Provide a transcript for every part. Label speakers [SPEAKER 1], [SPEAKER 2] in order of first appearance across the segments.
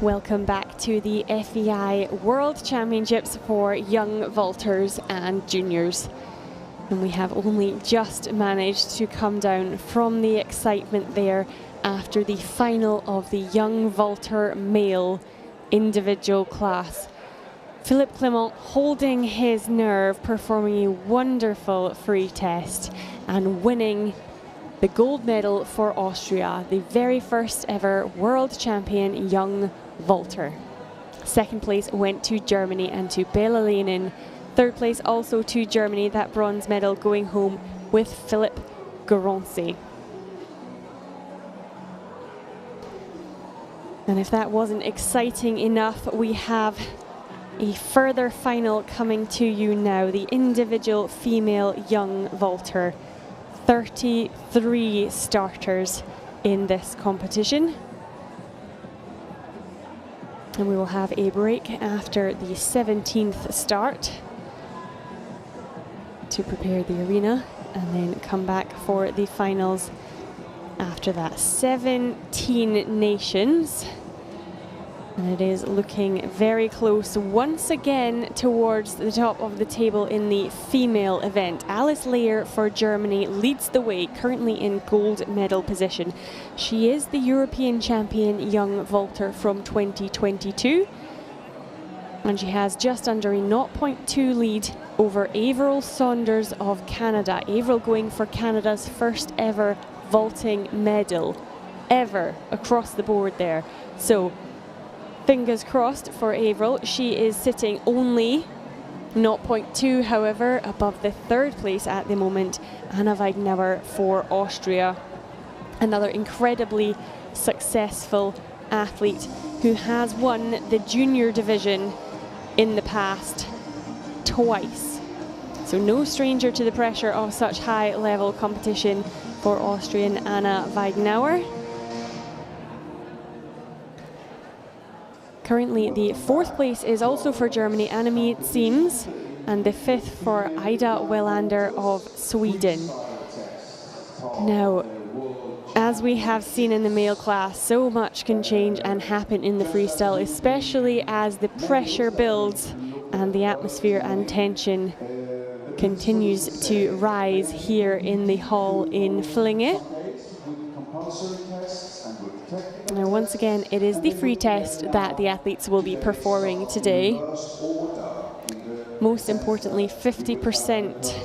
[SPEAKER 1] Welcome back to the FEI World Championships for young vaulters and juniors. And we have only just managed to come down from the excitement there after the final of the young vaulter male individual class. Philippe Clement holding his nerve, performing a wonderful free test and winning the gold medal for Austria, the very first ever world champion young vaulter. Second place went to Germany and to Bela Lenin. Third place also to Germany, that bronze medal going home with Philippe Garancy. And if that wasn't exciting enough, we have a further final coming to you now, the individual female young vaulter. 33 starters in this competition. And we will have a break after the 17th start to prepare the arena and then come back for the finals after that. 17 nations. And it is looking very close once again towards the top of the table in the female event. Alice Leyer for Germany leads the way, currently in gold medal position. She is the European champion young vaulter from 2022. And she has just under a 0.2 lead over Avril Saunders of Canada. Avril going for Canada's first ever vaulting medal ever across the board there. So fingers crossed for Avril. She is sitting only 0.2, however, above the third place at the moment, Anna Weidenauer for Austria. Another incredibly successful athlete who has won the junior division in the past twice. So no stranger to the pressure of such high level competition for Austrian Anna Weidenauer. Currently, the fourth place is also for Germany, Annemie Ziems, and the fifth for Ida Wellander of Sweden. Now, as we have seen in the male class, so much can change and happen in the freestyle, especially as the pressure builds and the atmosphere and tension continues to rise here in the hall in Flyinge. Now, once again, it is the free test that the athletes will be performing today. Most importantly, 50%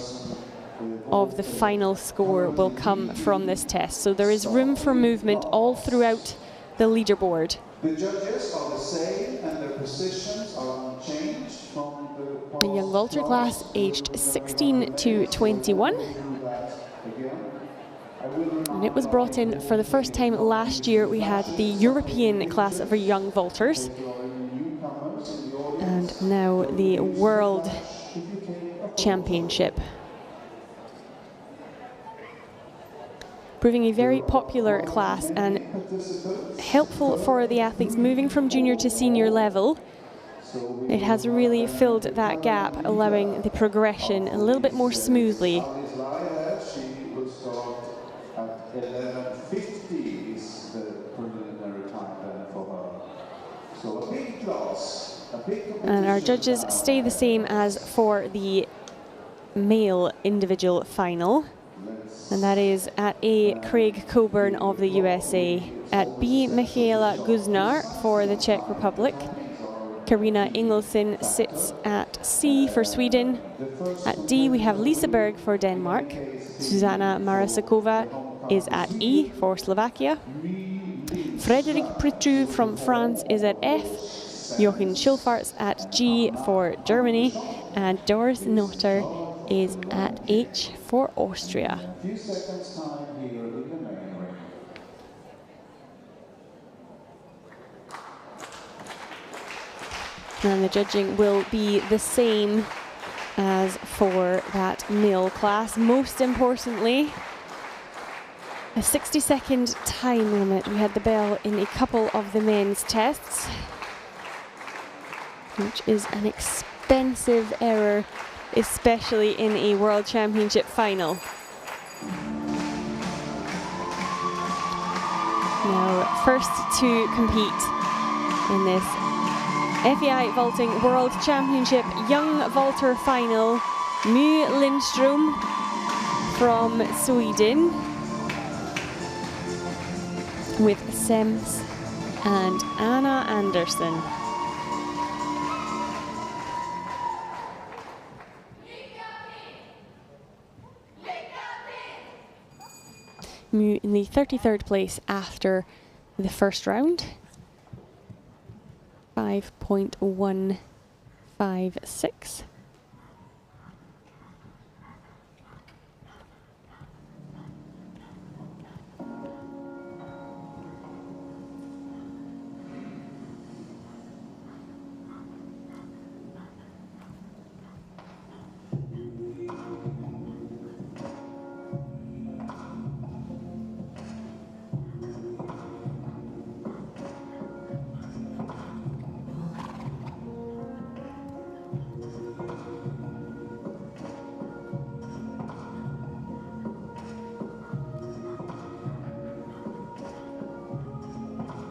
[SPEAKER 1] of the final score will come from this test. So there is room for movement all throughout the leaderboard.
[SPEAKER 2] The judges are the same and their positions are unchanged from the
[SPEAKER 1] young vaulter class aged 16 to 21. And it was brought in for the first time last year. We had the European class for young vaulters. And now the World Championship. Proving a very popular class and helpful for the athletes moving from junior to senior level. It has really filled that gap, allowing the progression a little bit more smoothly.
[SPEAKER 2] 11:50 is the preliminary time for her. So a big class.
[SPEAKER 1] And our judges stay the same as for the male individual final. And that is at A, Craig Coburn of the USA. At B, Michaela Guznar for the Czech Republic. Karina Ingelsson sits at C for Sweden. At D, we have Lisa Berg for Denmark. Susanna Marasakova is at E for Slovakia. Frederic Pritru from France is at F. Jochen Schilfarts at G for Germany. And Doris Notter is at H for Austria. And the judging will be the same as for that male class. Most importantly, a 60-second time limit. We had the bell in a couple of the men's tests, which is an expensive error, especially in a World Championship final. Now, first to compete in this FEI Vaulting World Championship Young Vaulter Final. Lindstrom from Sweden with Sems and Anna Andersson. In the 33rd place after the first round. 5.156.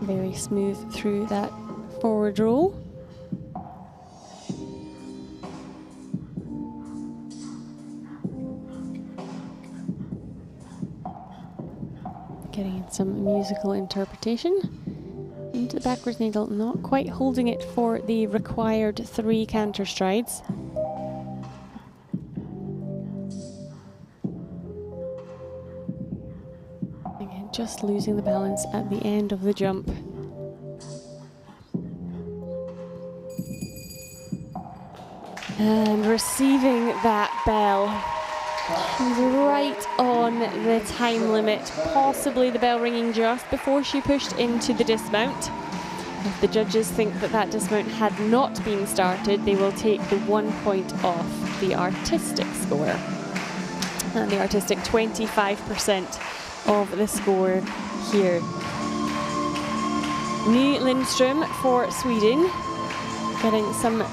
[SPEAKER 1] Very smooth through that forward roll. Getting some musical interpretation. Into the backwards needle, not quite holding it for the required 3 canter strides. Again, just losing the balance at the end of the jump. And receiving that bell. She's right on the time limit, possibly the bell ringing just before she pushed into the dismount. If the judges think that that dismount had not been started, they will take the 1 point off the artistic score. And the artistic 25% of the score here. Lindstrom for Sweden, getting some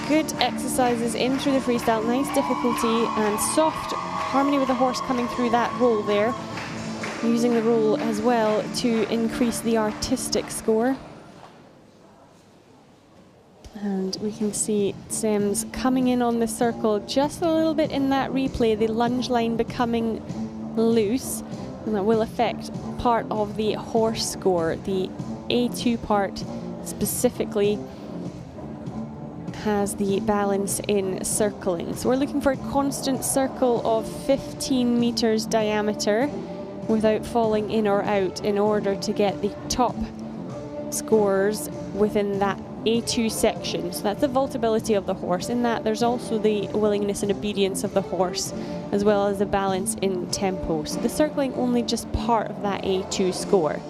[SPEAKER 1] good exercises in through the freestyle, nice difficulty and soft harmony with the horse coming through that roll there. Using the roll as well to increase the artistic score. And we can see Sems coming in on the circle just a little bit in that replay, the lunge line becoming loose, and that will affect part of the horse score. The A2 part specifically has the balance in circling. So we're looking for a constant circle of 15 meters diameter without falling in or out in order to get the top scores within that A2 section. So that's the vaultability of the horse. In that there's also the willingness and obedience of the horse as well as the balance in tempo. So the circling only just part of that A2 score.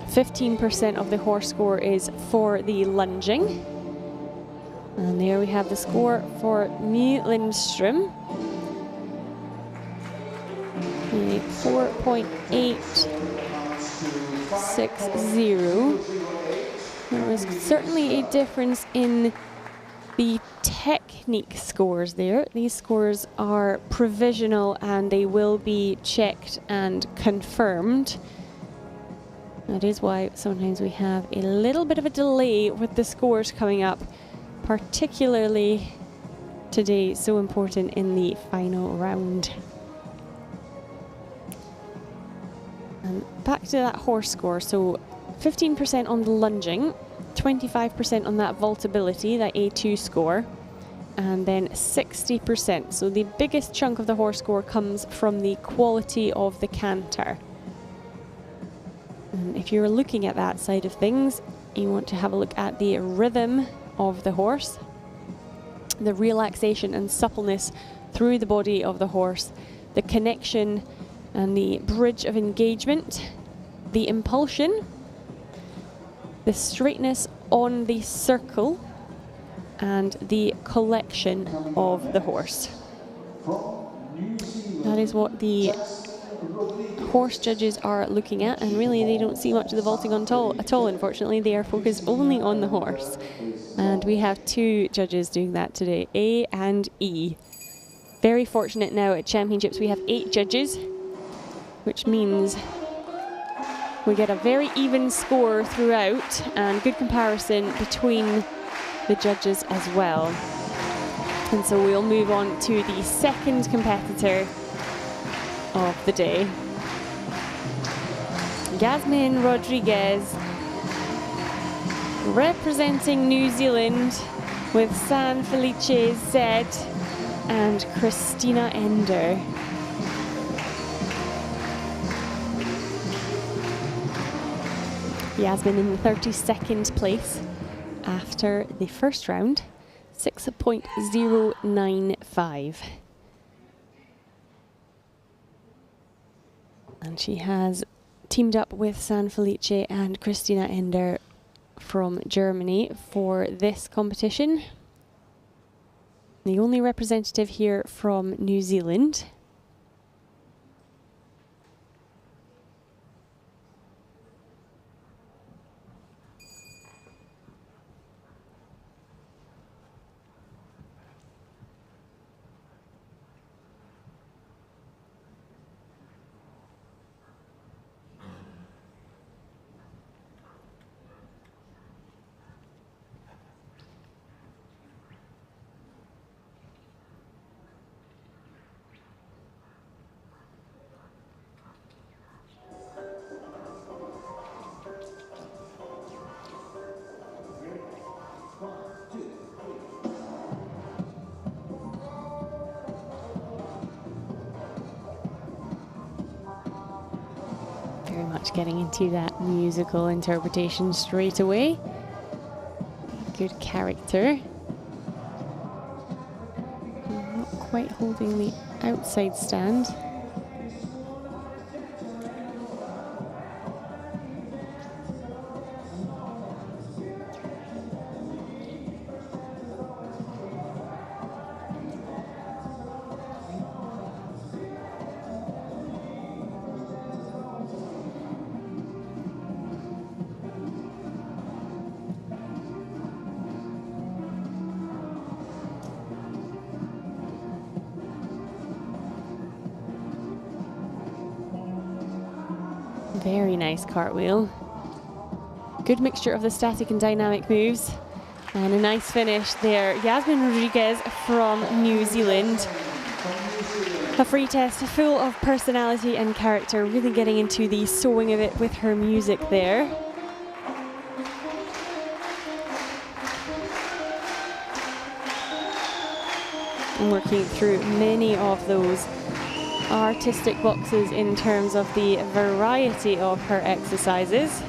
[SPEAKER 1] 15% of the horse score is for the lunging. And there we have the score for Lindstrom. 4.860. There was certainly a difference in the technique scores there. These scores are provisional and they will be checked and confirmed. That is why sometimes we have a little bit of a delay with the scores coming up, particularly today, so important in the final round. And back to that horse score, so 15% on the lunging, 25% on that vaultability, that A2 score, and then 60%. So the biggest chunk of the horse score comes from the quality of the canter. And if you're looking at that side of things, you want to have a look at the rhythm of the horse, the relaxation and suppleness through the body of the horse, the connection and the bridge of engagement, the impulsion, the straightness on the circle, and the collection of the horse. That is what the horse judges are looking at, and really they don't see much of the vaulting at all, unfortunately. They are focused only on the horse. And we have 2 judges doing that today, A and E. Very fortunate now at championships we have 8 judges, which means We get a very even score throughout and good comparison between the judges as well. And so we'll move on to the second competitor of the day. Yasmin Rodriguez, representing New Zealand with San Felice Z and Christina Ender. Yasmin in the 32nd place after the first round, 6.095. And she has teamed up with San Felice and Christina Ender from Germany for this competition. The only representative here from New Zealand. Getting into that musical interpretation straight away. Good character. Not quite holding the outside stand. Very nice cartwheel. Good mixture of the static and dynamic moves. And a nice finish there. Yasmin Rodriguez from New Zealand. A free test full of personality and character, really getting into the swing of it with her music there. And working through many of those artistic boxes in terms of the variety of her exercises.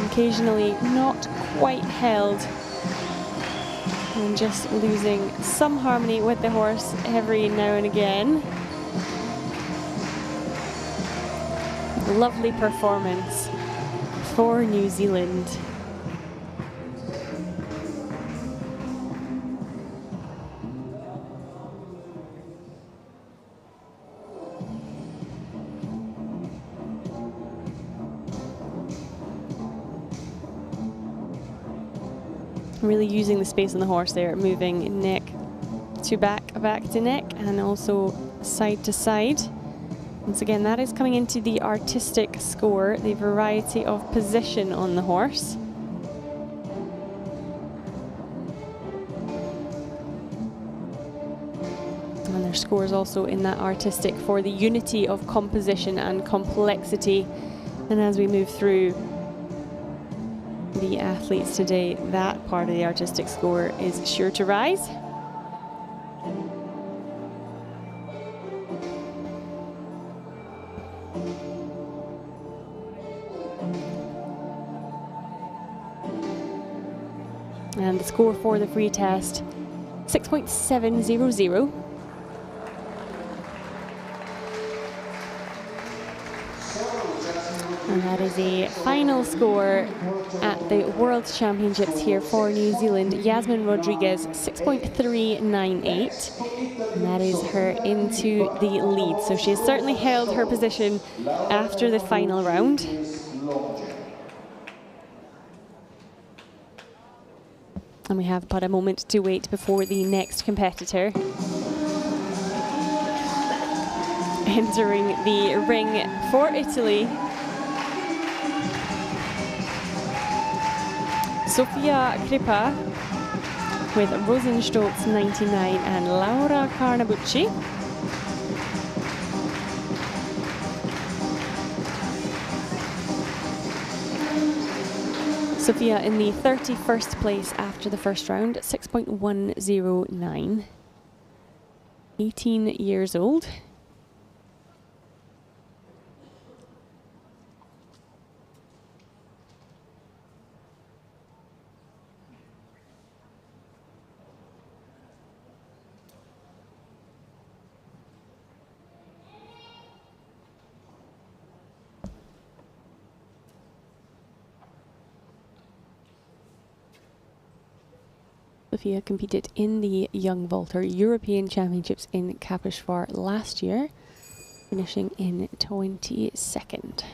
[SPEAKER 1] Occasionally not quite held and just losing some harmony with the horse every now and again. Lovely performance for New Zealand. Really using the space on the horse there, moving neck to back, back to neck, and also side to side. Once again, that is coming into the artistic score, the variety of position on the horse. And their scores also in that artistic for the unity of composition and complexity. And as we move through the athletes today, that part of the artistic score is sure to rise. And the score for the free test, 6.700. And that is a final score at the World Championships here for New Zealand. Yasmin Rodriguez, 6.398. And that is her into the lead. So she has certainly held her position after the final round. And we have but a moment to wait before the next competitor. entering the ring for Italy. Sofia Kripa with Rosenstolz 99 and Laura Carnabucci. Sofia in the 31st place after the first round, 6.109. 18 years old. Sofia competed in the Young Vaulter European Championships in Kapishvar last year, finishing in 22nd.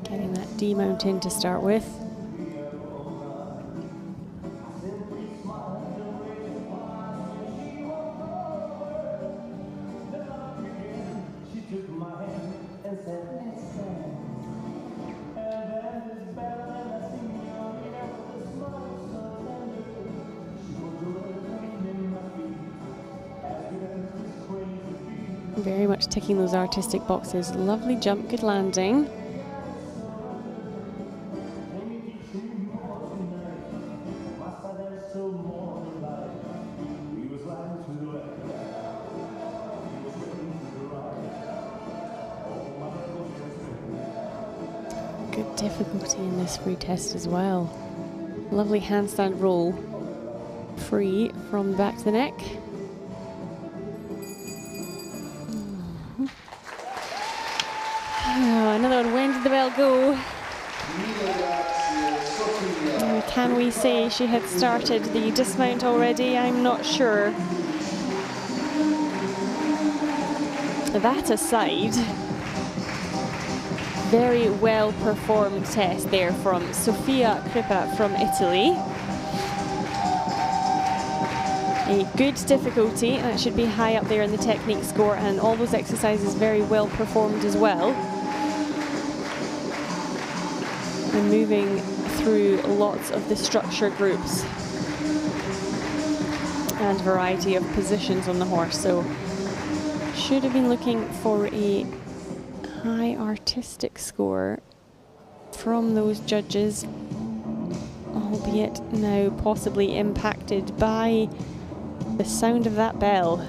[SPEAKER 1] Getting that D-mount in to start with. Very much ticking those artistic boxes. Lovely jump, good landing. Good difficulty in this free test as well. Lovely handstand roll. Free from the back to the neck. Oh, another one. When did the bell go? Can we say she had started the dismount already? I'm not sure. That aside, very well performed test there from Sofia Kripa from Italy. A good difficulty, that should be high up there in the technique score, and all those exercises very well performed as well. And moving through lots of the structure groups and variety of positions on the horse, so should have been looking for a high artistic score from those judges, albeit now possibly impacted by the sound of that bell.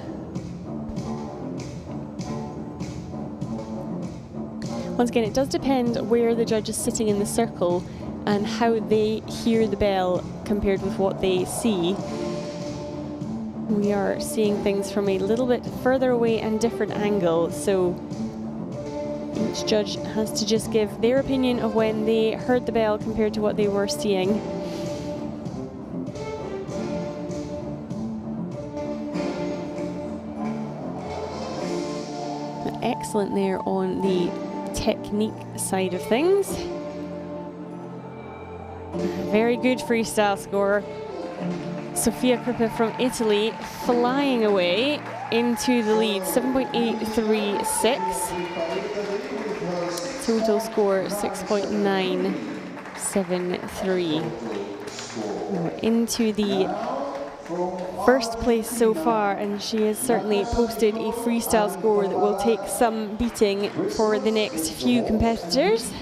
[SPEAKER 1] Once again, it does depend where the judge is sitting in the circle and how they hear the bell compared with what they see. We are seeing things from a little bit further away and different angle, so each judge has to just give their opinion of when they heard the bell compared to what they were seeing. Excellent there on the technique side of things. Very good freestyle score. Sofia Kripa from Italy flying away into the lead, 7.836. Total score 6.973. Into the first place so far, and she has certainly posted a freestyle score that will take some beating for the next few competitors.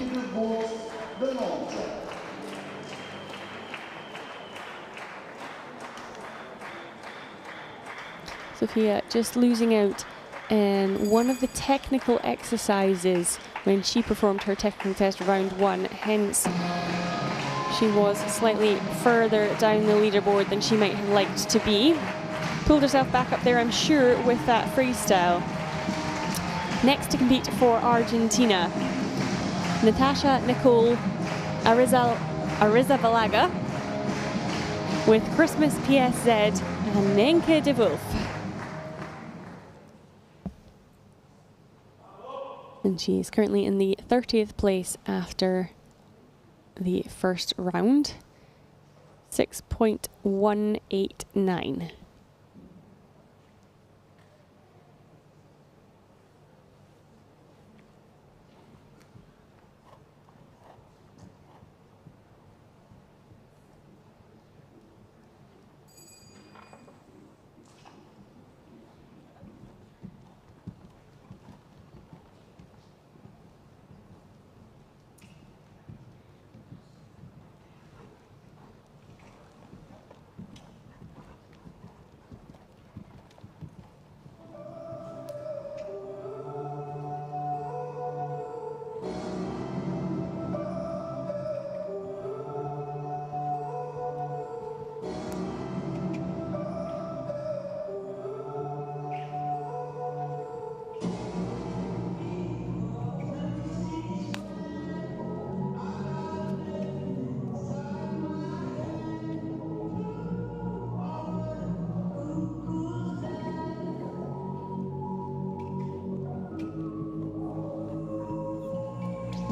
[SPEAKER 1] Sofia just losing out in one of the technical exercises when she performed her technical test round 1, hence she was slightly further down the leaderboard than she might have liked to be. Pulled herself back up there, I'm sure, with that freestyle. Next to compete for Argentina, Natasha Nicole Arrizabalaga with Christmas PSZ and Nenke de Wolf. And she is currently in the 30th place after the first round, 6.189.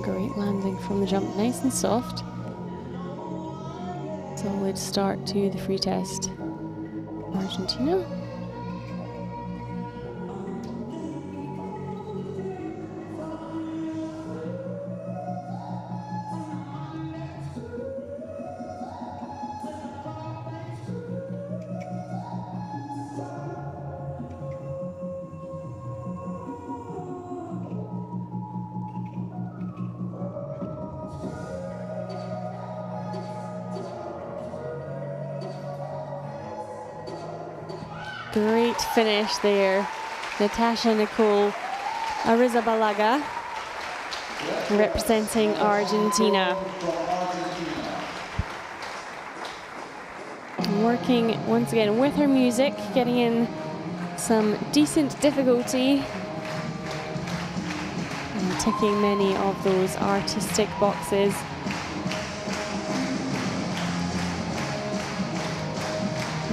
[SPEAKER 1] Great landing from the jump, nice and soft. Solid start to the free test. Argentina. Great finish there. Natasha Nicole Arrizabalaga representing Argentina. Working once again with her music, getting in some decent difficulty and ticking many of those artistic boxes.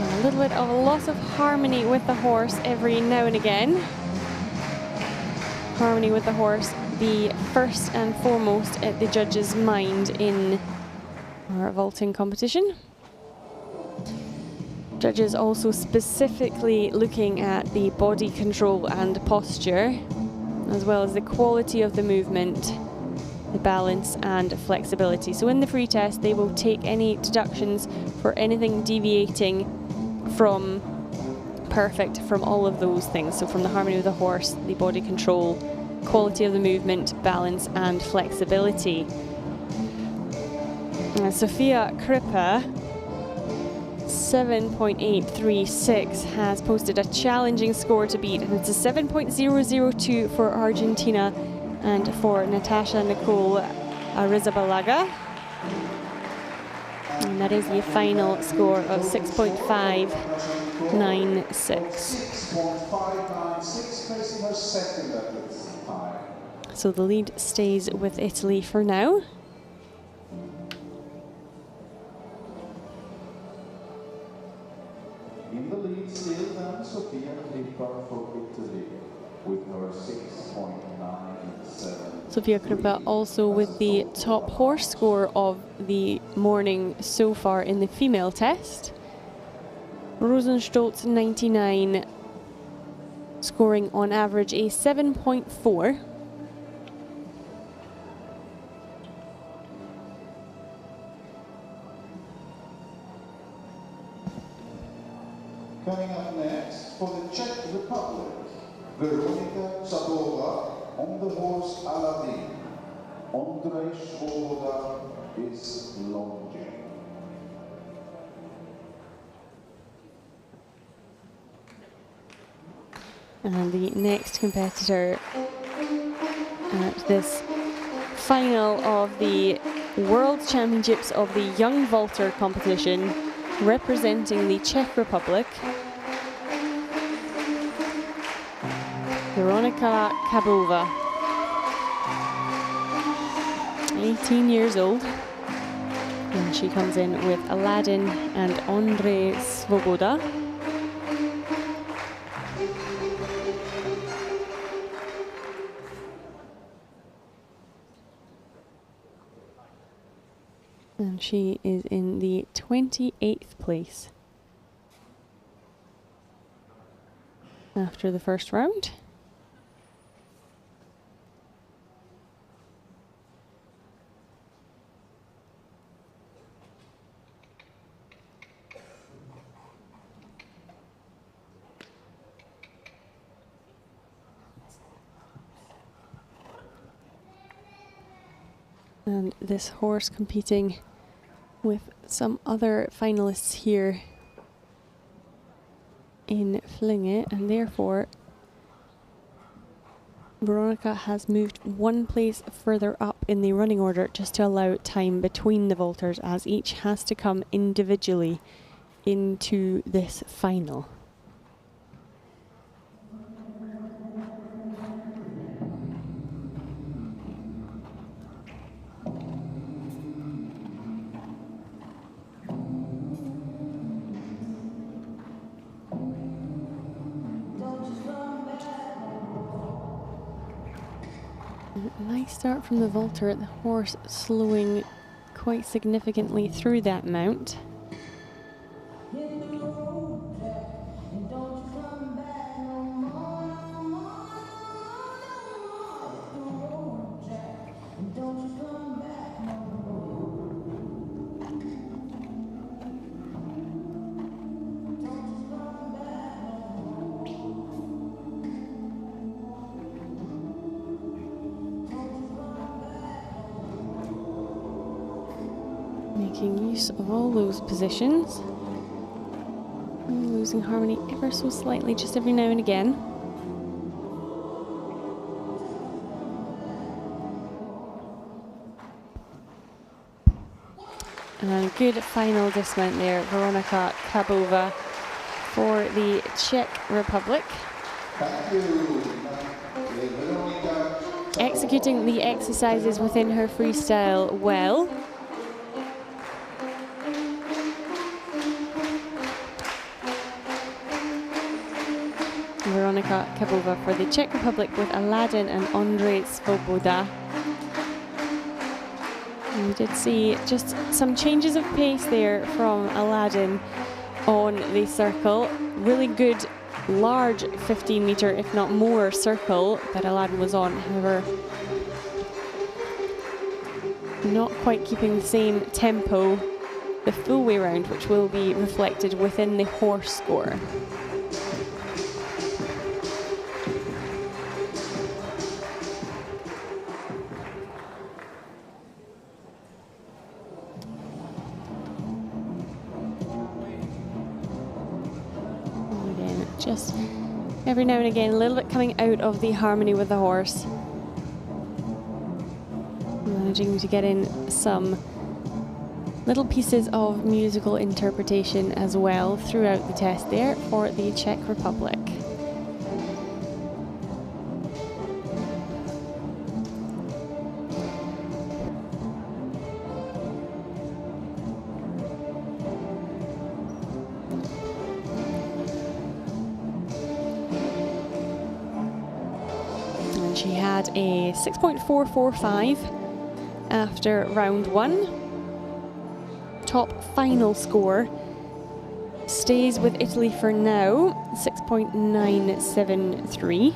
[SPEAKER 1] A little bit of a loss of harmony with the horse every now and again. Harmony with the horse be first and foremost at the judge's mind in our vaulting competition. Judges also specifically looking at the body control and posture, as well as the quality of the movement, the balance and flexibility. So in the free test, they will take any deductions for anything deviating from perfect from all of those things. So from the harmony of the horse, the body control, quality of the movement, balance and flexibility. Sofia Kripa, 7.836, has posted a challenging score to beat, and it's a 7.002 for Argentina and for Natasha Nicole Arrizabalaga. And that is the final score of 6.596.
[SPEAKER 2] 6.596, placing her second at this time.
[SPEAKER 1] So the lead stays with Italy for now.
[SPEAKER 2] In the lead still then Sofia Kripa for Italy with her 6.97.
[SPEAKER 1] Sofia Kripa also with the top horse score of the morning so far in the female test. Rosenstolz 99, scoring on average a 7.4.
[SPEAKER 2] Coming up next for the Czech Republic, Veronika Cabover on the horse Aladdin. Ondrej Svoboda is longing.
[SPEAKER 1] And the next competitor at this final of the World Championships of the Young Vaulter competition, representing the Czech Republic, Veronika Cabover, 18 years old, and she comes in with Aladdin and Ondrej Svoboda. And she is in the 28th place after the first round. And this horse competing with some other finalists here in Flyinge, and therefore Veronika has moved one place further up in the running order just to allow time between the vaulters, as each has to come individually into this final. Nice start from the vaulter, the horse slowing quite significantly through that mount. Making use of all those positions. And losing harmony ever so slightly just every now and again. And good final dismount there, Veronika Cabover for the Czech Republic. Executing the exercises within her freestyle well. Veronika Cabover for the Czech Republic with Aladdin and Ondrej Svoboda. And we did see just some changes of pace there from Aladdin on the circle. Really good, large 15-meter, if not more, circle that Aladdin was on. However, not quite keeping the same tempo the full way round, which will be reflected within the horse score. Just every now and again, a little bit coming out of the harmony with the horse. Managing to get in some little pieces of musical interpretation as well throughout the test there for the Czech Republic. She had a 6.445 after round one. Top final score stays with Italy for now, 6.973.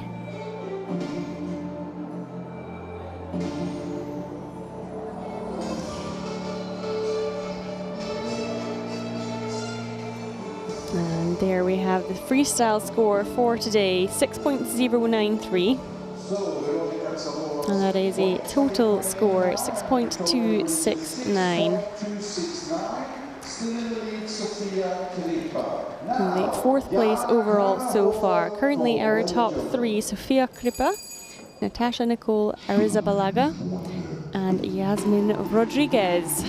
[SPEAKER 1] And there we have the freestyle score for today, 6.093. And that is a total score, 6.269. And the fourth place overall so far. Currently our top three, Sofia Kripa Natasha Nicole Arrizabalaga and Yasmin Rodriguez.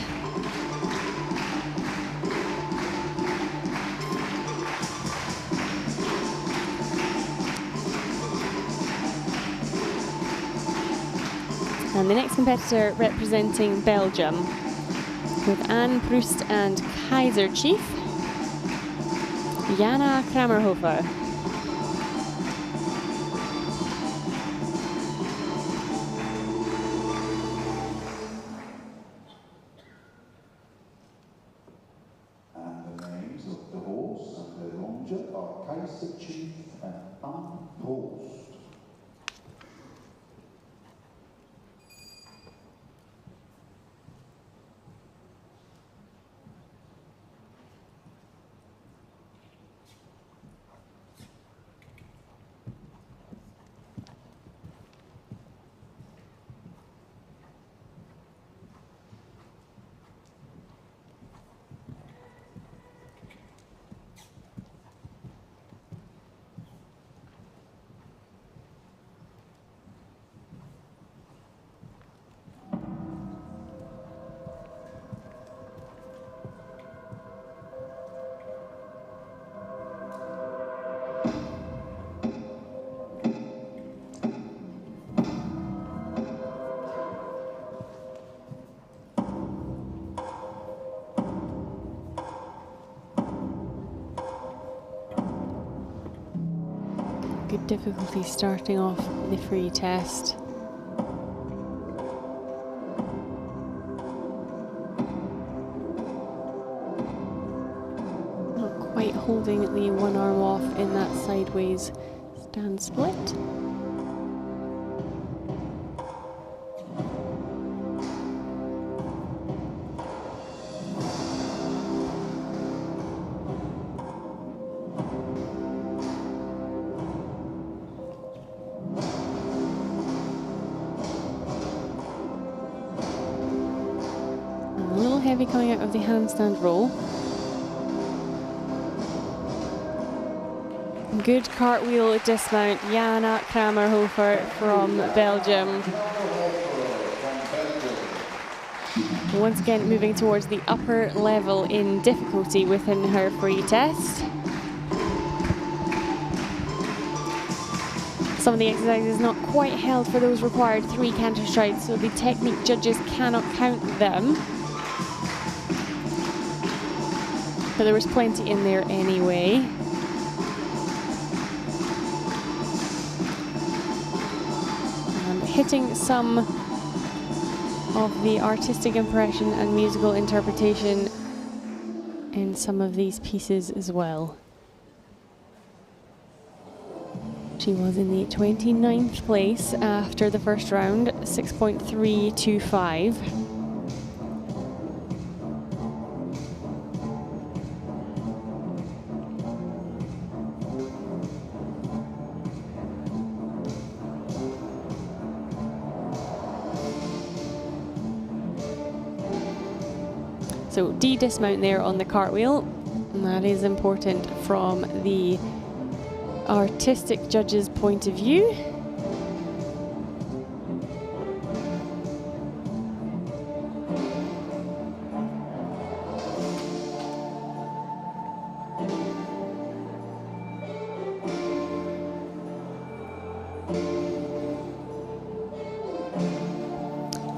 [SPEAKER 1] And the next competitor representing Belgium, with Anne Proust and Kaiser Chief, Jana Kramerhofer.
[SPEAKER 2] And the names of the horse and the longer are Kaiser Chief and Anne Proust.
[SPEAKER 1] Good difficulty starting off the free test. Not quite holding the one arm off in that sideways stand split. Heavy coming out of the handstand roll. Good cartwheel dismount, Jana Kramerhofer from Belgium. Once again moving towards the upper level in difficulty within her free test. Some of the exercises not quite held for those required 3 canter strides, so the technique judges cannot count them. But there was plenty in there anyway. And hitting some of the artistic impression and musical interpretation in some of these pieces as well. She was in the 29th place after the first round, 6.325. So de-dismount there on the cartwheel, and that is important from the artistic judge's point of view.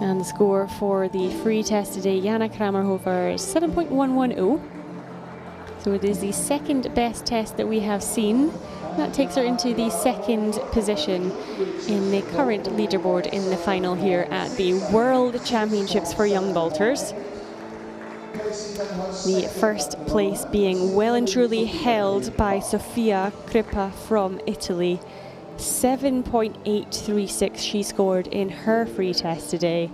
[SPEAKER 1] And the score for the free test today, Jana Kramerhofer, 7.110. So it is the second best test that we have seen. That takes her into the second position in the current leaderboard in the final here at the World Championships for Young Vaulters. The first place being well and truly held by Sofia Crippa from Italy. 7.836 she scored in her free test today.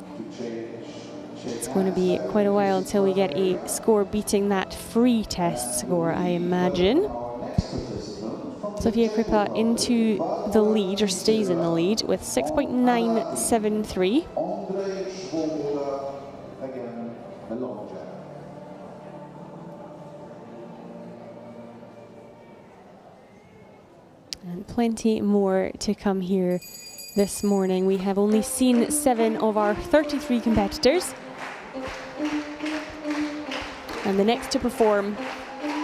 [SPEAKER 1] It's going to be quite a while until we get a score beating that free test score, I imagine. Sofia Crippa into the lead, or stays in the lead, with 6.973. And plenty more to come here this morning. We have only seen 7 of our 33 competitors. And the next to perform,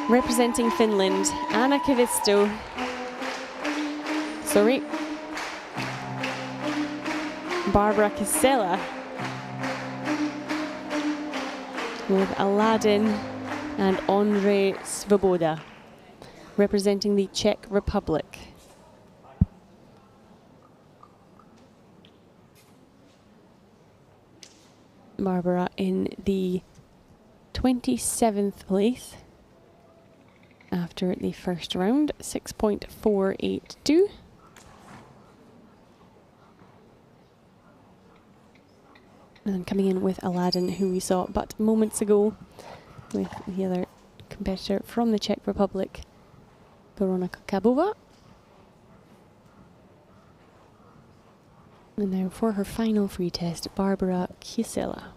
[SPEAKER 1] representing Finland, Anna Kivisto. Barbara Kusilla with Aladdin and Ondrej Svoboda, representing the Czech Republic. Barbara in the 27th place after the first round, 6.482. And coming in with Aladdin, who we saw but moments ago with the other competitor from the Czech Republic, Veronika Cabover. And now for her final free test, Barbara Kusilla.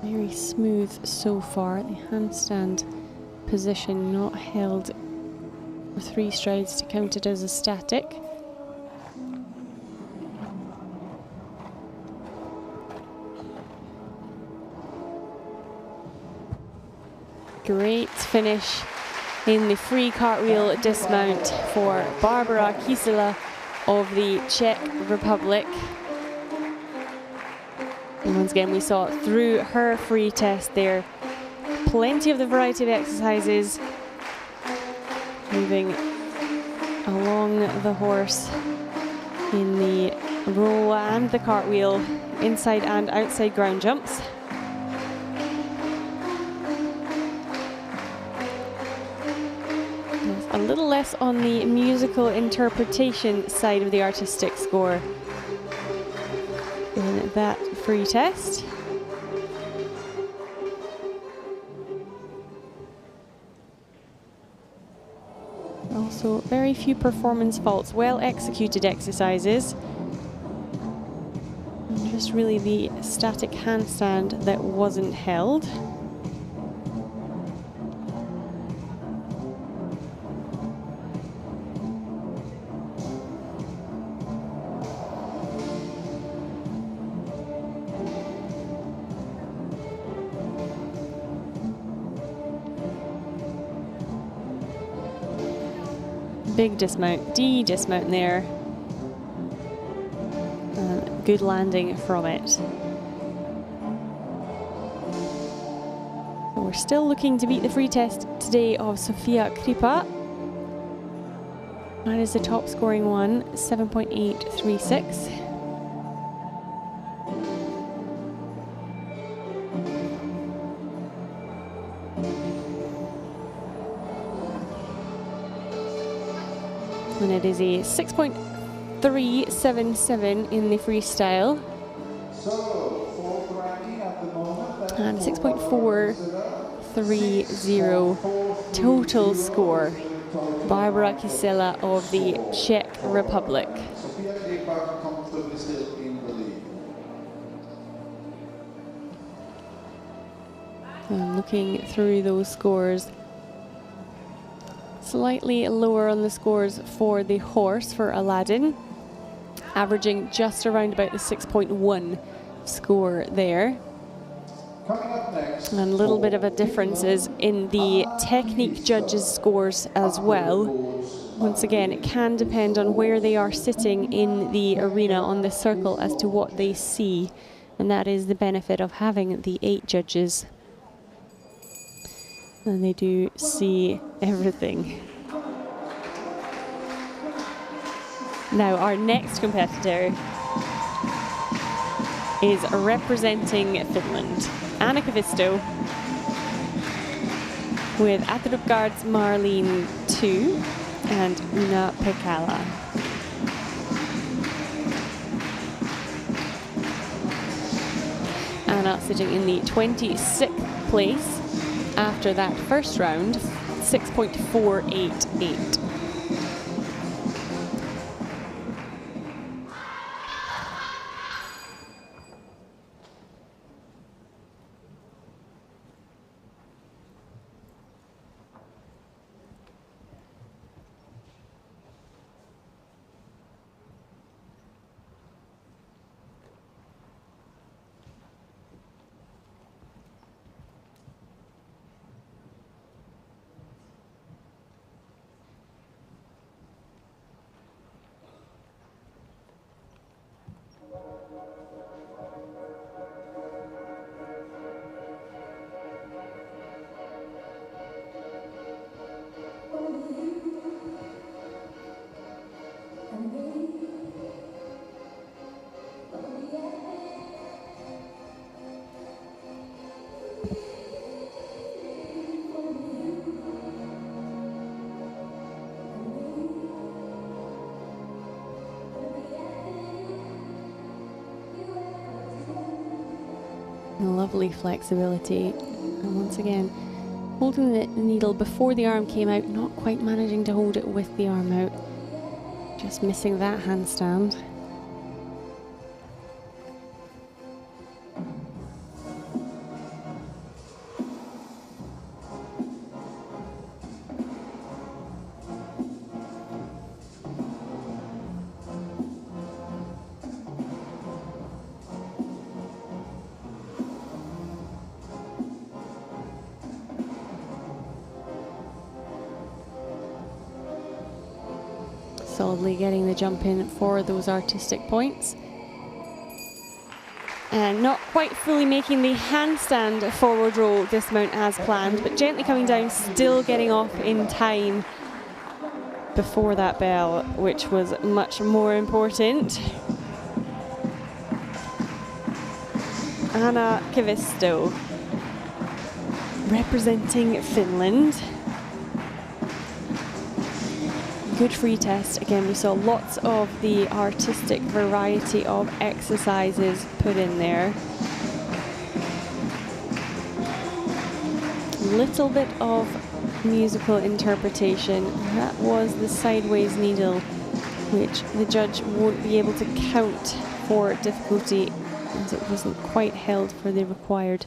[SPEAKER 1] Very smooth so far. The handstand position not held for 3 strides to count it as a static. Great finish in the free cartwheel dismount for Barbara Kusilla of the Czech Republic. And once again, we saw through her free test there, plenty of the variety of exercises, moving along the horse in the roll and the cartwheel, inside and outside ground jumps. A little less on the musical interpretation side of the artistic score in that free test. Also, very few performance faults, well executed exercises. And just really the static handstand that wasn't held. Big dismount, D dismount there. Good landing from it. So we're still looking to beat the free test today of Sofia Kripa. That is the top scoring one, 7.836. And it is a 6.377 in the freestyle. And 6.430 total score. Barbara Kusilla of the Czech Republic. And looking through those scores, slightly lower on the scores for the horse, for Aladdin, averaging just around about the 6.1 score there. And a little bit of a difference is in the technique judges' scores as well. Once again, it can depend on where they are sitting in the arena on the circle as to what they see, and that is the benefit of having the 8 judges. and they do see everything. Now, our next competitor is representing Finland, Anna Kivisto, with Atterupgaard's Marlene 2 and Una Pekala. Anna sitting in the 26th place after that first round, 6.488. Lovely flexibility, and once again holding the needle before the arm came out, not quite managing to hold it with the arm out, just missing that handstand. Solidly getting the jump in for those artistic points. And not quite fully making the handstand forward roll dismount as planned, but gently coming down, still getting off in time before that bell, which was much more important. Anna Kivisto, representing Finland. Good free test. Again, we saw lots of the artistic variety of exercises put in there. Little bit of musical interpretation. That was the sideways needle, which the judge won't be able to count for difficulty, as it wasn't quite held for the required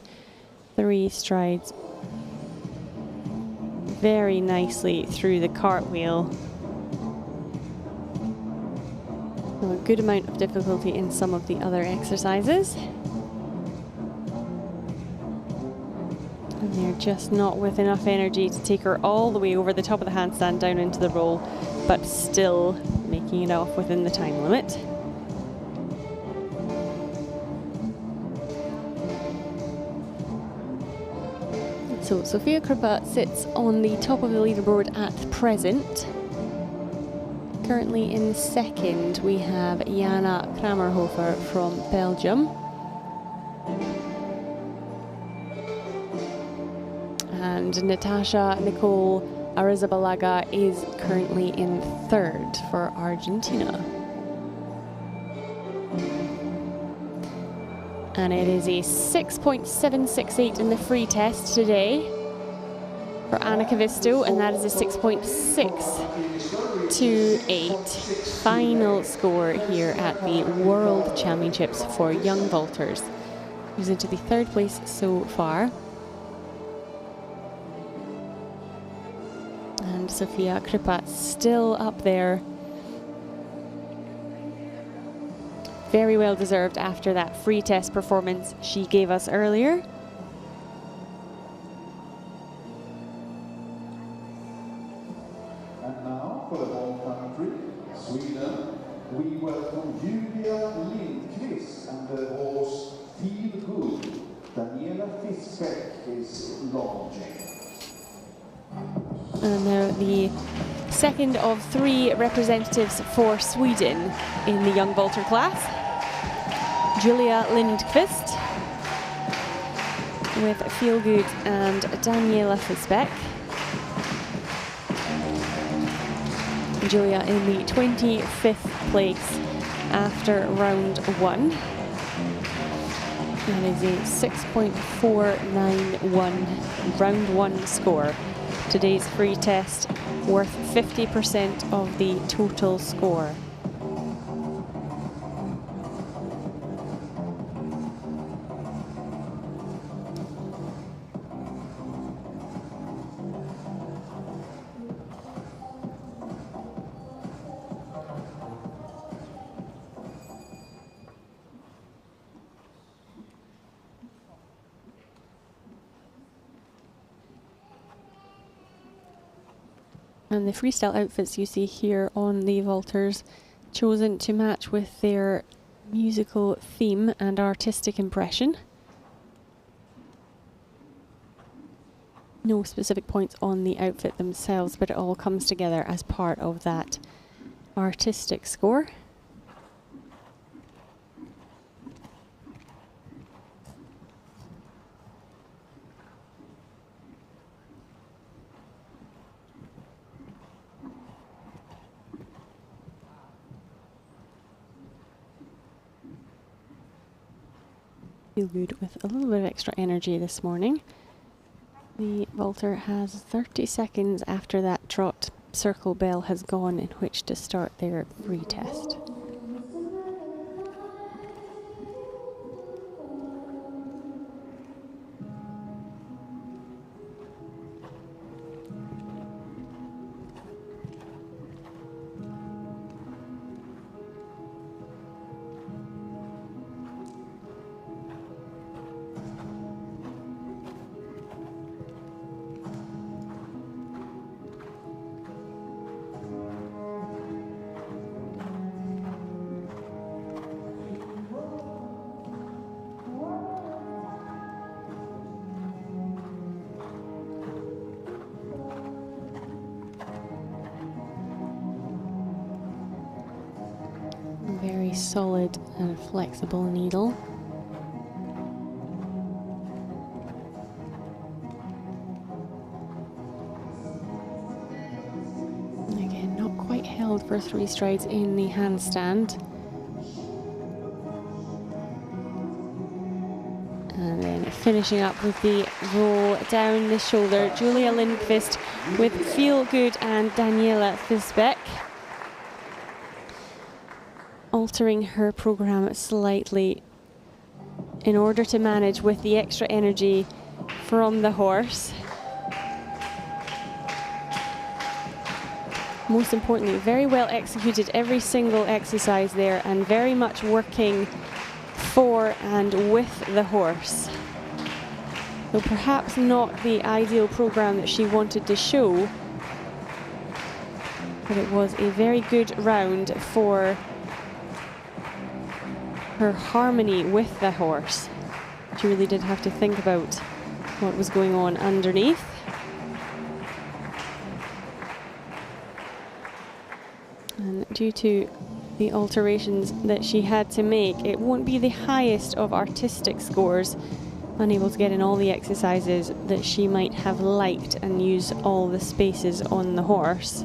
[SPEAKER 1] 3 strides. Very nicely through the cartwheel. So a good amount of difficulty in some of the other exercises. And they're just not with enough energy to take her all the way over the top of the handstand down into the roll, but still making it off within the time limit. So Sofia Krippa sits on the top of the leaderboard at present. Currently in second, we have Jana Kramerhofer from Belgium. And Natasha Nicole Arrizabalaga is currently in third for Argentina. And it is a 6.768 in the free test today for Anna Kivisto, and that is a 6.628 final score here at the World Championships for young vaulters. Who's into the third place so far. And Sofia Krippa still up there. Very well deserved after that free test performance she gave us earlier.
[SPEAKER 2] And now for the home country, Sweden, we welcome Lindquist and the horse Feel Good. Daniela Fiskbeck is launching.
[SPEAKER 1] And now the second of 3 representatives for Sweden in the young vaulter class. Julia Lindquist with Feelgood and Daniela Fisbeck. Julia in the 25th place after round 1. That is a 6.491 round 1 score. Today's free test worth 50% of the total score. And the freestyle outfits you see here on the vaulters, chosen to match with their musical theme and artistic impression. No specific points on the outfit themselves, but it all comes together as part of that artistic score. Good with a little bit of extra energy this morning. The vaulter has 30 seconds after that trot circle bell has gone in which to start their free test. Very solid and flexible needle. Again, not quite held for 3 strides in the handstand. And then finishing up with the roll down the shoulder, Julia Lindquist with Feel Good and Daniela Fisbeck. Altering her program slightly in order to manage with the extra energy from the horse. Most importantly, very well executed every single exercise there and very much working for and with the horse. So perhaps not the ideal program that she wanted to show, but it was a very good round for her harmony with the horse. She really did have to think about what was going on underneath. And due to the alterations that she had to make, it won't be the highest of artistic scores, unable to get in all the exercises that she might have liked and use all the spaces on the horse.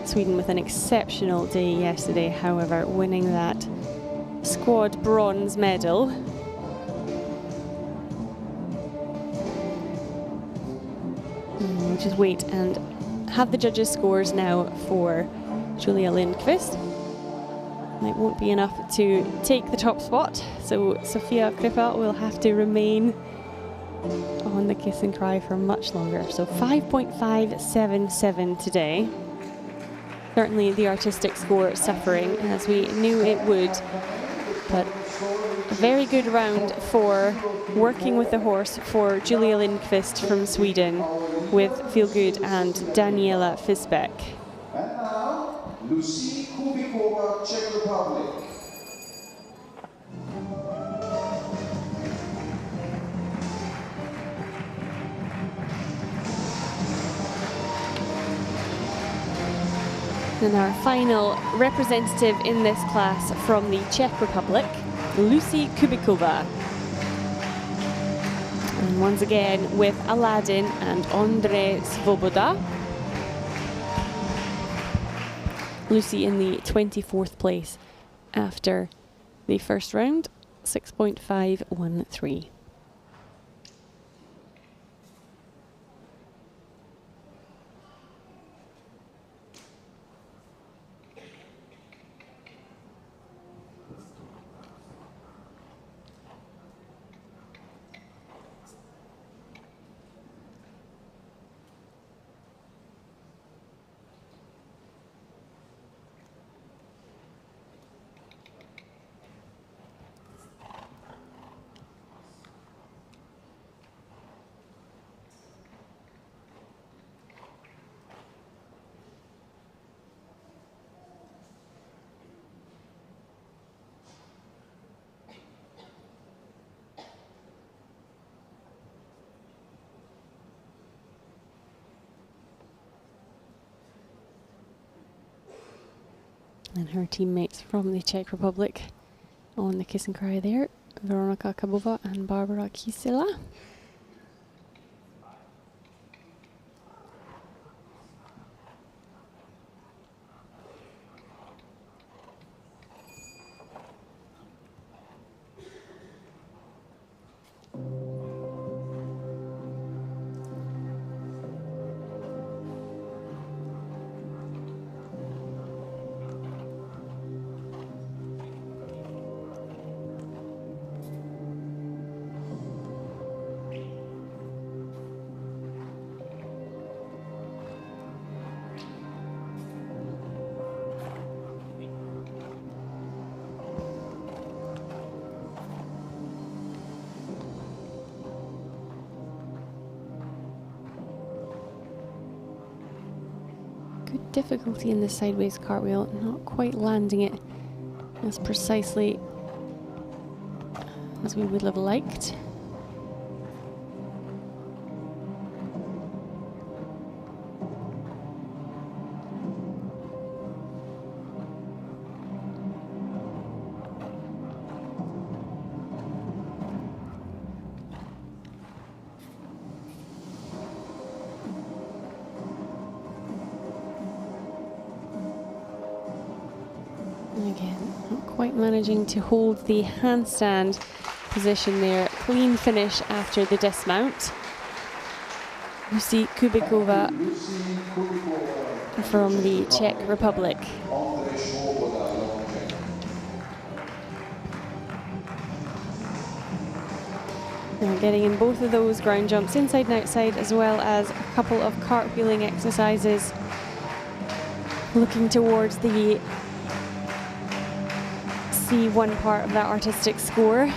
[SPEAKER 1] Sweden with an exceptional day yesterday, however, winning that squad bronze medal. We'll just wait and have the judges' scores now for Julia Lindquist. It won't be enough to take the top spot, so Sofia Kripa will have to remain on the kiss and cry for much longer. So 5.577 today. Certainly the artistic score suffering, as we knew it would, but a very good round for working with the horse for Julia Lindquist from Sweden with Feel Good and Daniela Fisbeck.
[SPEAKER 2] And now, Lucy Kubikova, Czech Republic.
[SPEAKER 1] And our final representative in this class from the Czech Republic, Lucy Kubikova. And once again with Aladdin and Ondrej Svoboda. Lucy in the 24th place after the first round, 6.513. And her teammates from the Czech Republic on the kiss and cry there, Veronika Cabover and Barbara Kusilla. Good difficulty in the sideways cartwheel, not quite landing it as precisely as we would have liked. Again, not quite managing to hold the handstand position there. Clean finish after the dismount. Lucy Kubikova from the Czech Republic. Now getting in both of those ground jumps, inside and outside, as well as a couple of cartwheeling exercises. Looking towards the C1 part of that artistic score.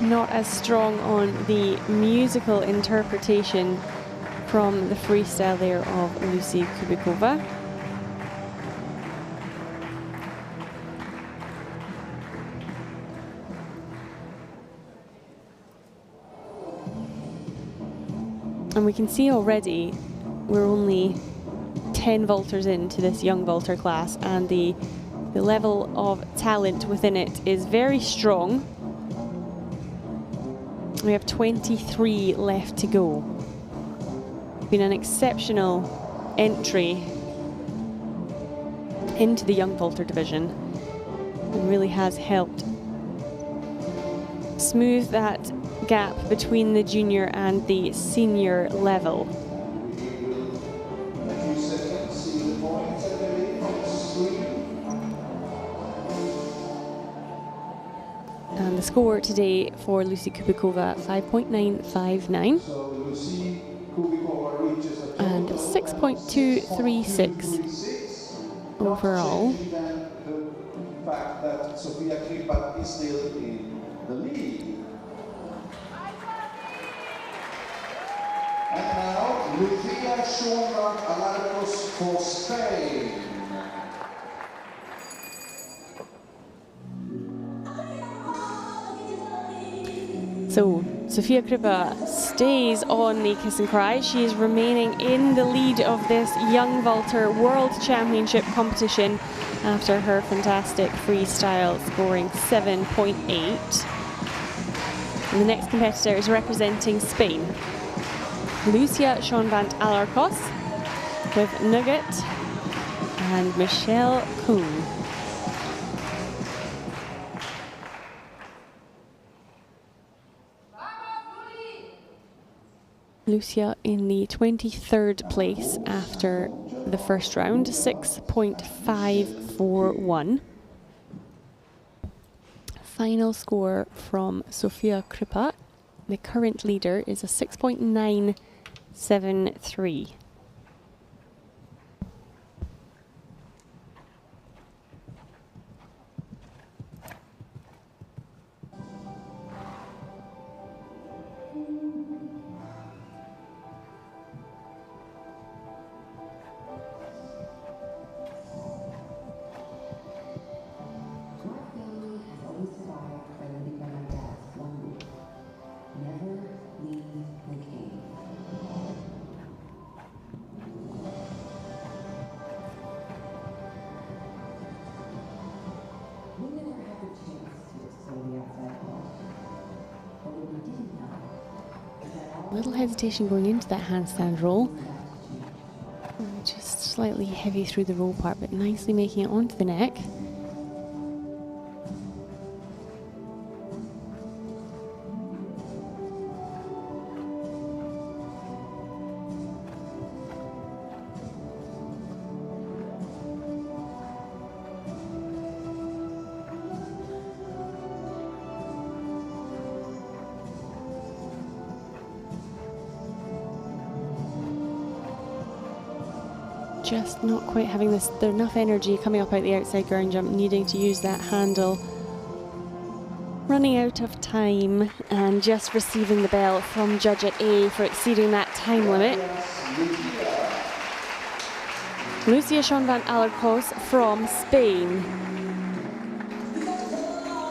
[SPEAKER 1] Not as strong on the musical interpretation from the freestyle there of Lucy Kubikova. And we can see already we're only 10 vaulters into this young vaulter class, and the level of talent within it is very strong. We have 23 left to go. Been an exceptional entry into the young vaulter division, and really has helped smooth that gap between the junior and the senior level. And the score today for Lucy Kubikova, 5.959 and 6.236 overall.
[SPEAKER 2] The fact that Sofia Kripat is still in the lead. And now Arcos for Spain.
[SPEAKER 1] So, Sofia Kripa stays on the kiss and cry. She is remaining in the lead of this Young Vaulter World Championship competition after her fantastic freestyle, scoring 7.8. And the next competitor is representing Spain, Lucia Schoenvant Alarcos with Nugget and Michelle Kuhn. Lucia in the 23rd place after the first round, 6.541. Final score from Sofia Kripa. The current leader is a 6.973. Little hesitation going into that handstand roll. Just slightly heavy through the roll part, but nicely making it onto the neck. Just not quite having enough energy coming up out the outside ground jump, needing to use that handle. Running out of time and just receiving the bell from judge at A for exceeding that time limit. Lucia Schoenvant Alarcos from Spain.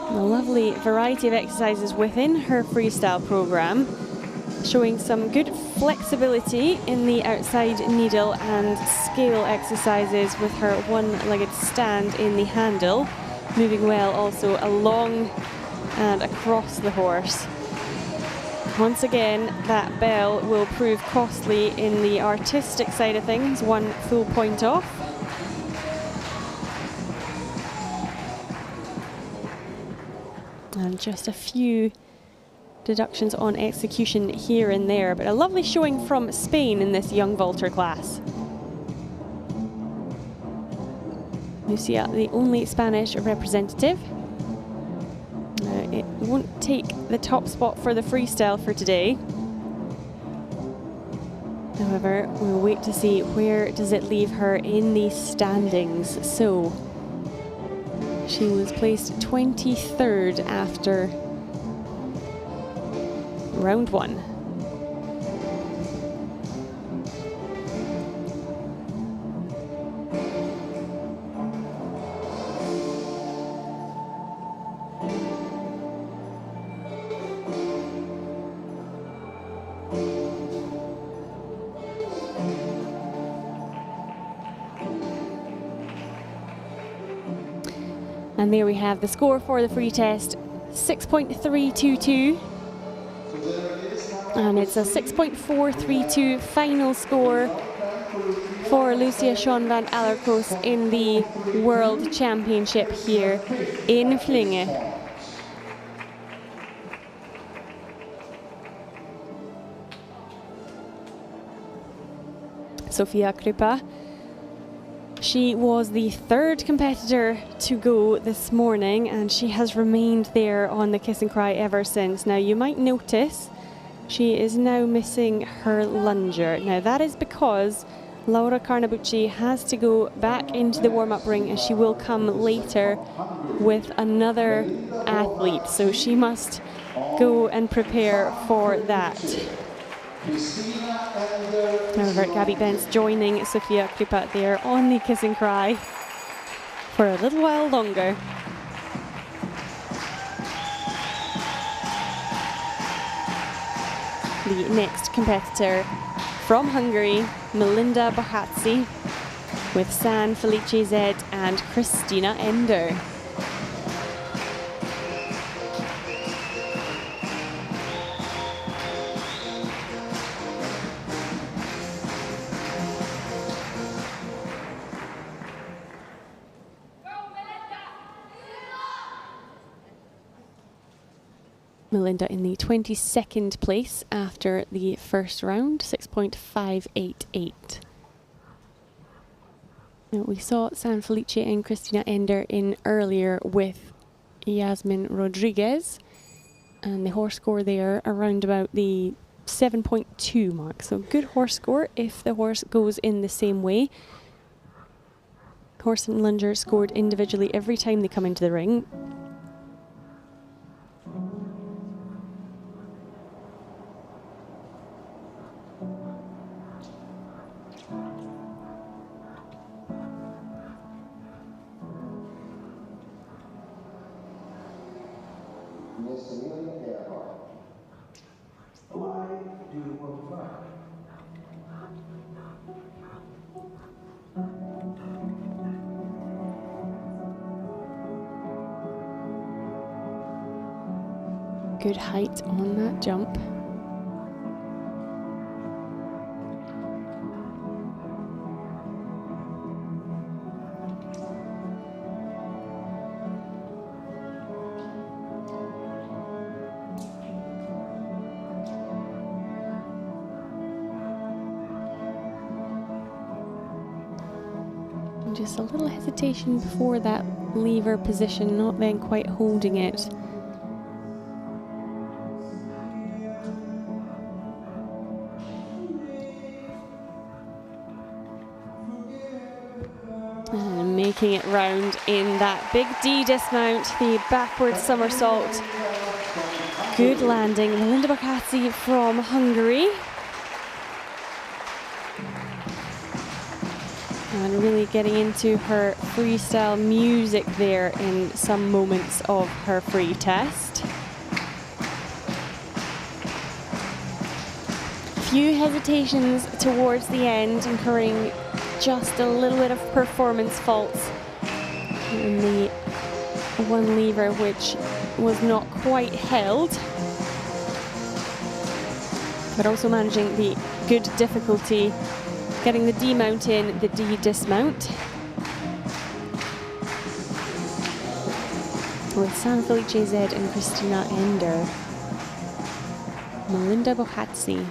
[SPEAKER 1] A lovely variety of exercises within her freestyle program, showing some good flexibility in the outside needle and scale exercises with her one-legged stand in the handle, moving well also along and across the horse. Once again, that bell will prove costly in the artistic side of things, 1 full point off. And just a few deductions on execution here and there, but a lovely showing from Spain in this young vaulter class. Lucia, the only Spanish representative. It won't take the top spot for the freestyle for today. However, we'll wait to see where does it leave her in the standings. So, she was placed 23rd after round 1. And there we have the score for the free test, 6.322. And it's a 6.432 final score for Lucia Schoenvant Alarcos in the World Championship here in Flyinge. Sofia Kripa, she was the 3rd competitor to go this morning, and she has remained there on the kiss and cry ever since. Now, you might notice she is now missing her lunger. Now, that is because Laura Carnabucci has to go back into the warm-up ring, and she will come later with another athlete. So she must go and prepare for that. However, Gabby Bentz joining Sofia Kripa there on the kiss and cry for a little while longer. The next competitor from Hungary, Melinda Bahatzi, with San Felice Z and Christina Ender. Melinda in the 22nd place after the first round, 6.588. Now, we saw San Felice and Christina Ender in earlier with Yasmin Rodriguez, and the horse score there around about the 7.2 mark. So good horse score if the horse goes in the same way. Horse and lunger scored individually every time they come into the ring. Good height on that jump. And just a little hesitation before that lever position, not then quite holding it. Making it round in that big D dismount, the backward somersault. Good landing, Melinda Bahatzi from Hungary. And really getting into her freestyle music there in some moments of her free test. Few hesitations towards the end, incurring just a little bit of performance faults in the one lever, which was not quite held, but also managing the good difficulty, getting the D mount in, the D dismount. With San Felice Z and Christina Ender, Melinda Bahatzi.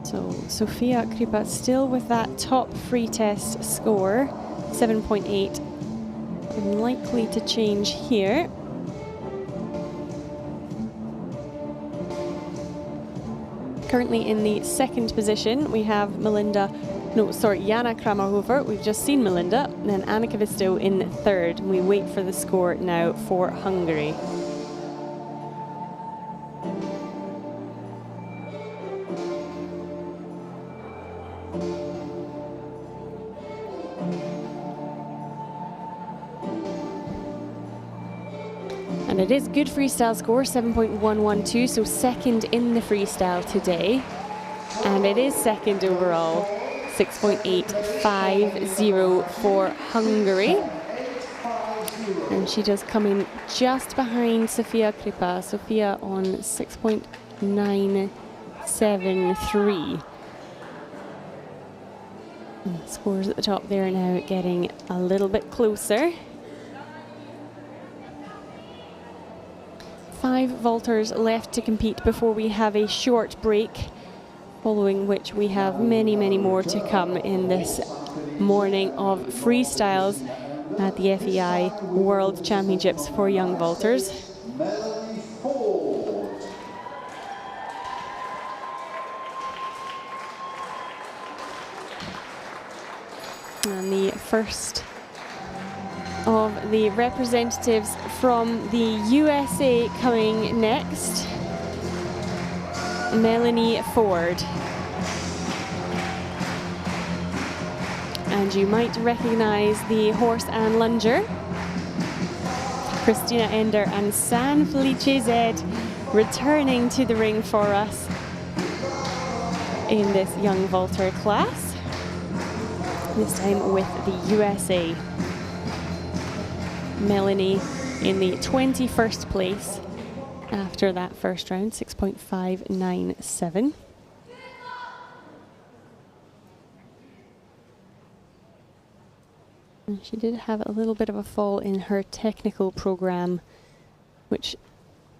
[SPEAKER 1] So Sofia Kripa still with that top free test score, 7.8. Unlikely to change here. Currently in the second position, we have Jana Kramerhofer. We've just seen Melinda, and then Anna Kivisto in third. We wait for the score now for Hungary. And it is good freestyle score, 7.112, so second in the freestyle today. And it is second overall, 6.850 for Hungary. And she does come in just behind Sofia Kripa. Sofia on 6.973. Scores at the top there now getting a little bit closer. 5 vaulters left to compete before we have a short break, following which we have many, many more to come in this morning of freestyles at the FEI World Championships for young vaulters. first of the representatives from the USA coming next. Melanie Ford. And you might recognize the horse and lunger. Christina Ender and San Felice Zed returning to the ring for us in this young vaulter class. This time with the USA. Melanie in the 21st place after that first round, 6.597. And she did have a little bit of a fall in her technical program, which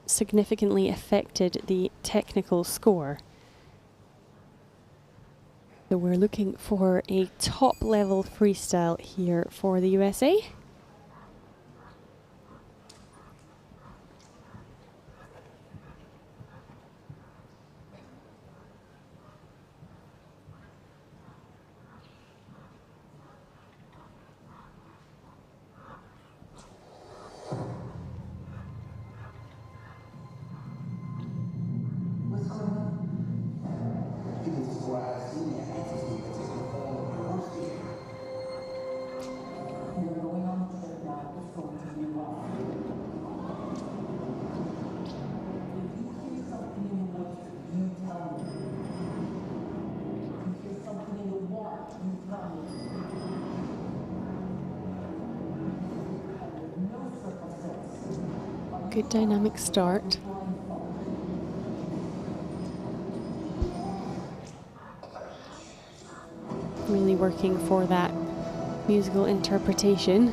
[SPEAKER 1] significantly affected the technical score. So we're looking for a top level freestyle here for the USA. Good dynamic start. Really working for that musical interpretation.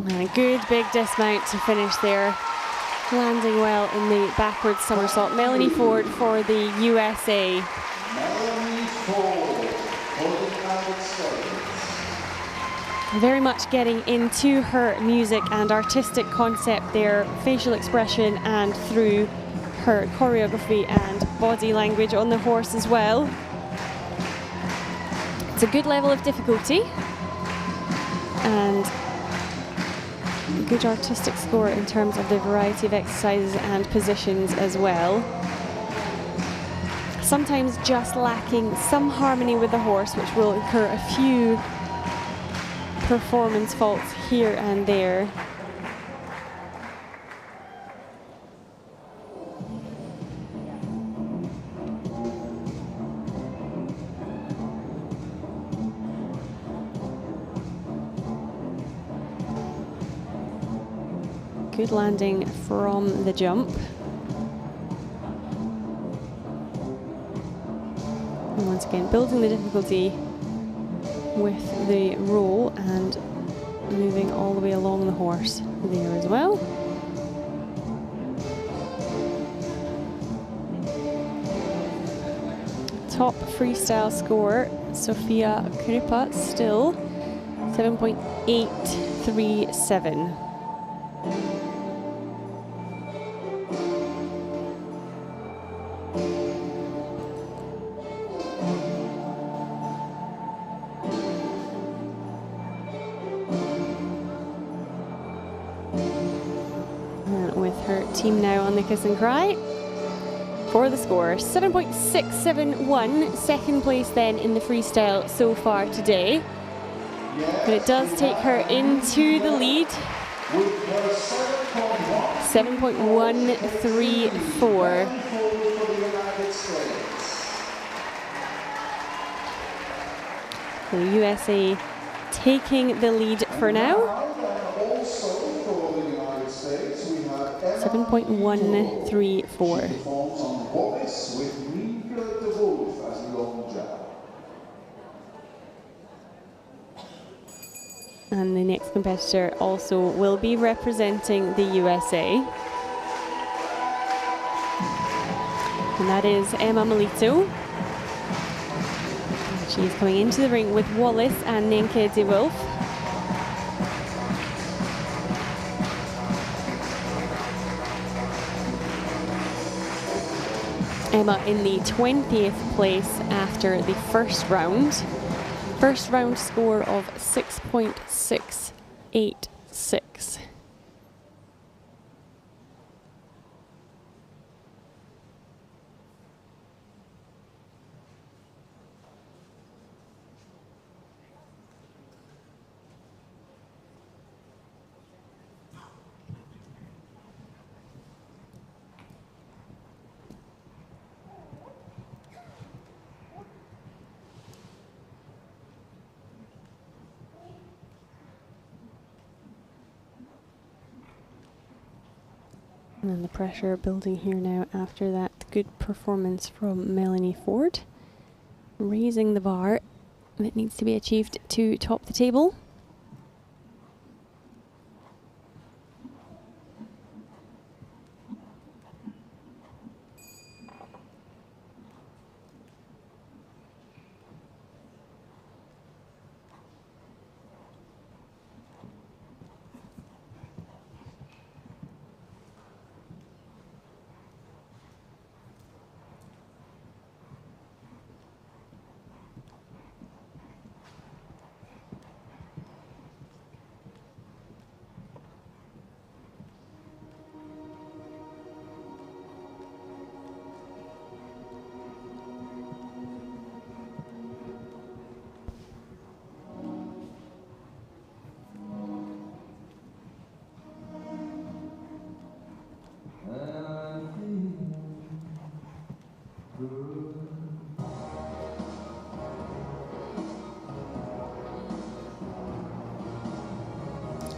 [SPEAKER 1] And a good big dismount to finish there, landing well in the backwards somersault. Melanie Ford for the USA.
[SPEAKER 2] Melanie Ford for the United States.
[SPEAKER 1] Very much getting into her music and artistic concept there, facial expression, and through her choreography and body language on the horse as well. It's a good level of difficulty and good artistic score in terms of the variety of exercises and positions as well. Sometimes just lacking some harmony with the horse, which will incur a few performance faults here and there. Good landing from the jump. And once again, building the difficulty with the roll and moving all the way along the horse there as well. Top freestyle score, Sofia Kripa still 7.837. Team now on the kiss and cry for the score 7.671, second place then in the freestyle so far today, but it does take her into the lead. 7.134. The USA taking the lead for now. 7.134. And the next competitor also will be representing the USA. And that is Emma Malito. She's coming into the ring with Wallace and Nenke de Wolf. Emma in the 20th place after the first round. First round score of 6.686. And the pressure building here now after that good performance from Melanie Ford. Raising the bar that needs to be achieved to top the table.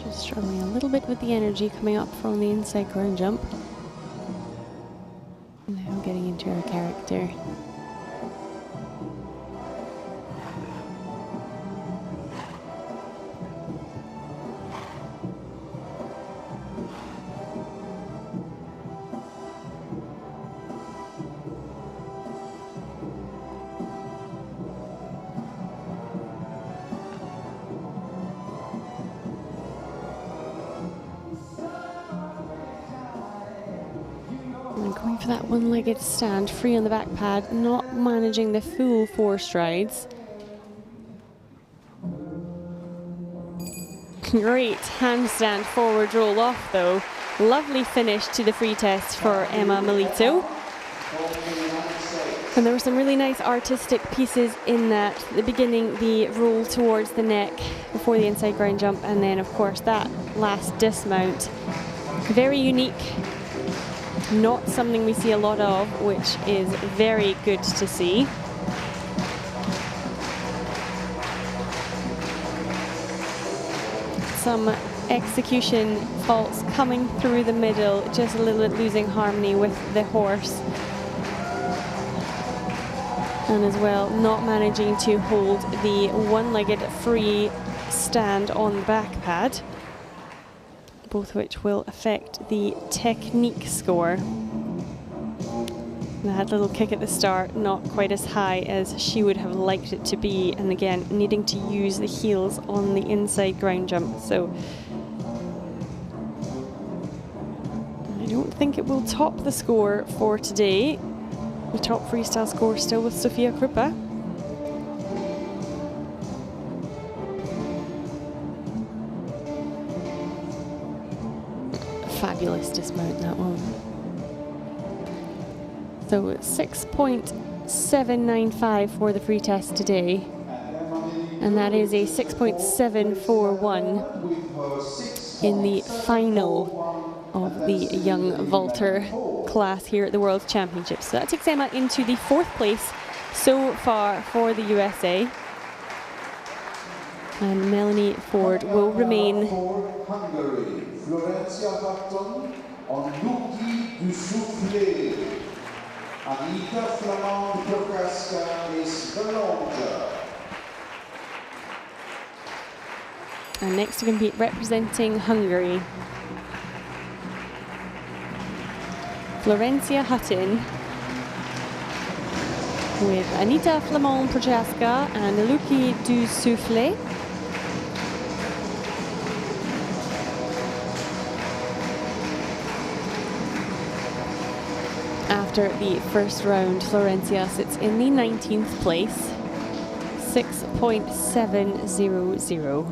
[SPEAKER 1] Just struggling a little bit with the energy coming up from the inside ground jump. Now getting into her character. Going for that one-legged stand, free on the back pad, not managing the full 4 strides. Great handstand forward roll off though. Lovely finish to the free test for Emma Malito. And there were some really nice artistic pieces in that. At the beginning, the roll towards the neck before the inside ground jump, and then of course that last dismount. Very unique. Not something we see a lot of, which is very good to see. Some execution faults coming through the middle, just a little bit losing harmony with the horse. And as well, not managing to hold the one-legged free stand on the back pad. Both which will affect the technique score. That little kick at the start, not quite as high as she would have liked it to be, and again, needing to use the heels on the inside ground jump. So I don't think it will top the score for today. The top freestyle score still with Sofia Krupa. Fabulous dismount, that one. So 6.795 for the free test today. And that is a 6.741 in the final of the young vaulter class here at the World Championships. So that takes Emma into the 4th place so far for the USA. And Melanie Ford will remain
[SPEAKER 2] Hutton on l'outil du soufflet. Anita Flamand Prokaska is Wellander.
[SPEAKER 1] And next to compete, representing Hungary, Florencia Hutton, with Anita Flamand-Prochaska and Luki du Soufflet. After the first round, Florencia sits in the 19th place, 6.700.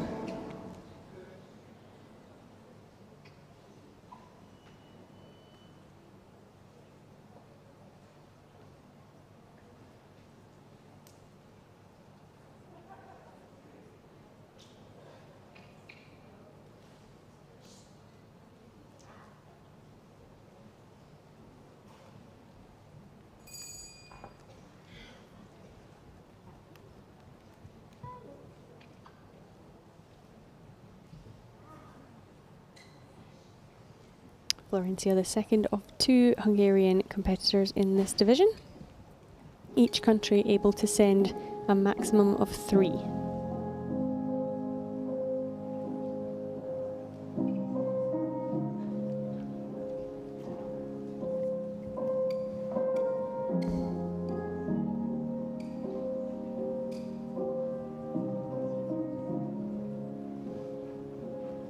[SPEAKER 1] Florencia, the second of two Hungarian competitors in this division. Each country able to send a maximum of 3.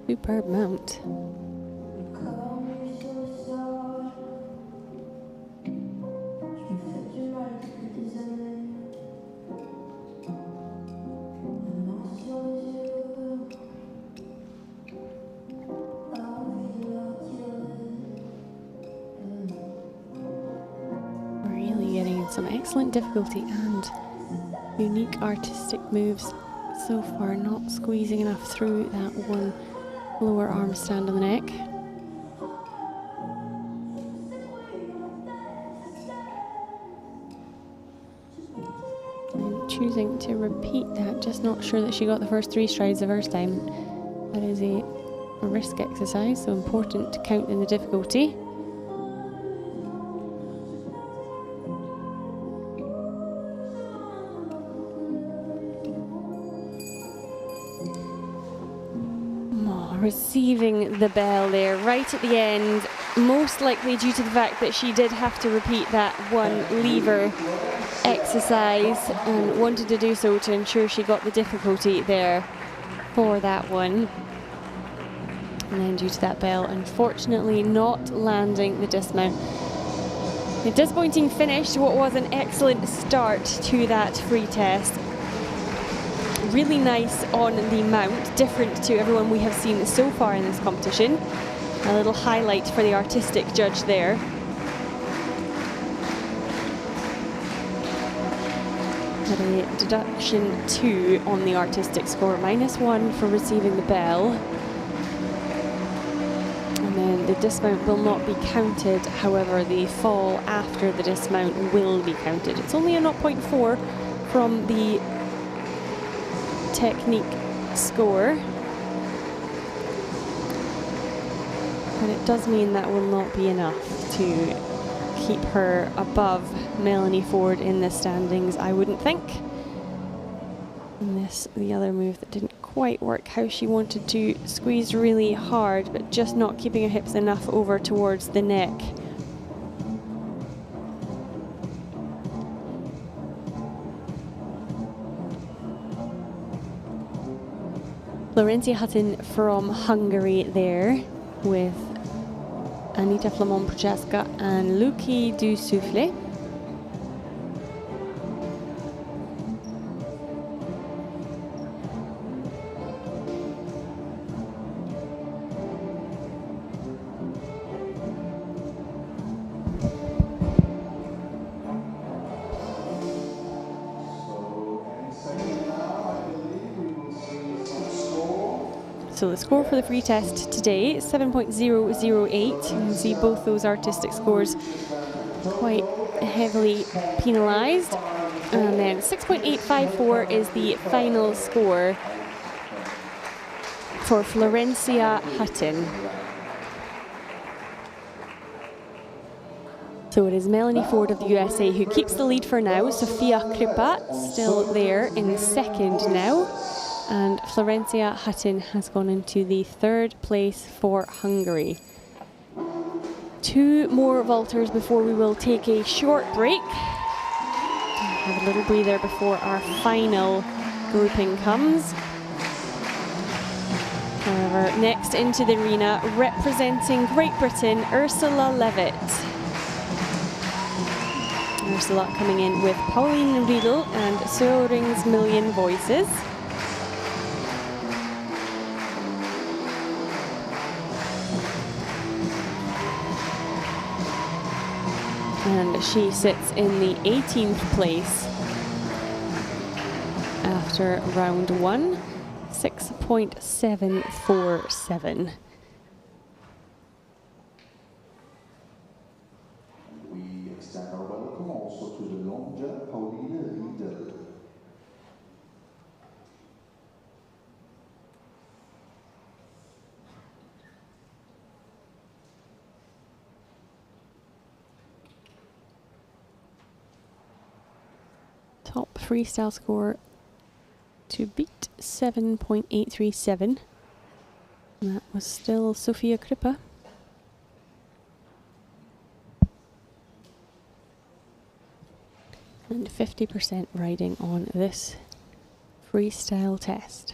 [SPEAKER 1] Superb mount. Some excellent difficulty and unique artistic moves so far, not squeezing enough through that one lower arm stand on the neck. And choosing to repeat that, just not sure that she got the first 3 strides the first time. That is a risk exercise, so important to count in the difficulty. Receiving the bell there right at the end, most likely due to the fact that she did have to repeat that one lever exercise and wanted to do so to ensure she got the difficulty there for that one. And then due to that bell, unfortunately not landing the dismount. A disappointing finish to what was an excellent start to that free test. Really nice on the mount, different to everyone we have seen so far in this competition. A little highlight for the artistic judge there. Had a deduction 2 on the artistic score, -1 for receiving the bell. And then the dismount will not be counted, however the fall after the dismount will be counted. It's only a 0.4 from the technique score, but it does mean that will not be enough to keep her above Melanie Ford in the standings, I wouldn't think. And this, the other move that didn't quite work how she wanted to, squeeze really hard but just not keeping her hips enough over towards the neck. Florencia Hutton from Hungary there, with Anita Flamand-Prochaska and Luki du Soufflet. So the score for the free test today, 7.008. You can see both those artistic scores quite heavily penalised. And then 6.854 is the final score for Florencia Hutton. So it is Melanie Ford of the USA who keeps the lead for now. Sofia Kripa still there in second now. And Florencia Hutton has gone into the 3rd place for Hungary. 2 more vaulters before we will take a short break. Have a little breather before our final grouping comes. However, next into the arena, representing Great Britain, Ursula Levitt. Ursula coming in with Pauline Riedel and Söring's Million Voices. And she sits in the 18th place after round 1, 6.747.
[SPEAKER 2] We extend our welcome also to the longer Pauline Riedel.
[SPEAKER 1] Top freestyle score to beat 7.837. And that was still Sofia Kripa. And 50% riding on this freestyle test.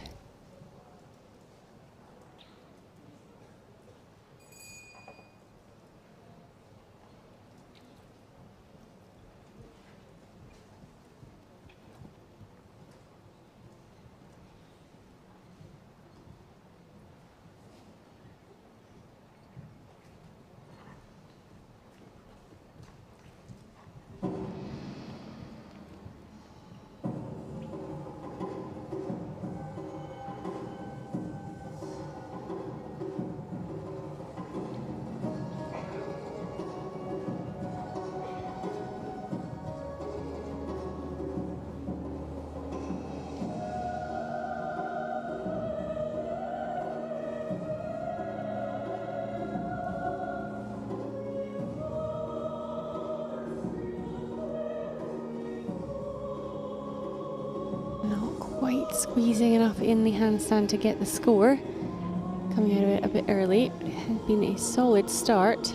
[SPEAKER 1] Squeezing enough in the handstand to get the score. Coming out of it a bit early. It had been a solid start.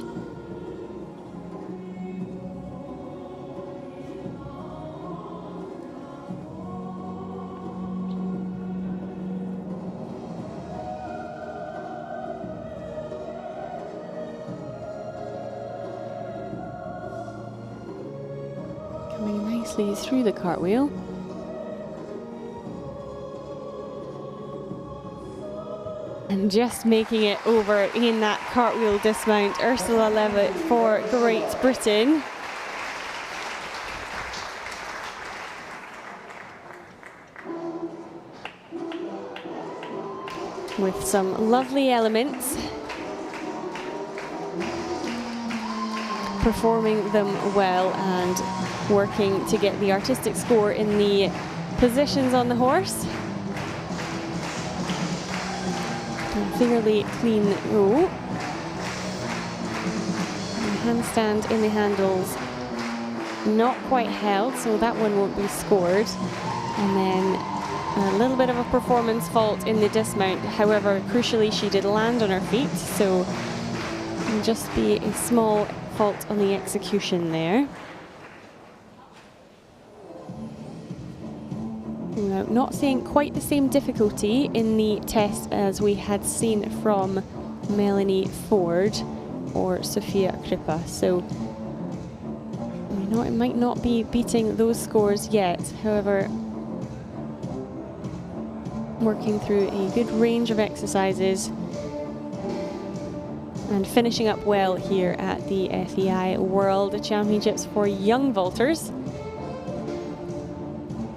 [SPEAKER 1] Coming nicely through the cartwheel. And just making it over in that cartwheel dismount, Ursula Levitt for Great Britain. With some lovely elements. Performing them well and working to get the artistic score in the positions on the horse. Fairly clean row. Handstand in the handles, not quite held, so that one won't be scored. And then a little bit of a performance fault in the dismount. However, crucially, she did land on her feet, so it'll just be a small fault on the execution there. Not seeing quite the same difficulty in the test as we had seen from Melanie Ford or Sofia Kripa. So it might not be beating those scores yet. However, working through a good range of exercises and finishing up well here at the FEI World Championships for young vaulters.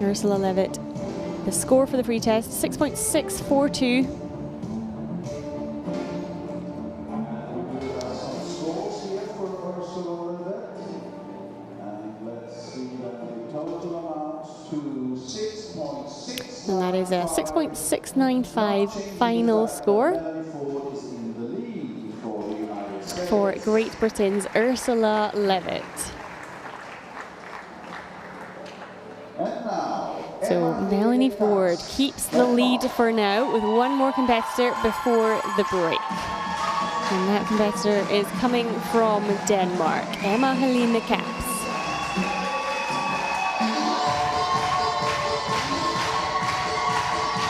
[SPEAKER 1] Ursula Levitt. The score for the free test, 6.642.
[SPEAKER 2] Scores here for Ursula Levitt. And let's see that the total amounts to 6.6.
[SPEAKER 1] And that is a 6.695 final score for Great Britain's Ursula Levitt.
[SPEAKER 2] And now,
[SPEAKER 1] So So Melanie Ford keeps the lead for now with one more competitor before the break. And that competitor is coming from Denmark, Emma-Helene Kaps.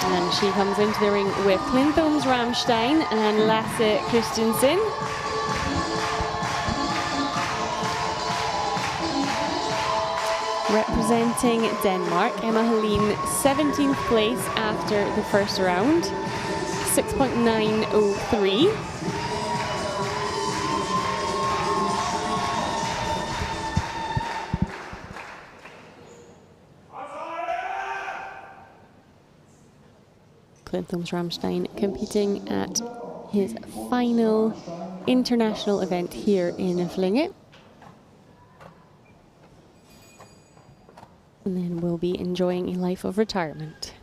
[SPEAKER 1] And she comes into the ring with Klintholms Ramstein and Lasse Christensen. Representing Denmark, Emma-Helene 17th place after the first round, 6.903. Klintholms Ramstein competing at his final international event here in Flyinge. And then we'll be enjoying a life of retirement.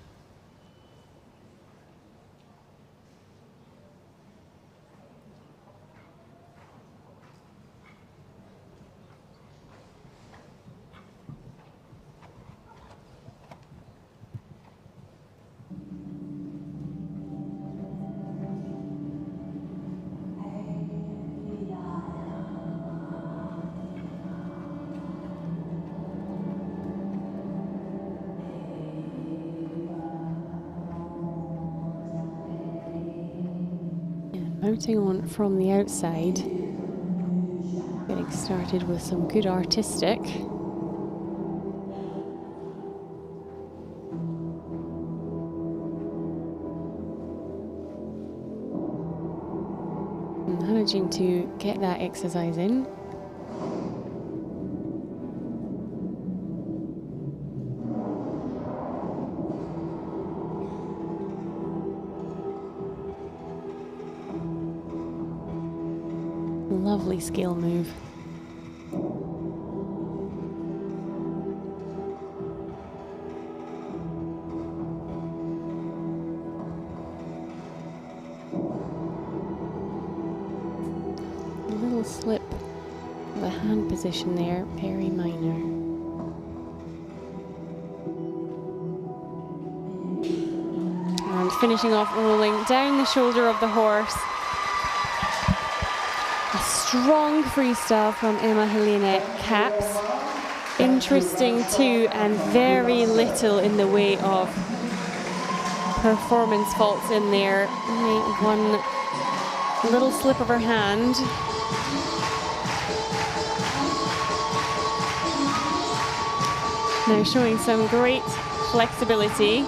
[SPEAKER 1] Mounting on from the outside, getting started with some good artistic. Managing to get that exercise in. Lovely scale move. A little slip of a hand position there, very minor. And finishing off rolling down the shoulder of the horse. Strong freestyle from Emma-Helene Kaps. Interesting too, and very little in the way of performance faults in there. Only one little slip of her hand. Now showing some great flexibility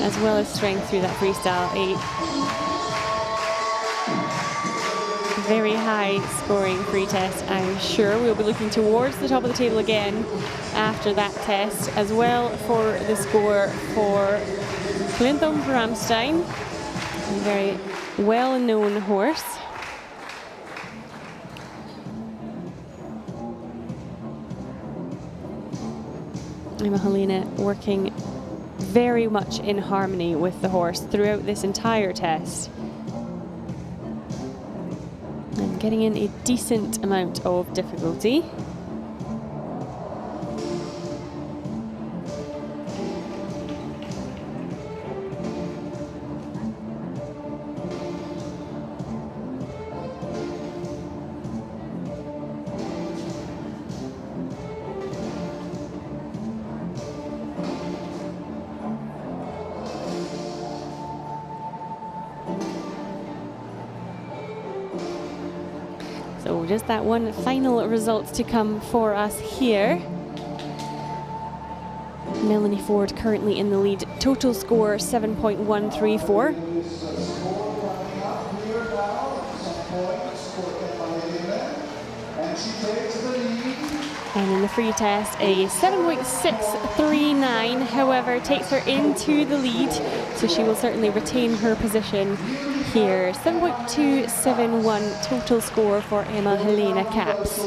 [SPEAKER 1] as well as strength through that freestyle. Very high scoring free test, I'm sure. We'll be looking towards the top of the table again after that test, as well for the score for Klintholms Ramstein, a very well-known horse. Emma-Helene working very much in harmony with the horse throughout this entire test. And getting in a decent amount of difficulty. So just that one final result to come for us here. Melanie Ford currently in the lead. Total score 7.134. And in the free test, a 7.639, however, takes her into the lead, so she will certainly retain her position here. 7.271 total score for Emma-Helene Kaps.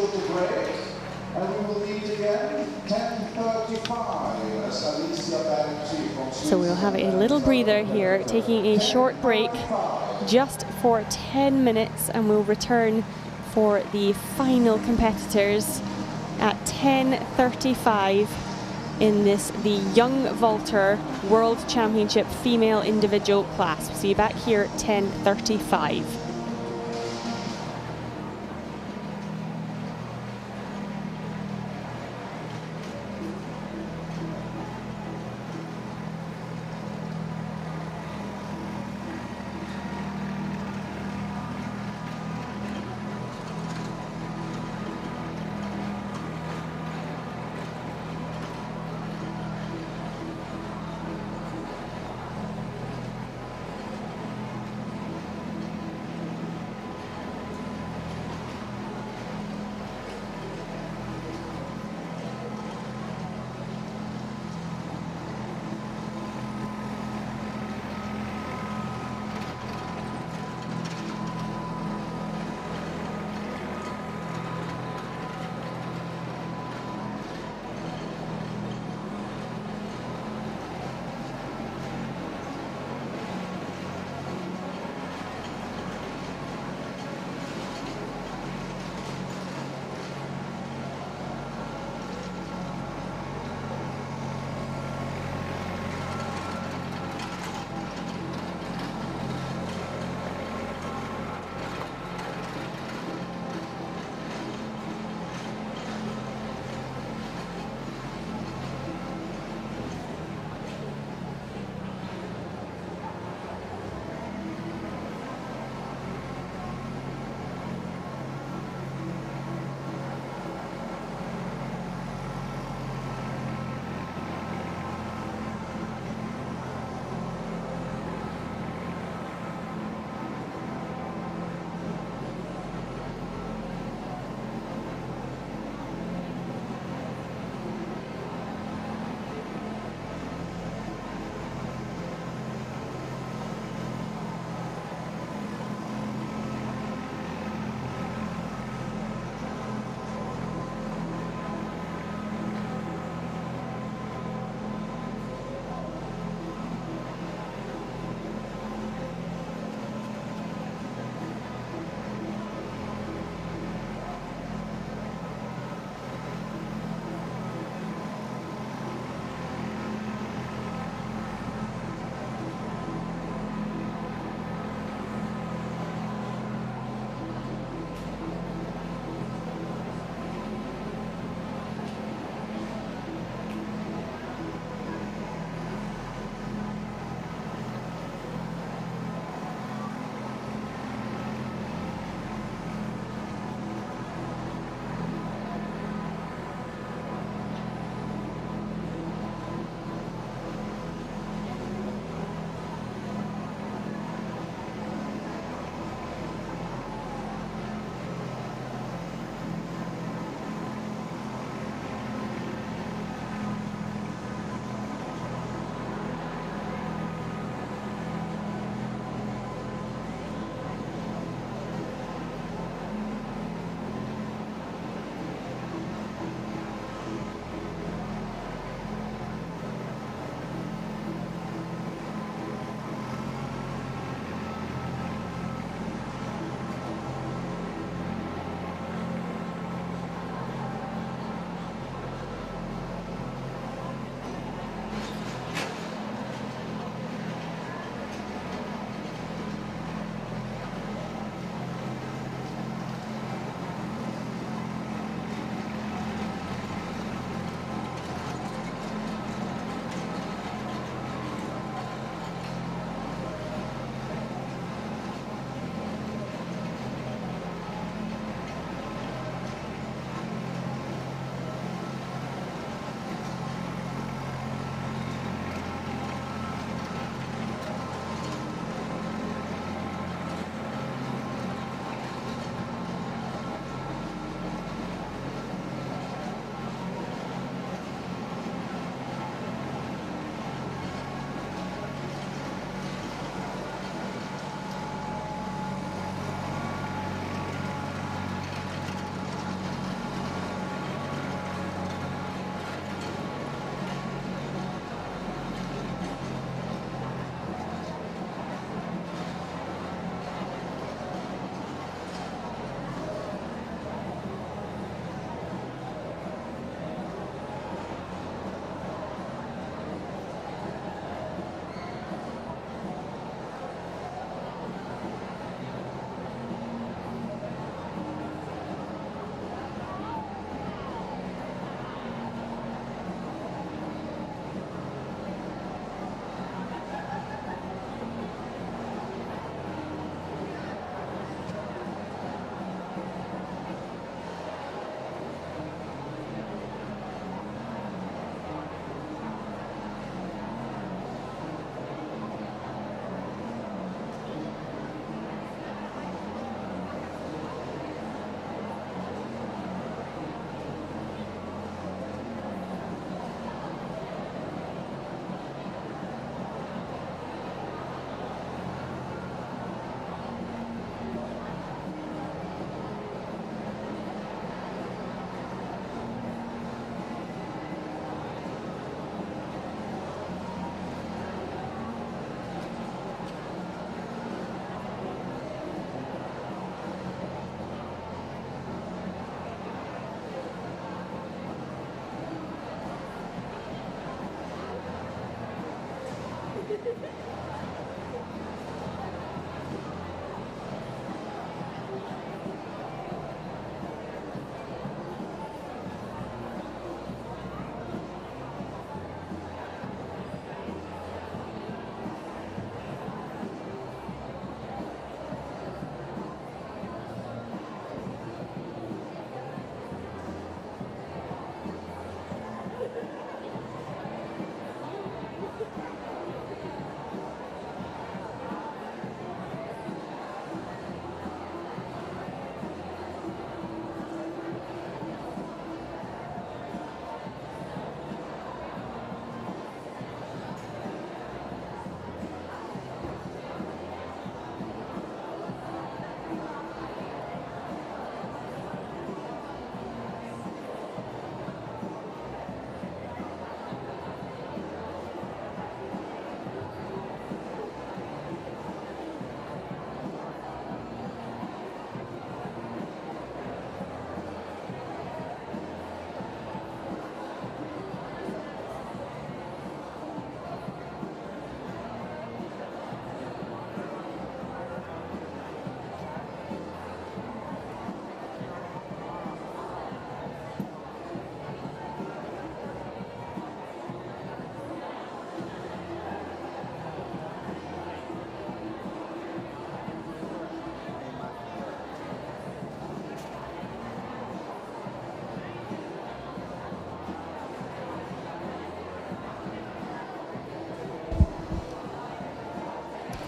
[SPEAKER 1] So we'll have a little breather here, taking a short break just for 10 minutes, and we'll return for the final competitors at 10:35 in the Young Vaulter World Championship female individual class. See you back here at 10:35.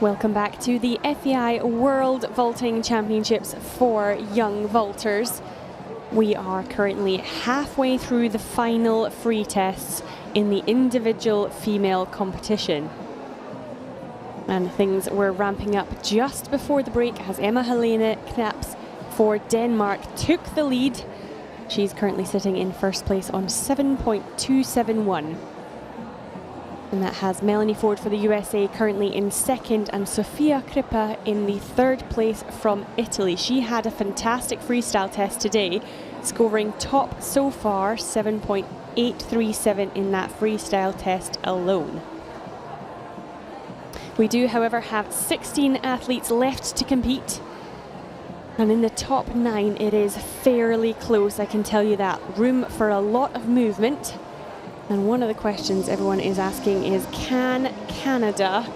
[SPEAKER 1] Welcome back to the FEI World Vaulting Championships for young vaulters. We are currently halfway through the final free tests in the individual female competition. And things were ramping up just before the break as Emma-Helene Knaps for Denmark took the lead. She's currently sitting in first place on 7.271. And that has Melanie Ford for the USA currently in second and Sofia Kripa in the third place from Italy. She had a fantastic freestyle test today, scoring top so far, 7.837 in that freestyle test alone. We do, however, have 16 athletes left to compete. And in the top 9, it is fairly close, I can tell you that. Room for a lot of movement. And one of the questions everyone is asking is, can Canada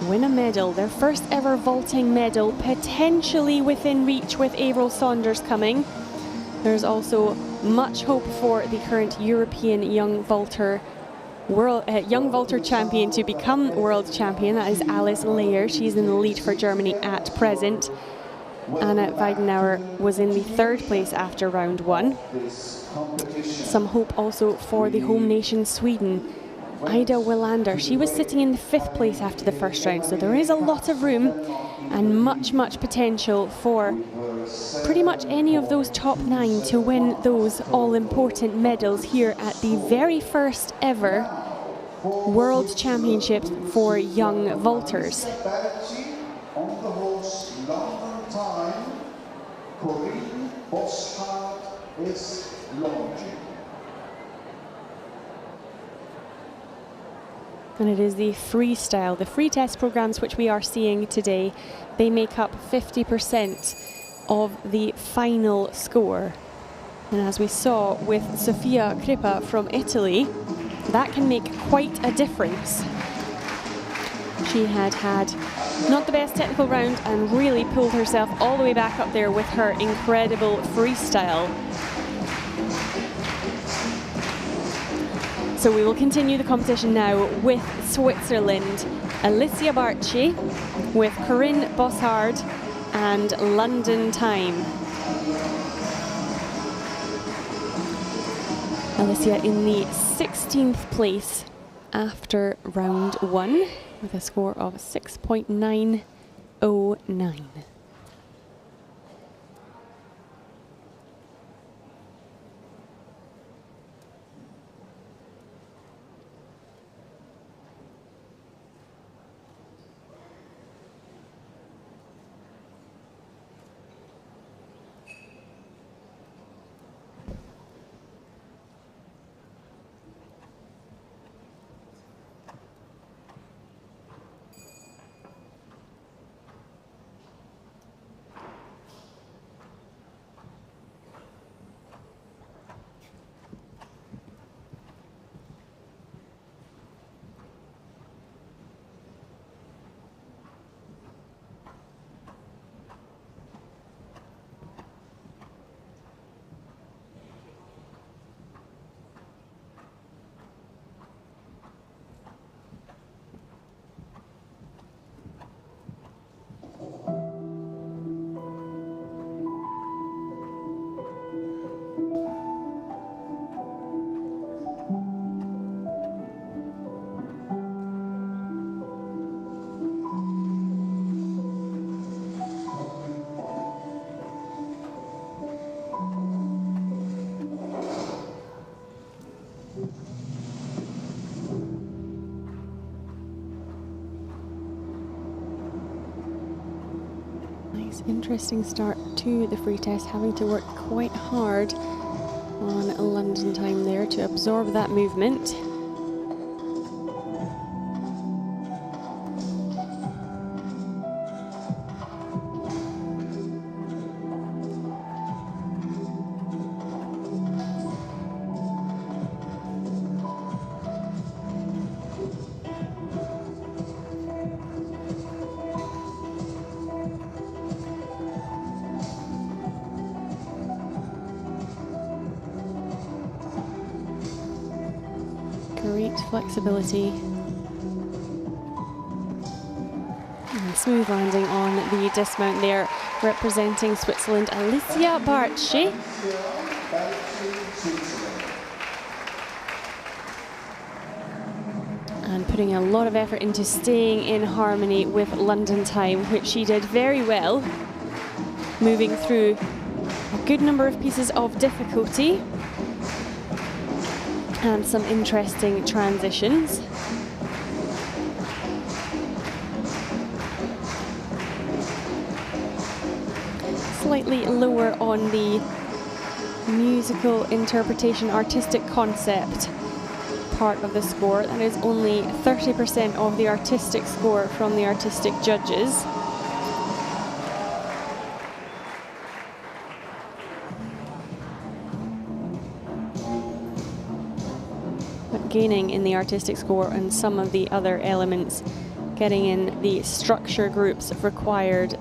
[SPEAKER 1] win a medal? Their first ever vaulting medal, potentially within reach with Avril Saunders coming. There's also much hope for the current European young vaulter champion to become world champion. That is Alice Leyer. She's in the lead for Germany at present. Anna Weidenauer was in the third place after round 1. Some hope also for the home nation Sweden. Ida Wellander, she was sitting in the 5th place after the first round, so there is a lot of room and much potential for pretty much any of those top 9 to win those all-important medals here at the very first ever World Championships for young vaulters.
[SPEAKER 2] Barchi on the horse London time. Corinne Boschard is launching.
[SPEAKER 1] And it is the freestyle, the free test programs which we are seeing today. They make up 50% of the final score. And as we saw with Sofia Kripa from Italy, that can make quite a difference. She had not the best technical round and really pulled herself all the way back up there with her incredible freestyle. So we will continue the competition now with Switzerland. Alicia Barchi with Corinne Bossard and London time. Alicia in the 16th place after round 1 with a score of 6.909. Interesting start to the free test, having to work quite hard on London time there to absorb that movement. Great flexibility. smooth landing on the dismount there, representing Switzerland, Alicia Barchi. And putting a lot of effort into staying in harmony with London time, which she did very well, moving through a good number of pieces of difficulty and some interesting transitions. Slightly lower on the musical interpretation, artistic concept part of the score. That is only 30% of the artistic score from the artistic judges. But gaining in the artistic score and some of the other elements, getting in the structure groups required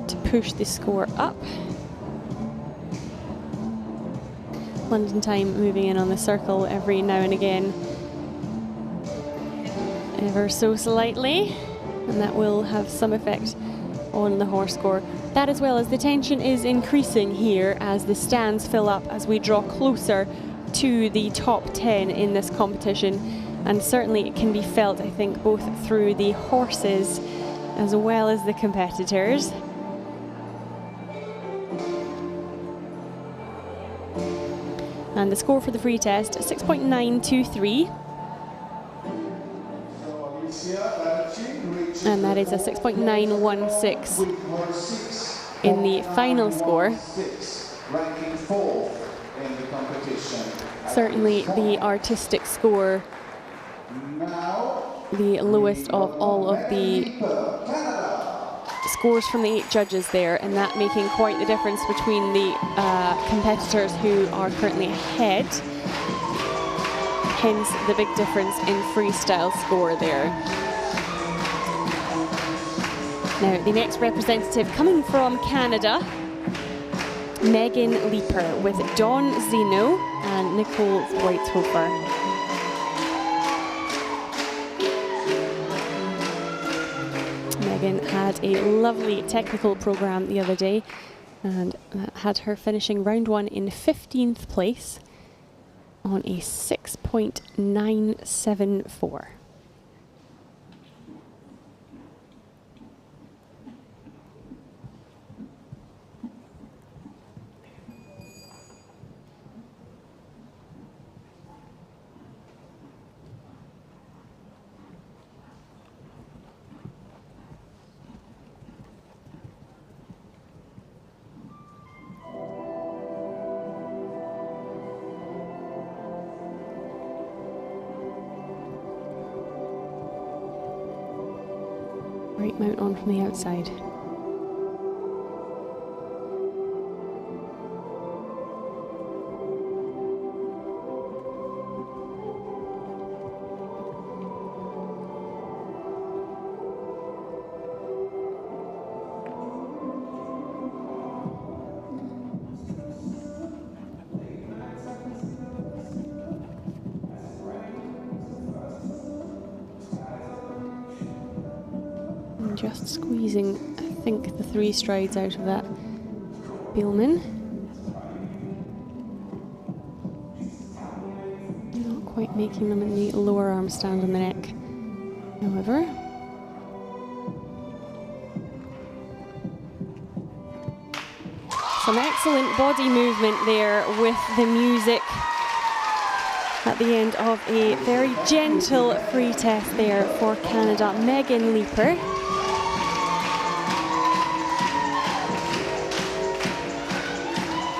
[SPEAKER 1] to push the score up. London time moving in on the circle every now and again, ever so slightly, and that will have some effect on the horse score. That, as well as the tension is increasing here as the stands fill up as we draw closer to the top 10 in this competition, and certainly it can be felt, I think, both through the horses as well as the competitors. And the score for the free test, 6.923. And that is a 6.916 in the final score. Certainly the artistic score, the lowest of all of the scores from the 8 judges there, and that making quite the difference between the competitors who are currently ahead. Hence the big difference in freestyle score there. Now the next representative coming from Canada, Megan Leeper with Dawn Zeno and Nicole Weithofer. Megan had a lovely technical program the other day and had her finishing round 1 in 15th place on a 6.974. Right mount on from the outside. Just squeezing, I think, the 3 strides out of that Bielman. Not quite making them in the lower arm stand on the neck, however. Some excellent body movement there with the music at the end of a very gentle free test there for Canada. Megan Leeper.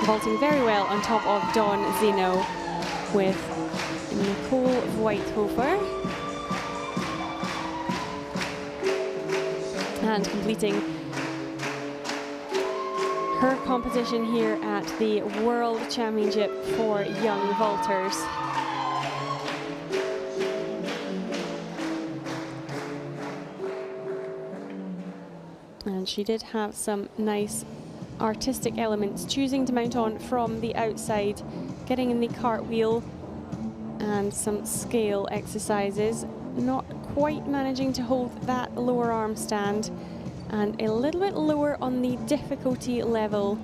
[SPEAKER 1] Vaulting very well on top of Dawn Zeno with Nicole Weithofer. And completing her competition here at the World Championship for Young Vaulters. And she did have some nice artistic elements, choosing to mount on from the outside, getting in the cartwheel and some scale exercises. Not quite managing to hold that lower arm stand, and a little bit lower on the difficulty level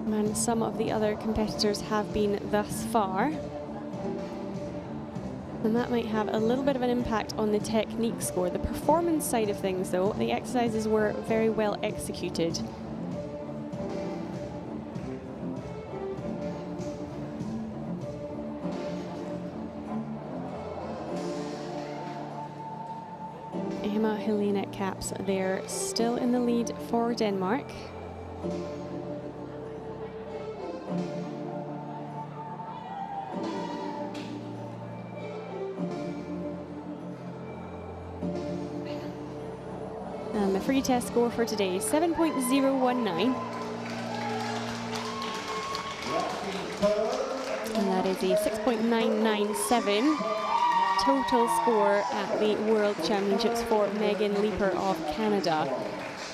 [SPEAKER 1] than some of the other competitors have been thus far. And that might have a little bit of an impact on the technique score. The performance side of things, though, the exercises were very well executed. Helena Caps there, still in the lead for Denmark. And the free test score for today is 7.019. And that is a 6.997 total score at the World Championships for Megan Leeper of Canada.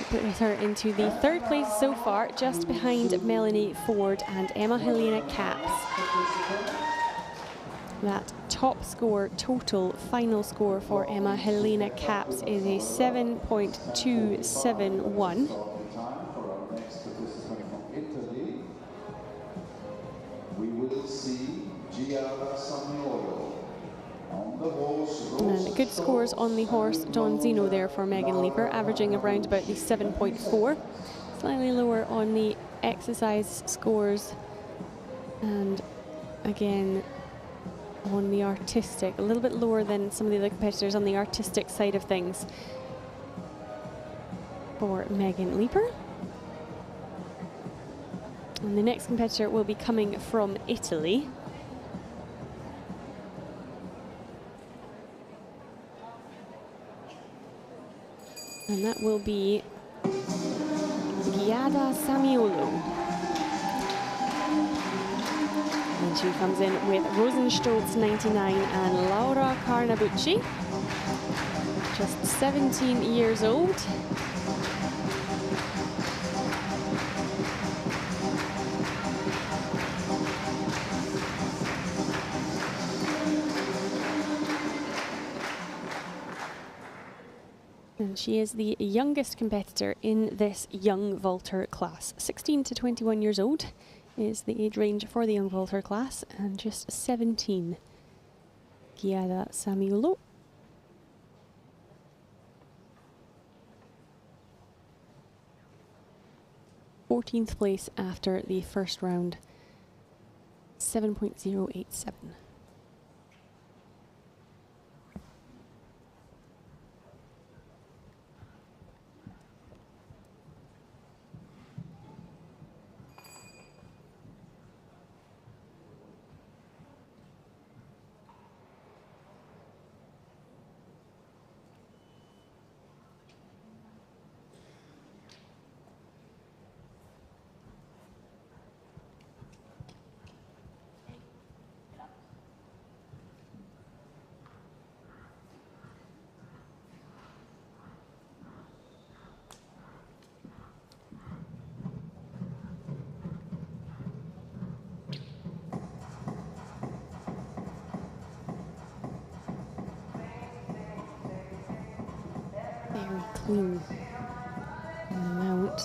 [SPEAKER 1] Putting her into the third place so far, just behind Melanie Ford and Emma Helena Caps. That top score, total final score for Emma Helena Caps is a 7.271.
[SPEAKER 2] We will see Giada Samiolo.
[SPEAKER 1] And good scores on the horse Don Zeno there for Megan Leeper, averaging around about the 7.4. Slightly lower on the exercise scores, and again on the artistic, a little bit lower than some of the other competitors on the artistic side of things for Megan Leeper. And the next competitor will be coming from Italy. And that will be Giada Samiolo. And she comes in with Rosenstolz 99 and Laura Carnabucci, just 17 years old. And she is the youngest competitor in this young vaulter class. 16 to 21 years old is the age range for the young vaulter class, and just 17. Giada Samiolo. Fourteenth place after the first round. 7.087. Very clean on the mount.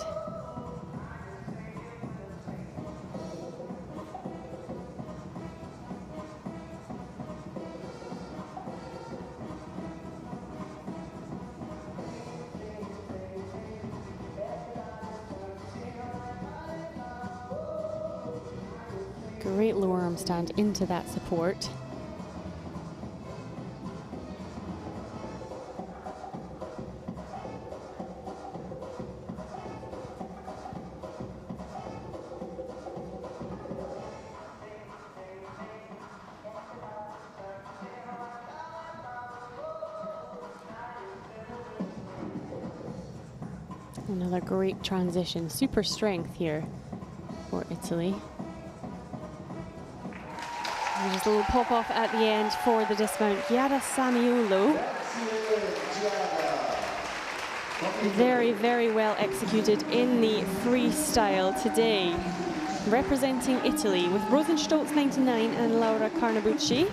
[SPEAKER 1] Great lower arm stand into that support. Another great transition, super strength here for Italy. And just a little pop off at the end for the dismount. Giada Samiolo. Very, very well executed in the freestyle today. Representing Italy with Rosenstolz 99 and Laura Carnabucci.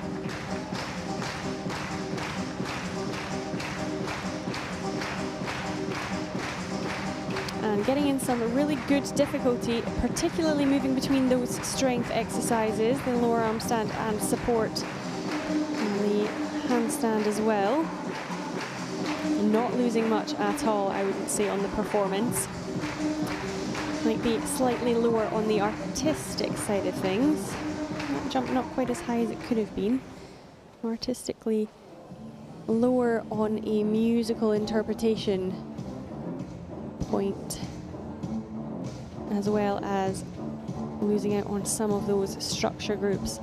[SPEAKER 1] getting in some really good difficulty, particularly moving between those strength exercises, the lower arm stand and support, and the handstand as well. Not losing much at all, I wouldn't say, on the performance. Might be slightly lower on the artistic side of things. That jump not quite as high as it could have been. Artistically lower on a musical interpretation point, as well as losing out on some of those structure groups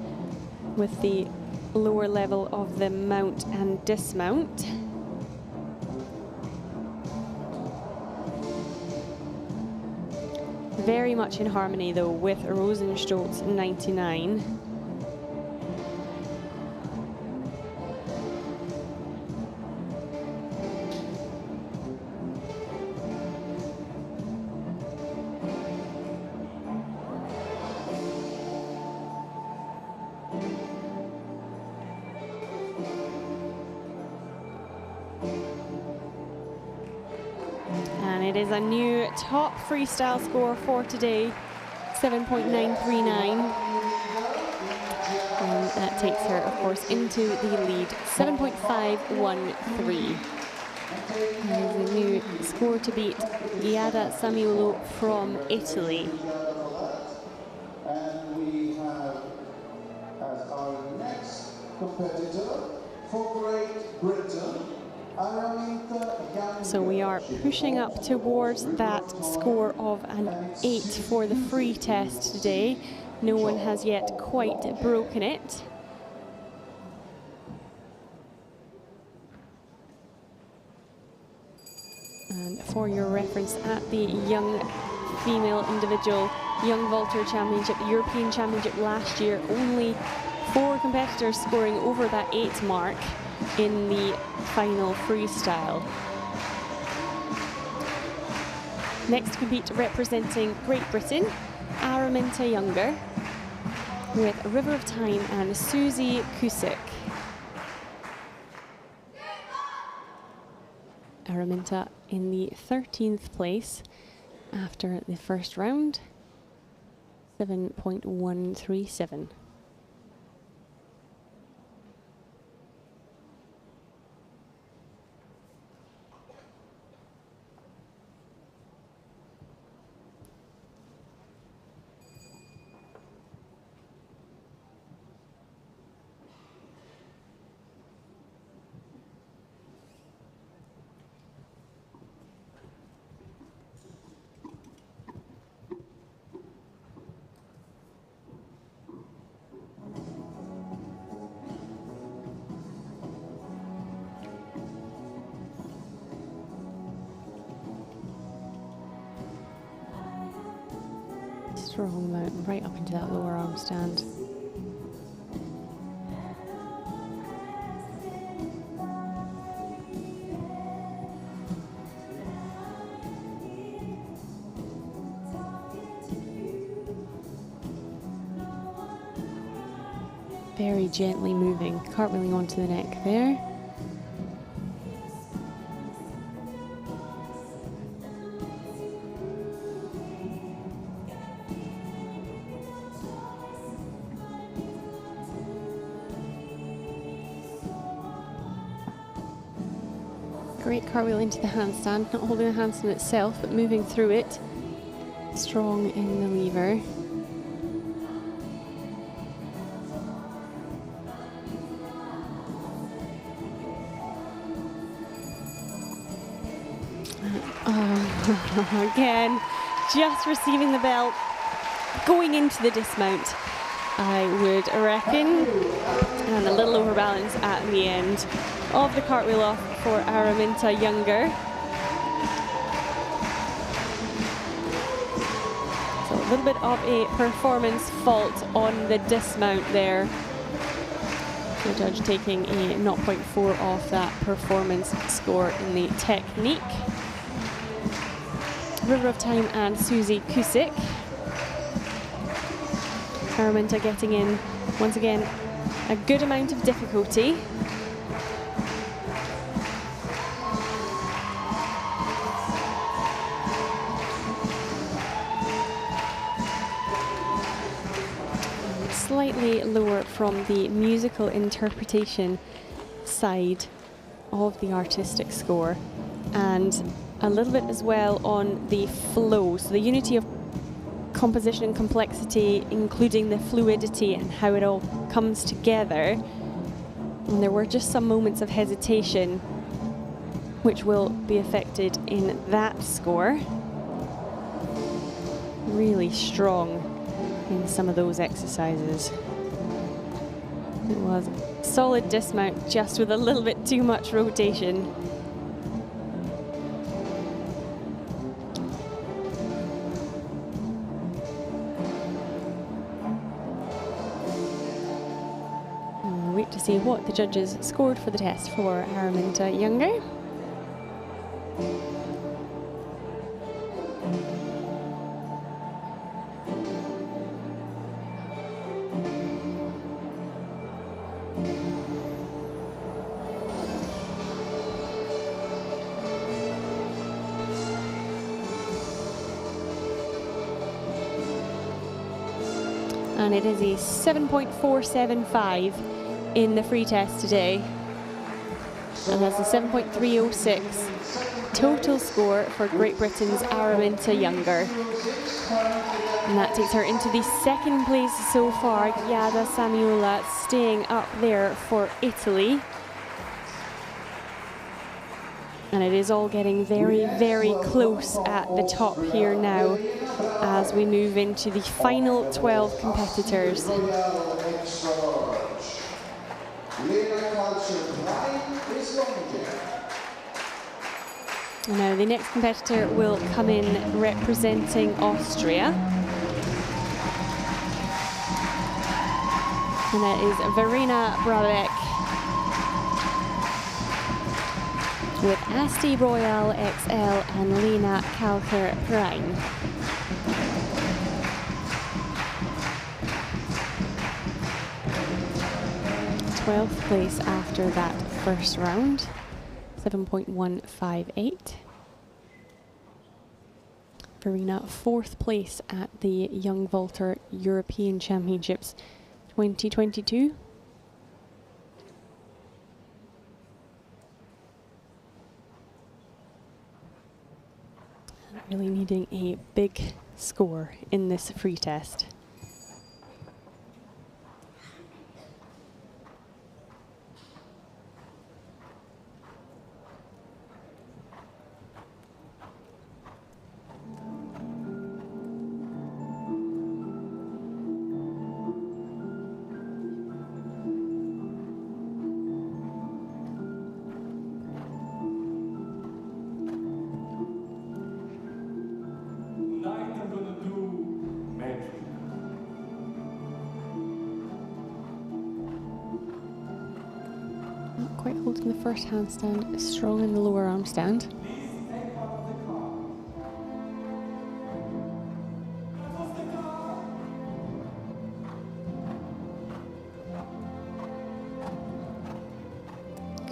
[SPEAKER 1] with the lower level of the mount and dismount. Very much in harmony though with Rosenstolz 99. It is a new top freestyle score for today, 7.939. And that takes her, of course, into the lead, 7.513. That is a new score to beat Giada Samiolo from Italy.
[SPEAKER 2] And we have as our next competitor for Great Britain,
[SPEAKER 1] so we are pushing up towards that score of an 8 for the free test today. No one has yet quite broken it. And for your reference, at the young female individual young vaulter championship, the European Championship last year, only 4 competitors scoring over that 8 mark in the final freestyle. Next to compete, representing Great Britain, Araminta Younger, with River of Time and Susie Kusik. Araminta in the 13th place after the first round, 7.137. Strong mount right up into that lower arm stand. Very gently moving, cartwheeling onto the neck there. Great cartwheel into the handstand, not holding the handstand itself, but moving through it. Strong in the lever. Again, just receiving the belt, going into the dismount, I would reckon, and a little overbalance at the end of the cartwheel off for Araminta Younger. So a little bit of a performance fault on the dismount there. The judge taking a 0.4 off that performance score in the technique. River of Time and Susie Kusik. Araminta getting in, once again, a good amount of difficulty. slightly lower from the musical interpretation side of the artistic score, and a little bit as well on the flow, so the unity of composition and complexity, including the fluidity and how it all comes together. And there were just some moments of hesitation which will be affected in that score. Really strong in some of those exercises. It was solid dismount, just with a little bit too much rotation. We'll wait to see what the judges scored for the test for Araminta Younger. And it is a 7.475 in the free test today. And that's a 7.306 total score for Great Britain's Araminta Younger. And that takes her into the second place so far. Giada Samiola staying up there for Italy. And it is all getting very, very close at the top here now as we move into the final 12 competitors. Now the next competitor will come in representing Austria. And that is Verena Braddock with Asti Royal XL and Lena Kalker Prime. 12th place after that first round, 7.158. Verena 4th place at the Young Vaulter European Championships 2022. Really needing a big score in this free test. Quite holding the first handstand, strong in the lower arm stand.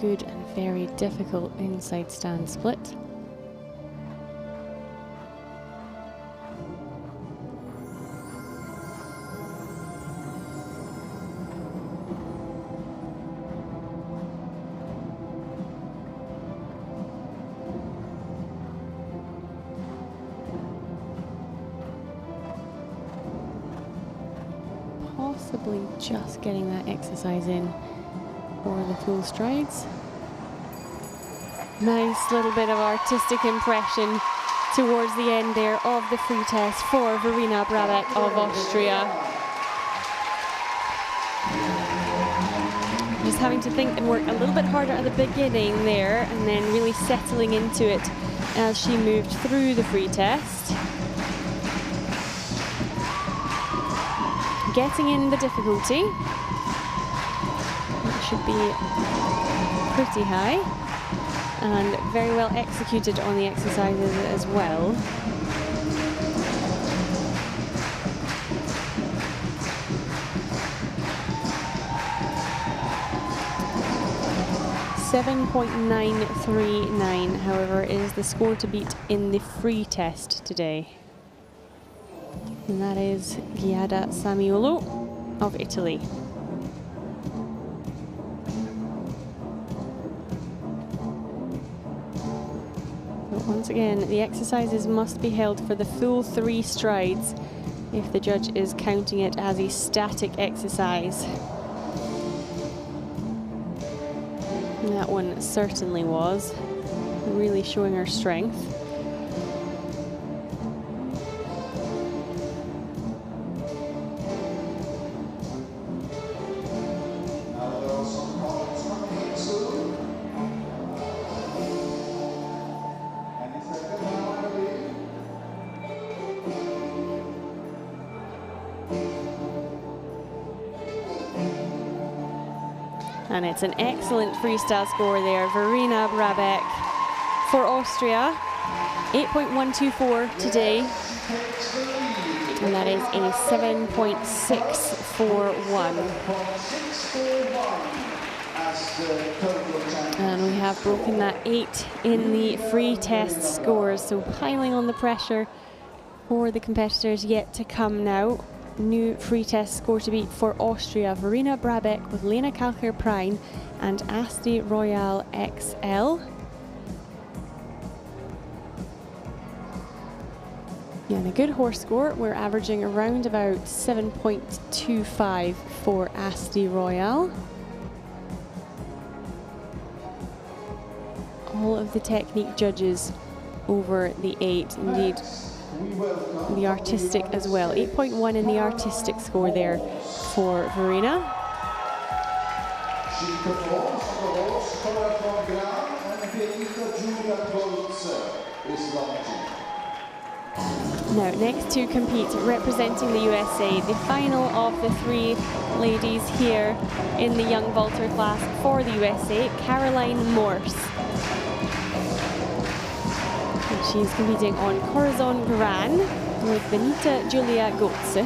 [SPEAKER 1] Good and very difficult inside stand split. Just getting that exercise in for the full strides. Nice little bit of artistic impression towards the end there of the free test for Verena Braddock of Austria. Just having to think and work a little bit harder at the beginning there, and then really settling into it as she moved through the free test. Getting in the difficulty. It should be pretty high and very well executed on the exercises as well. .939, however, is the score to beat in the free test today. And that is Giada Samiolo of Italy. But once again, the exercises must be held for the full 3 strides if the judge is counting it as a static exercise. And that one certainly was, really showing her strength. And it's an excellent freestyle score there. Verena Braddock for Austria, 8.124 today. And that is a 7.641. And we have broken that 8 in the free test scores. So piling on the pressure for the competitors yet to come now. New free test score to beat for Austria: Verena Braddock with Lena Kalker-Prine and Asti Royale XL. Yeah, and a good horse score. We're averaging around about 7.25 for Asti Royale. All of the technique judges over the 8, indeed. The artistic as well. 8.1 in the artistic score there for Verena. Now, next to compete, representing the USA, the final of the 3 ladies here in the young vaulter class for the USA, Caroline Morse. She's competing on Corazon Gran with Benita Julia Gotze.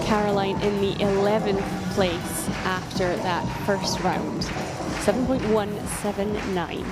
[SPEAKER 1] Caroline in the 11th place after that first round, 7.179.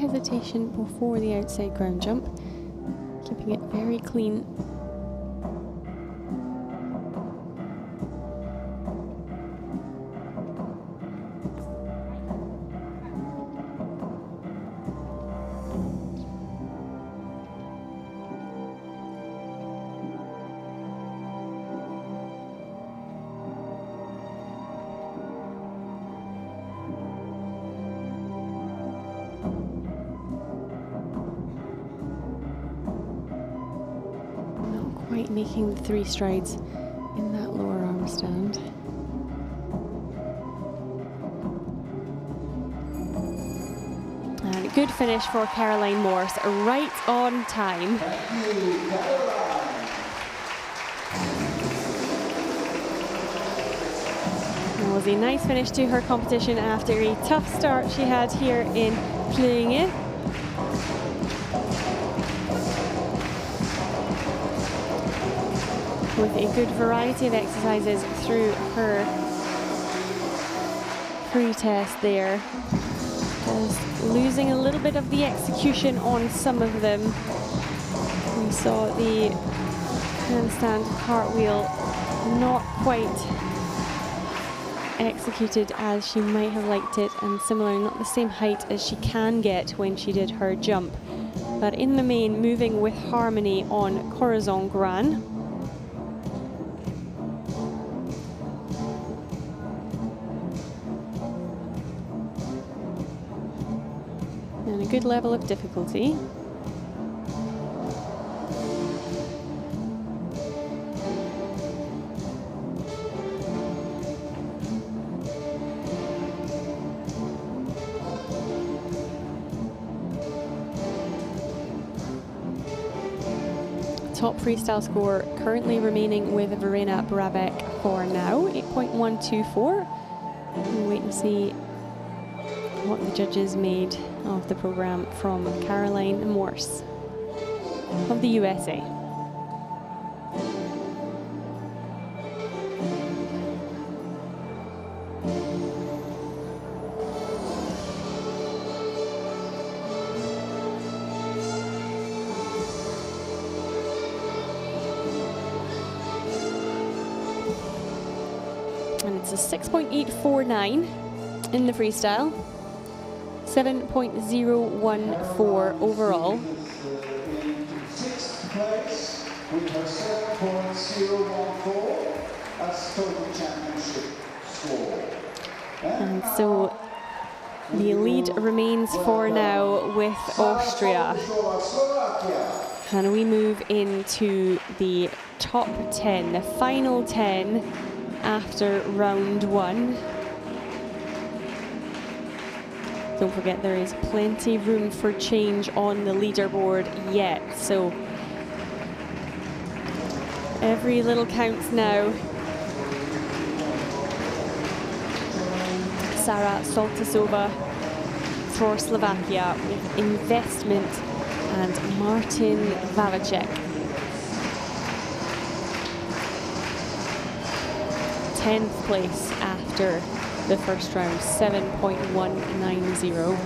[SPEAKER 1] Hesitation before the outside ground jump, keeping it very clean. Making the 3 strides in that lower arm stand. And a good finish for Caroline Morse, right on time. That was a nice finish to her competition after a tough start she had here in Flyinge. with a good variety of exercises through her pre-test there. Just losing a little bit of the execution on some of them. We saw the handstand cartwheel not quite executed as she might have liked it, and similarly not the same height as she can get when she did her jump. But in the main, moving with harmony on Corazon Gran. And a good level of difficulty. Top freestyle score currently remaining with Verena Braddock for now, 8.124. We'll wait and see what the judges made of the program from Caroline Morse of the USA. And it's a 6.849 in the freestyle, 7.014 overall.
[SPEAKER 2] Sixth place with her 7.014 as total championship score.
[SPEAKER 1] And so the lead remains for now with Austria. And we move into the top 10, the final 10 after round one. Don't forget there is plenty room for change on the leaderboard yet, so every little counts now. Sara Soltisova for Slovakia with investment, and Martin Vavacek. 10th place after the first round, 7.190.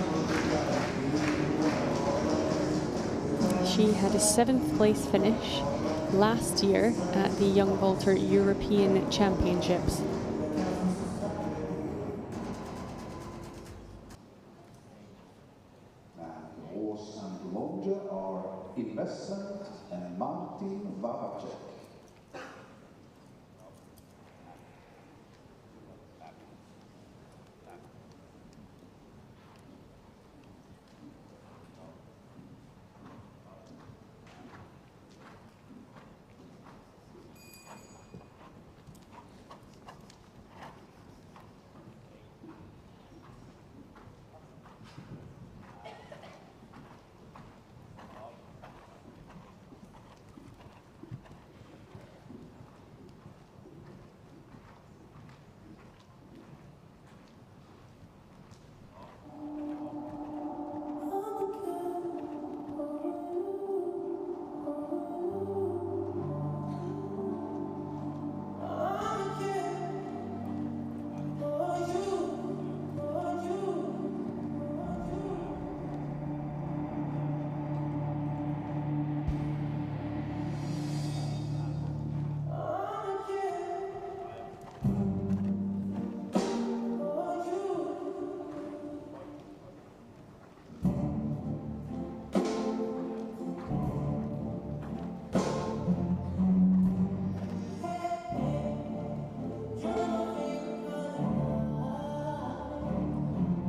[SPEAKER 1] She had a 7th place finish last year at the Young Vaulter European Championships.
[SPEAKER 2] Morse and Wellander are investment and Martin Vavacek.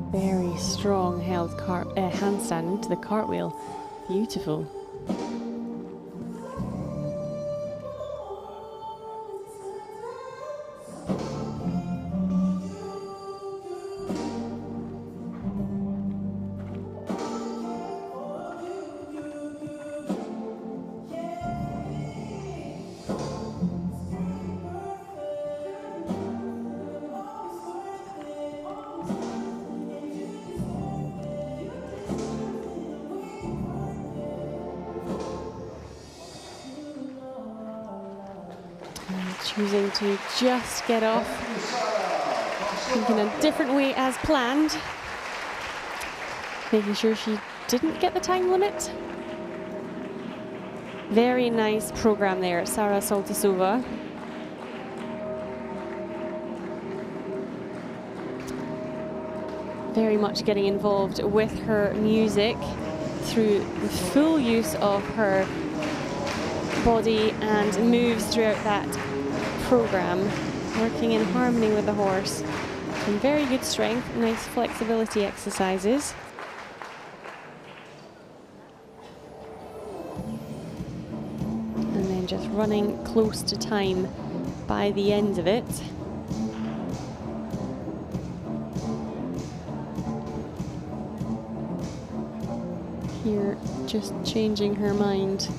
[SPEAKER 1] Very strong held handstand into the cartwheel. Beautiful. Choosing to just get off, thinking a different way as planned. Making sure she didn't get the time limit. Very nice program there, Sara Soltisova. Very much getting involved with her music through the full use of her body and moves throughout that program, working in harmony with the horse. And very good strength, nice flexibility exercises. And then just running close to time by the end of it. Here, just changing her mind.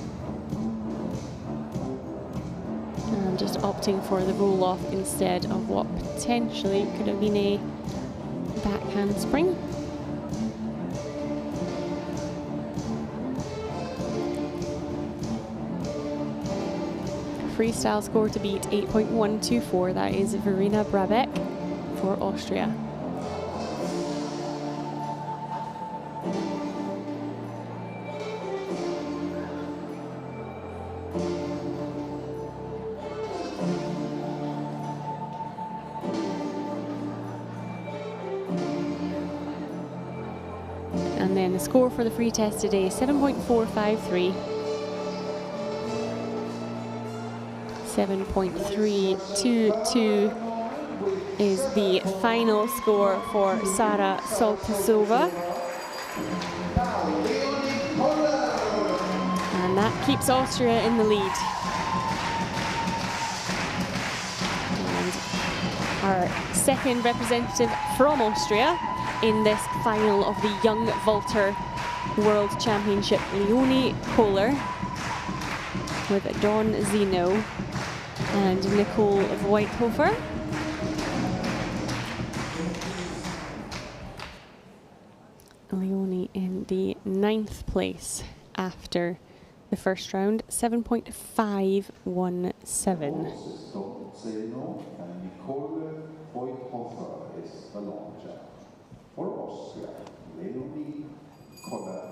[SPEAKER 1] And just opting for the roll off instead of what potentially could have been a backhand spring. Freestyle score to beat 8.124. That is Verena Braddock for Austria. And then the score for the free test today, 7.453. 7.322 is the final score for Sara Soltisova. And that keeps Austria in the lead. And our second representative from Austria in this final of the Young Vaulter World Championship, Leonie Kohler, with Dawn Zeno and Nicole Weithofer. Leonie in the 9th place after the first round, 7.517.
[SPEAKER 2] For Austria, Leonie Kohler.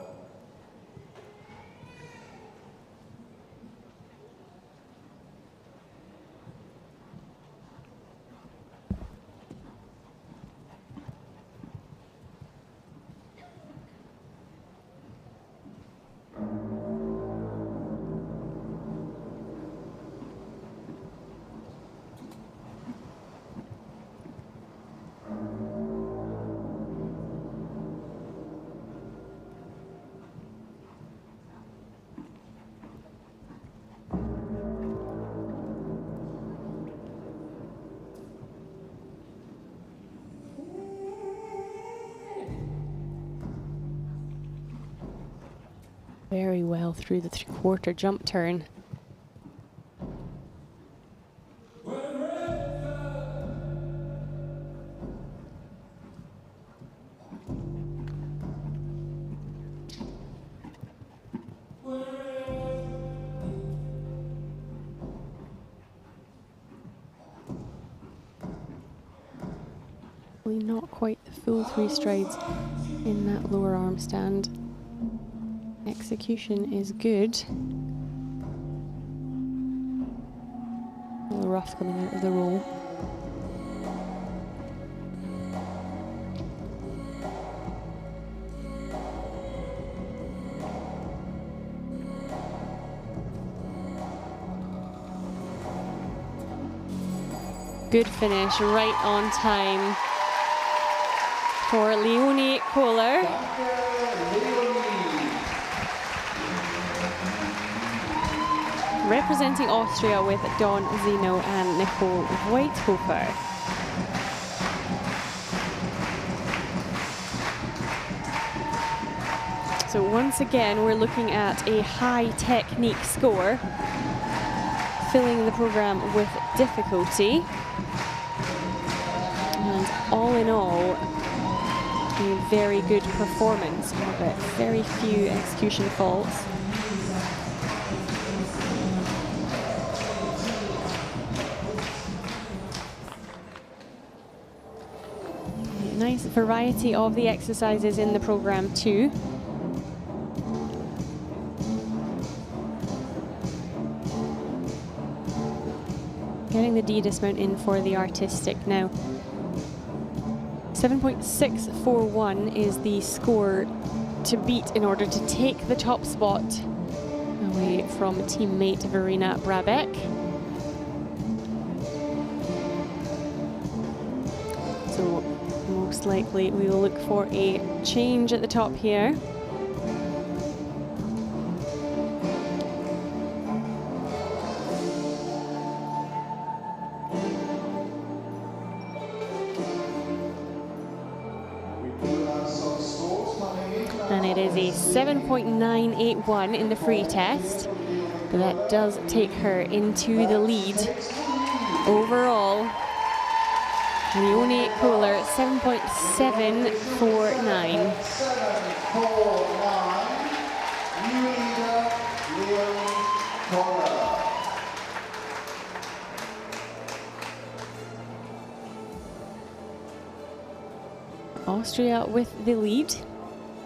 [SPEAKER 1] Very well through the three-quarter jump turn. Not quite the full 3 strides in that lower arm stand. Execution is good. A little rough coming out of the roll. Good finish, right on time for Leonie Kohler. Representing Austria with Dawn Zeno and Nicole Weithofer. So once again, we're looking at a high technique score, filling the program with difficulty. And all in all, a very good performance, but very few execution faults. nice variety of the exercises in the program too. Getting the D dismount in for the artistic now. 7.641 is the score to beat in order to take the top spot away from teammate Verena Braddock. So most likely we will look for a change at the top here. And it is a 7.981 in the free test. But that does take her into the lead overall. Leonie Kohler, 7.749.
[SPEAKER 2] 7.49. Kohler.
[SPEAKER 1] Austria with the lead.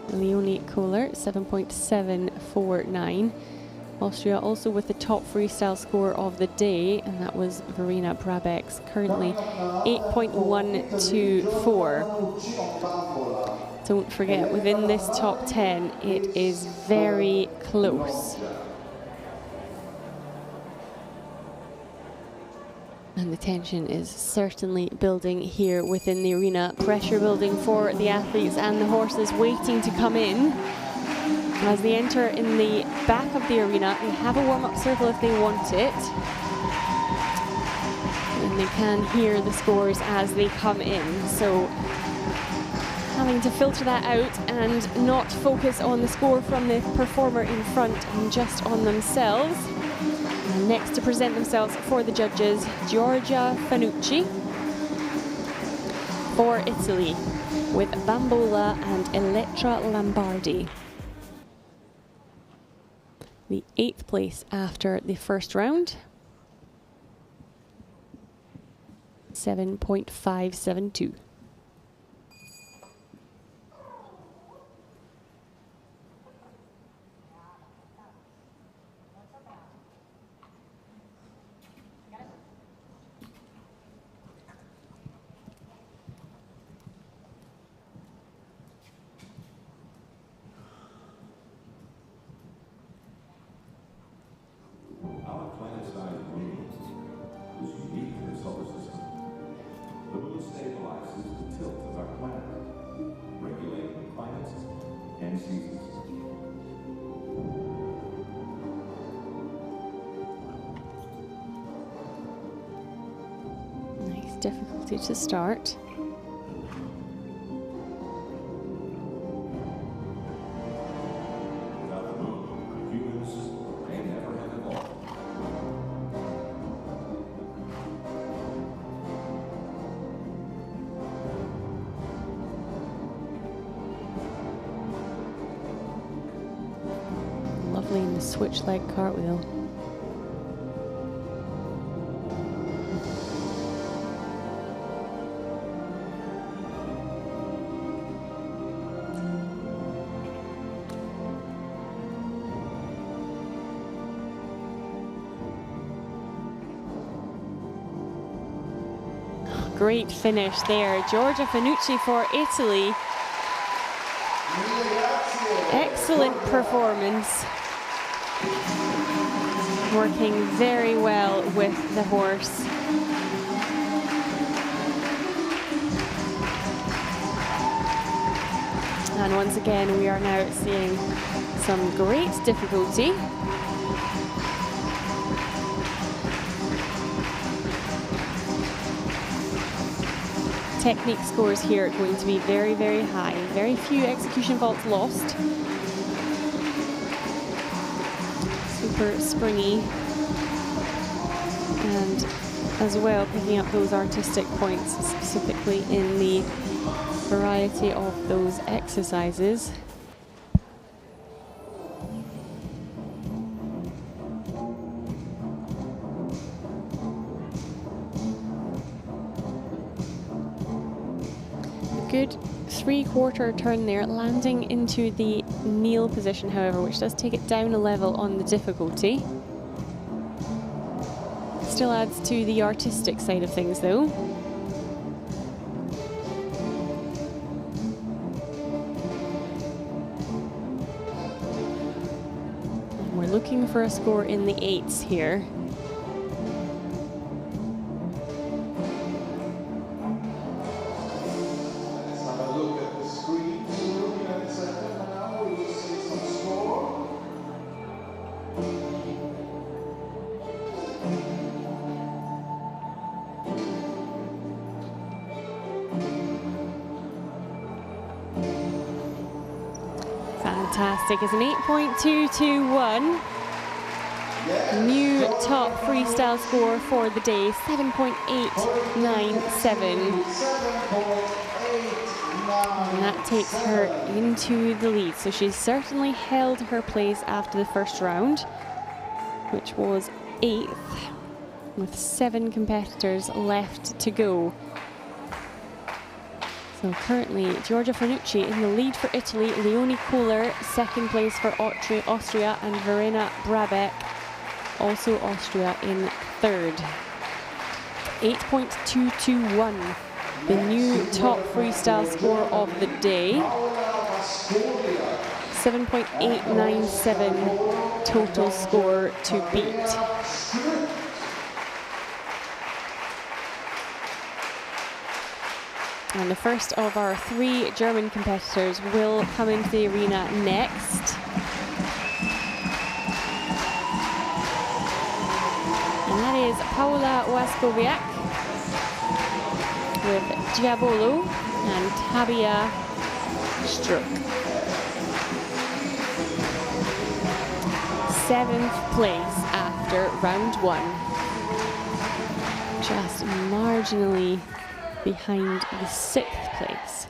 [SPEAKER 1] Leonie Kohler, 7.749. Austria also with the top freestyle score of the day, and that was Verena Braddock's, currently 8.124. Don't forget, within this top 10, it is very close. And the tension is certainly building here within the arena. Pressure building for the athletes and the horses waiting to come in. As they enter in the back of the arena, they have a warm-up circle if they want it. And they can hear the scores as they come in. So having to filter that out and not focus on the score from the performer in front and just on themselves. And next to present themselves for the judges, Giorgia Fanuchi for Italy with Bambola and Elettra Lambardi. The 8th place after the first round. 7.572. Nice difficulty to start. In the switch leg cartwheel. Great finish there. Giorgia Fanucci for Italy. Excellent performance. Working very well with the horse. And once again, we are now seeing some great difficulty. Technique scores here are going to be very, very high. Very few execution faults lost. Super springy, and as well picking up those artistic points, specifically in the variety of those exercises. Good three-quarter turn there, landing into the kneel position, however, which does take it down a level on the difficulty. Still adds to the artistic side of things, though. And we're looking for a score in the 8s here. Fantastic. It's an 8.221. New top freestyle score for the day, 7.897. And that takes her into the lead. So she's certainly held her place after the first round, which was 8th, with 7 competitors left to go. So currently, Giorgia Fanuchi in the lead for Italy, Leonie Kohler second place for Austria, and Verena Braddock, also Austria, in third. 8.221, the new top freestyle score of the day. 7.897 total score to beat. And the first of our 3 German competitors will come into the arena next. And that is Paula Westkoviak with Diabolo and Tabia Struck. 7th place after round 1. Just marginally behind the 6th place.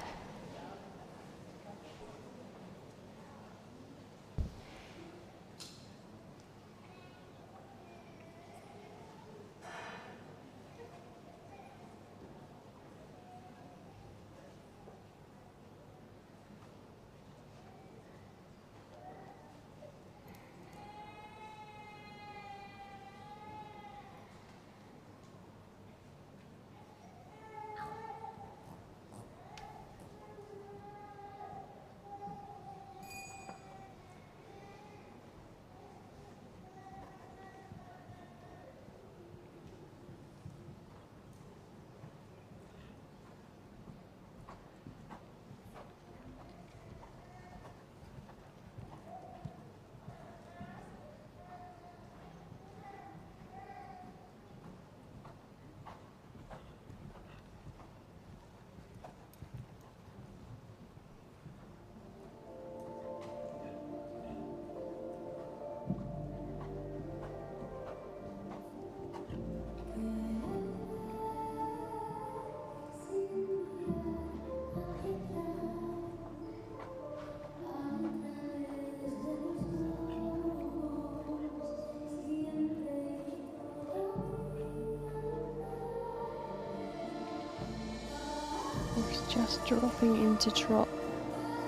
[SPEAKER 1] Just dropping into trot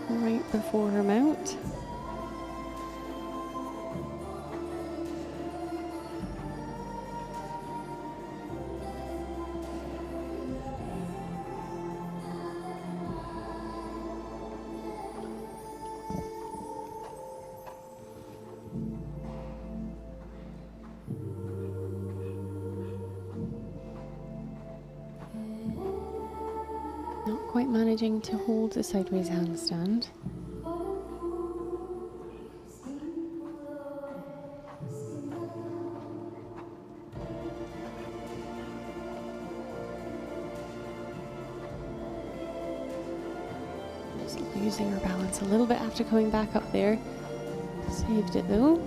[SPEAKER 1] right before her mount. Quite managing to hold the sideways handstand. Just losing her balance a little bit after coming back up there. Saved it though.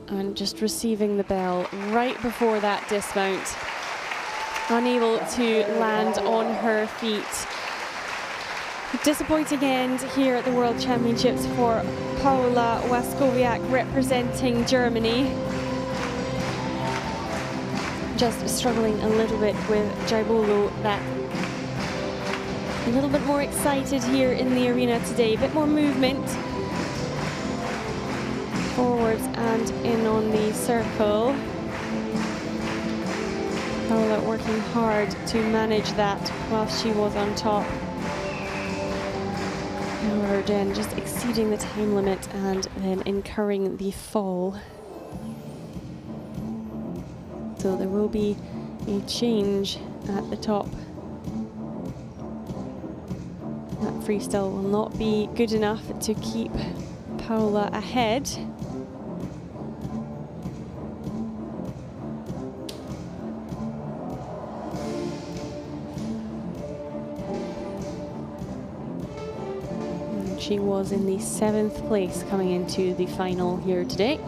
[SPEAKER 1] And just receiving the bell right before that dismount. Unable to land on her feet. Disappointing end here at the World Championships for Paula Westkowiak representing Germany. just struggling a little bit with Jaibolo, that a little bit more excited here in the arena today, a bit more movement forwards and in on the circle. Paula working hard to manage that whilst she was on top. However, Jen just exceeding the time limit and then incurring the fall. So there will be a change at the top. That freestyle will not be good enough to keep Paula ahead. And she was in the 7th place coming into the final here today.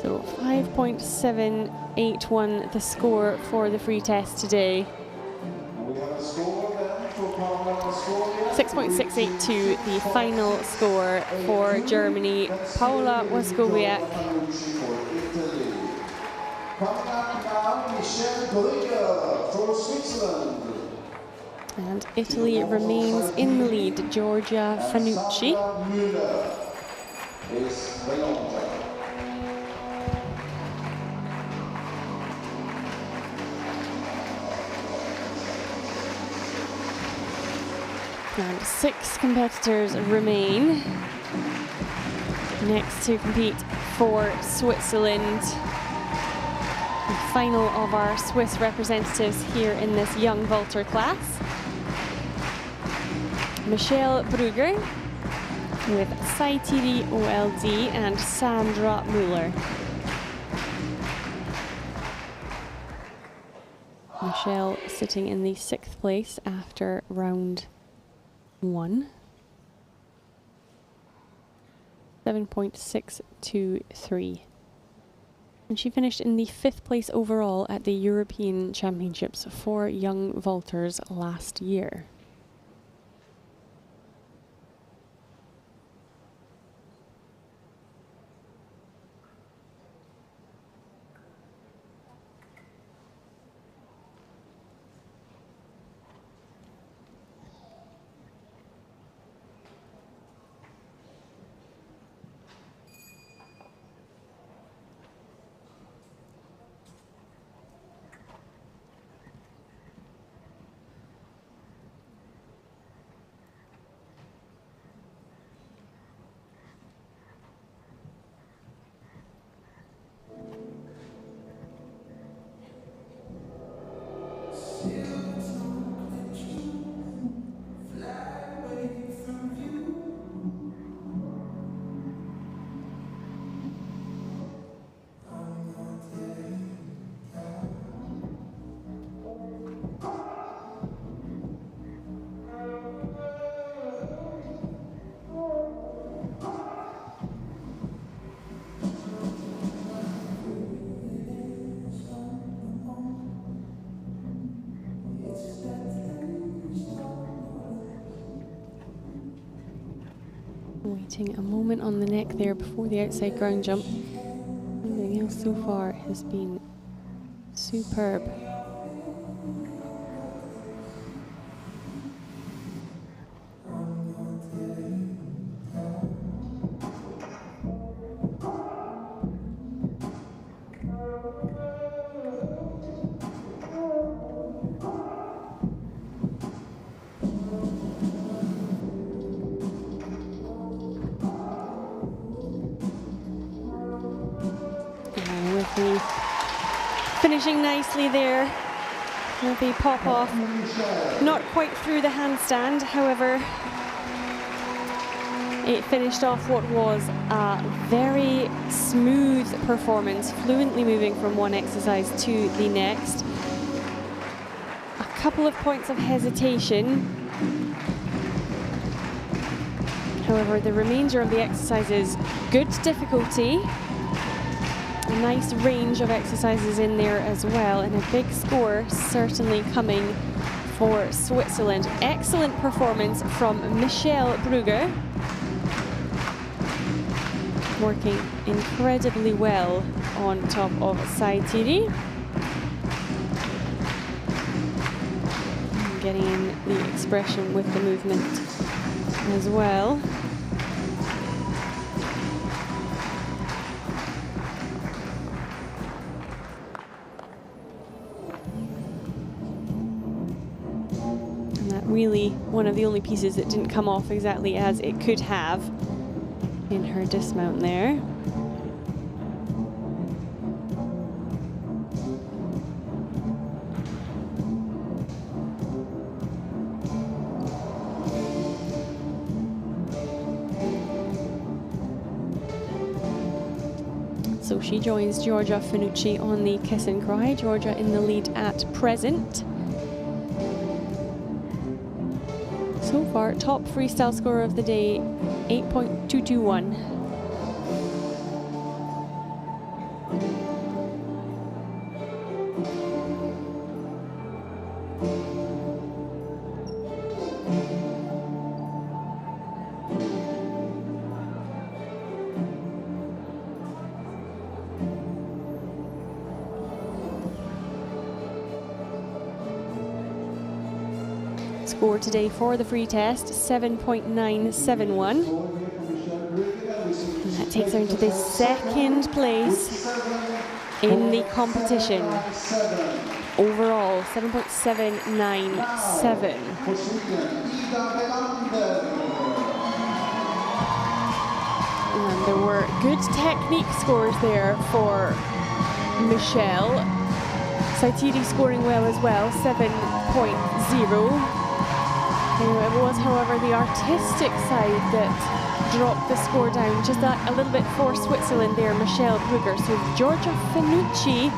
[SPEAKER 1] So 5.781 the score for the free test today. 6.682 the final score for Germany. Paula Westkoviak. And Italy remains in the lead. Georgia Fanuchi. And 6 competitors remain next to compete for Switzerland. The final of our Swiss representatives here in this young vaulter class. Michelle Bruger with Saitiri OLD and Sandra Muller. Michelle sitting in the 6th place after round 1. 7.623. And she finished in the 5th place overall at the European Championships for young vaulters last year. Waiting a moment on the neck there before the outside ground jump. Everything else so far has been superb. Finishing nicely there with the pop off, not quite through the handstand, however it finished off what was a very smooth performance, fluently moving from one exercise to the next. A couple of points of hesitation, however the remainder of the exercises, good difficulty. a nice range of exercises in there as well, and a big score certainly coming for Switzerland. Excellent performance from Michelle Bruger, working incredibly well on top of Saitiri. Getting the expression with the movement as well. And that really one of the only pieces that didn't come off exactly as it could have in her dismount there. So she joins Georgia Fanuchi on the kiss and cry. Georgia in the lead at present. So far, top freestyle score of the day, 8.221. Score today for the free test, 7.971. And that takes her into the second place in the competition. Overall, 7.797. And there were good technique scores there for Michelle. Saitiri scoring well as well, 7.0. It was, however, the artistic side that dropped the score down just a little bit for Switzerland there, Michelle Bruger. So Georgia Fanuchi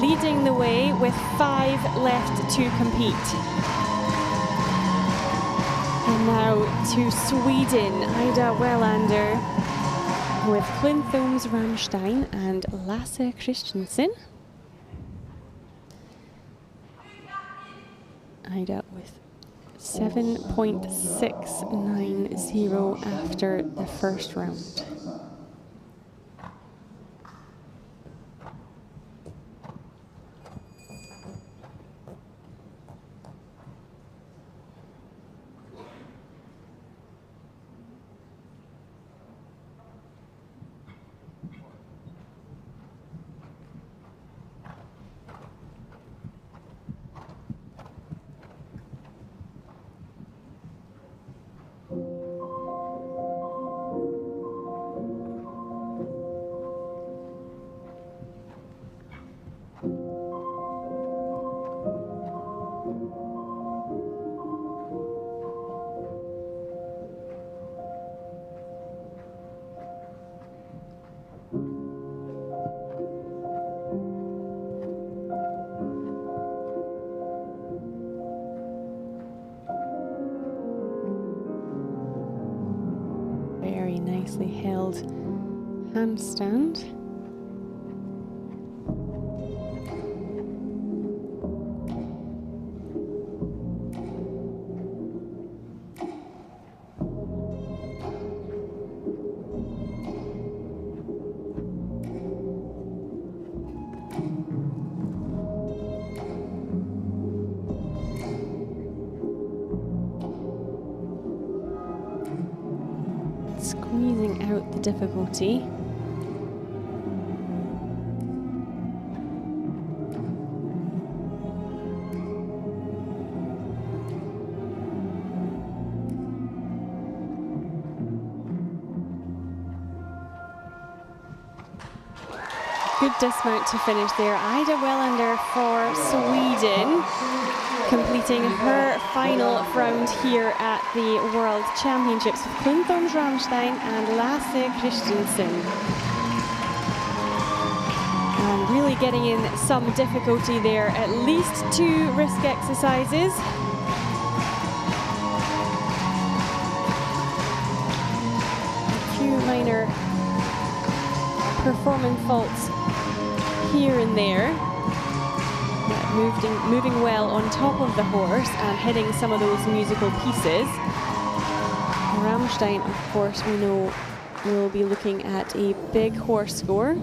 [SPEAKER 1] leading the way with 5 left to compete. And now to Sweden, Ida Wellander with Klintholms Ramstein and Lasse Christensen. Ida with 7.690 after the first round. Nicely held handstand. Squeezing out the difficulty. Good dismount to finish there. Ida Wellander for Sweden, completing her final round here at the World Championships with Klintholms Ramstein and Lasse Christensen. And really getting in some difficulty there, at least 2 risk exercises. A few minor performance faults here and there. Yeah, moving well on top of the horse and hitting some of those musical pieces. Rammstein, of course, we know will be looking at a big horse score.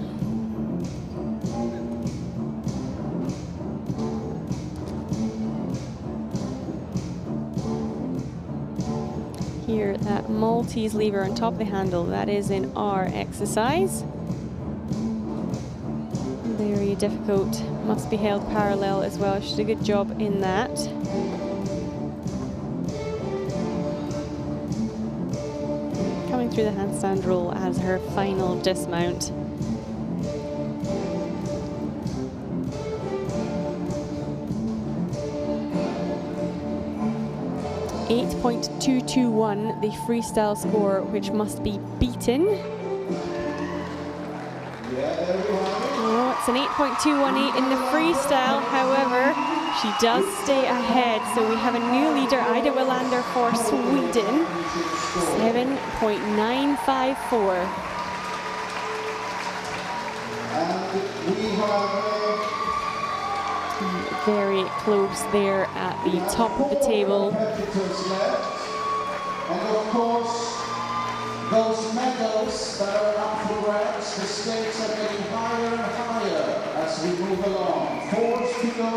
[SPEAKER 1] Here, that Maltese lever on top of the handle, that is in R exercise. Very difficult, must be held parallel as well. She did a good job in that. Coming through the handstand roll as her final dismount. .221, the freestyle score, which must be beaten. Oh, it's an 8.218 in the freestyle. However, she does stay ahead. So we have a new leader, Ida Wellander for Sweden, 7.954.
[SPEAKER 2] And we have
[SPEAKER 1] very close there at the top of the table.
[SPEAKER 2] And of course, those medals that are up for grabs, the stakes are getting higher and higher as we move along. 4 to go.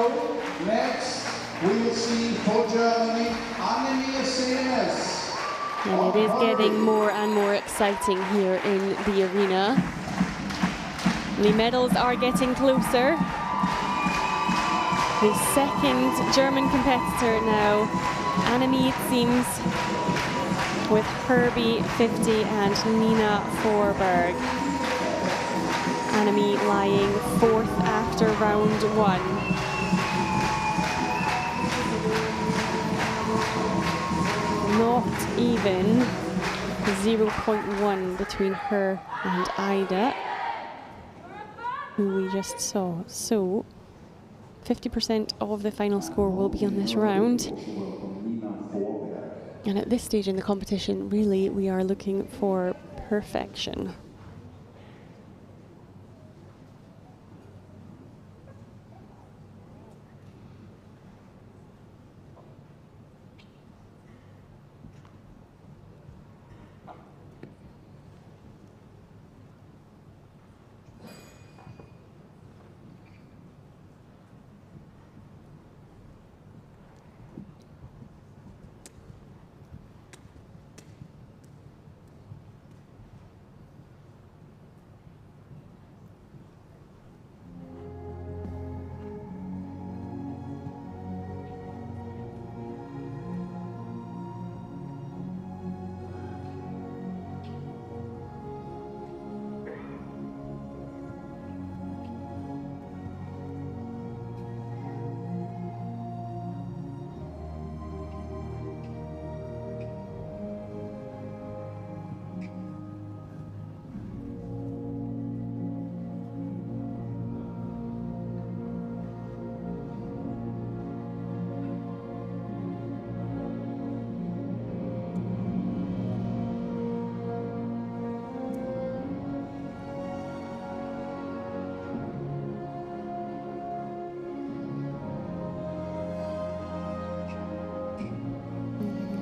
[SPEAKER 2] Next, we will see for Germany, Annemie Senes.
[SPEAKER 1] And it is getting more and more exciting here in the arena. The medals are getting closer. The second German competitor now, Annemie, it seems, with Herbie 50 and Nina Forberg. Annemie lying 4th after round 1. Not even 0.1 between her and Ida, who we just saw. So 50% of the final score will be on this round. And at this stage in the competition, really, we are looking for perfection.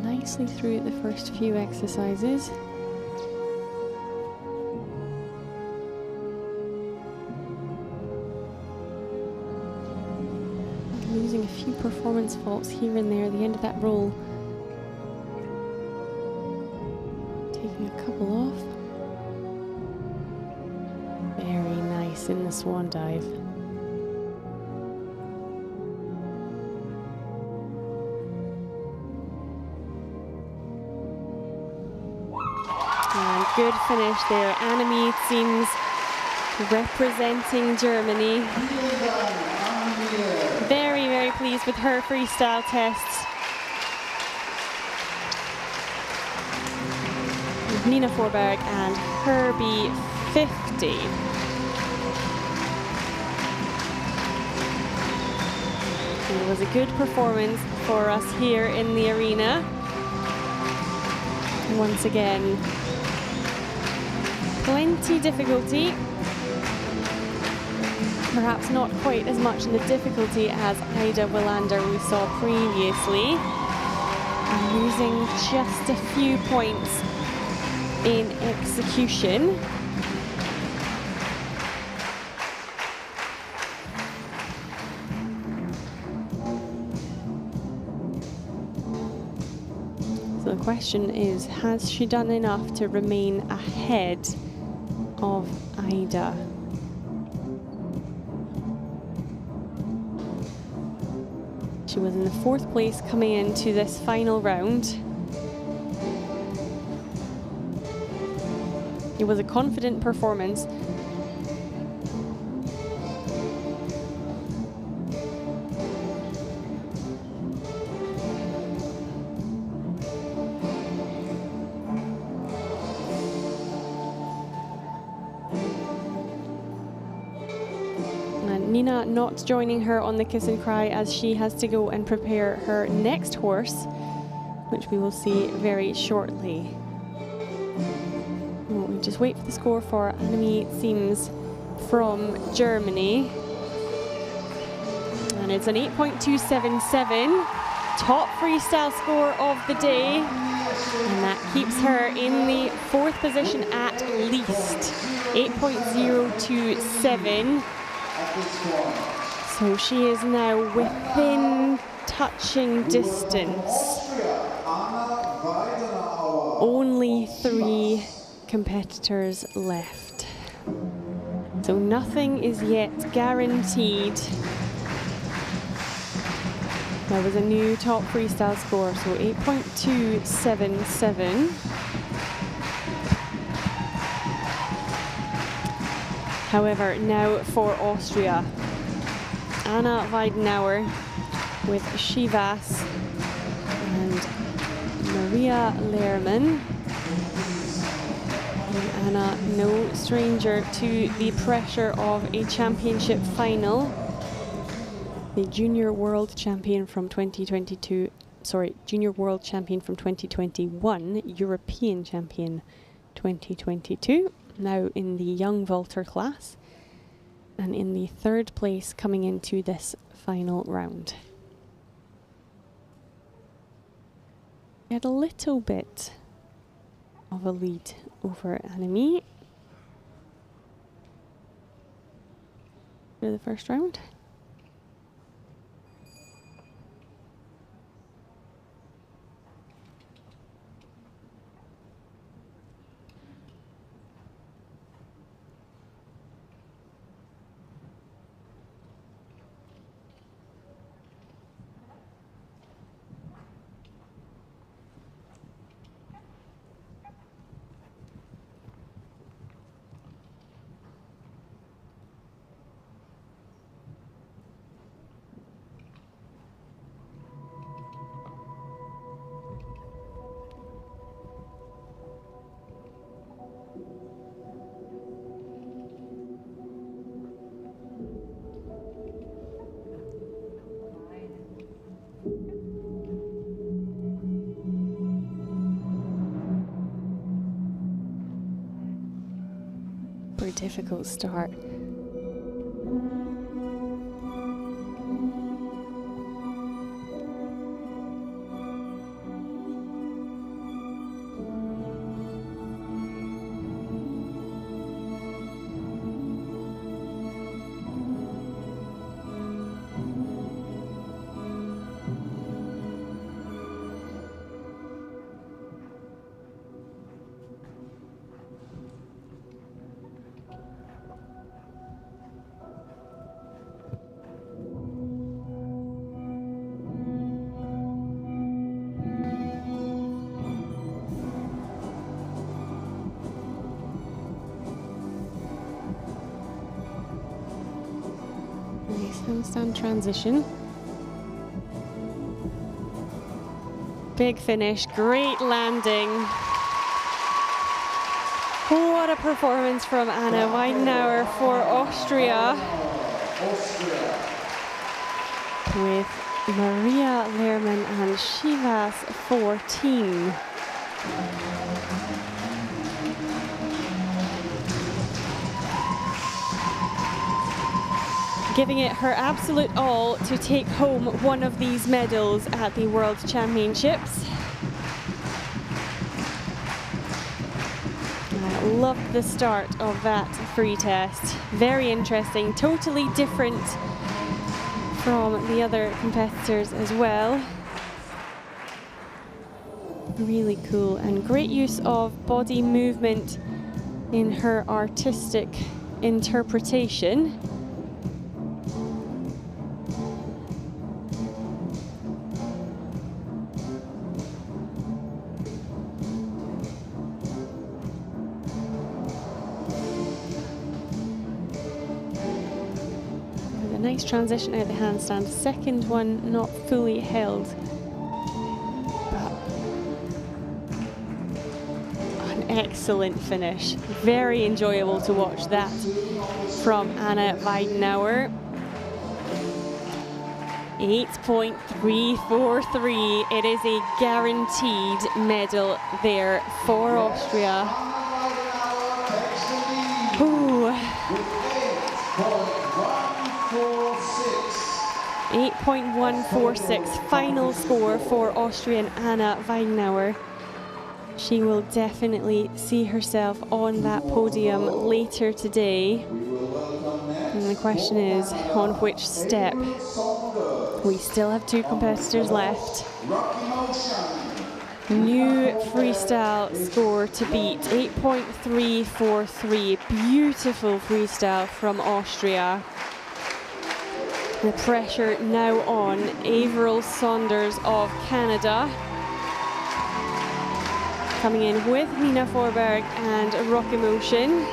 [SPEAKER 1] Nicely through the first few exercises. Losing a few performance faults here and there at the end of that roll. Taking a couple off. Very nice in the swan dive. Good finish there. Annemie seems representing Germany. Very, very pleased with her freestyle tests. Nina Forberg and Herbie 50. It was a good performance for us here in the arena. Once again, plenty difficulty. Perhaps not quite as much in the difficulty as Ida Wellander we saw previously. And losing just a few points in execution. So the question is, has she done enough to remain ahead of Ida? She was in the 4th place coming into this final round. It was a confident performance. Nina not joining her on the kiss and cry as she has to go and prepare her next horse, which we will see very shortly. Well, we just wait for the score for Annemie Siems from Germany. And it's an 8.277, top freestyle score of the day. And that keeps her in the 4th position at least, 8.027. So she is now within touching distance. Only 3 competitors left. So nothing is yet guaranteed. There was a new top freestyle score, so 8.277. However, now for Austria, Anna Weidenauer with Shivas and Maria Lehrmann. And Anna, no stranger to the pressure of a championship final. The junior world champion from 2021, European champion 2022. Now in the young vaulter class and in the 3rd place coming into this final round. We had a little bit of a lead over Annemie for the first round. Very difficult start. Handstand transition. Big finish, great landing. What a performance from Anna Weidenauer for Austria. With Maria Lehrmann and Shivas 14. giving it her absolute all to take home one of these medals at the World Championships. I loved the start of that free test. Very interesting, totally different from the other competitors as well. Really cool, and great use of body movement in her artistic interpretation. With a nice transition out the handstand, second one not fully held. Excellent finish. Very enjoyable to watch that from Anna Weidenauer. 8.343. It is a guaranteed medal there for Austria. Ooh. 8.146 final score for Austrian Anna Weidenauer. She will definitely see herself on that podium later today. And the question is, on which step? We still have two competitors left. New freestyle score to beat, 8.343. Beautiful freestyle from Austria. The pressure now on Averil Saunders of Canada. Coming in with Nina Forberg and Rock Emotion.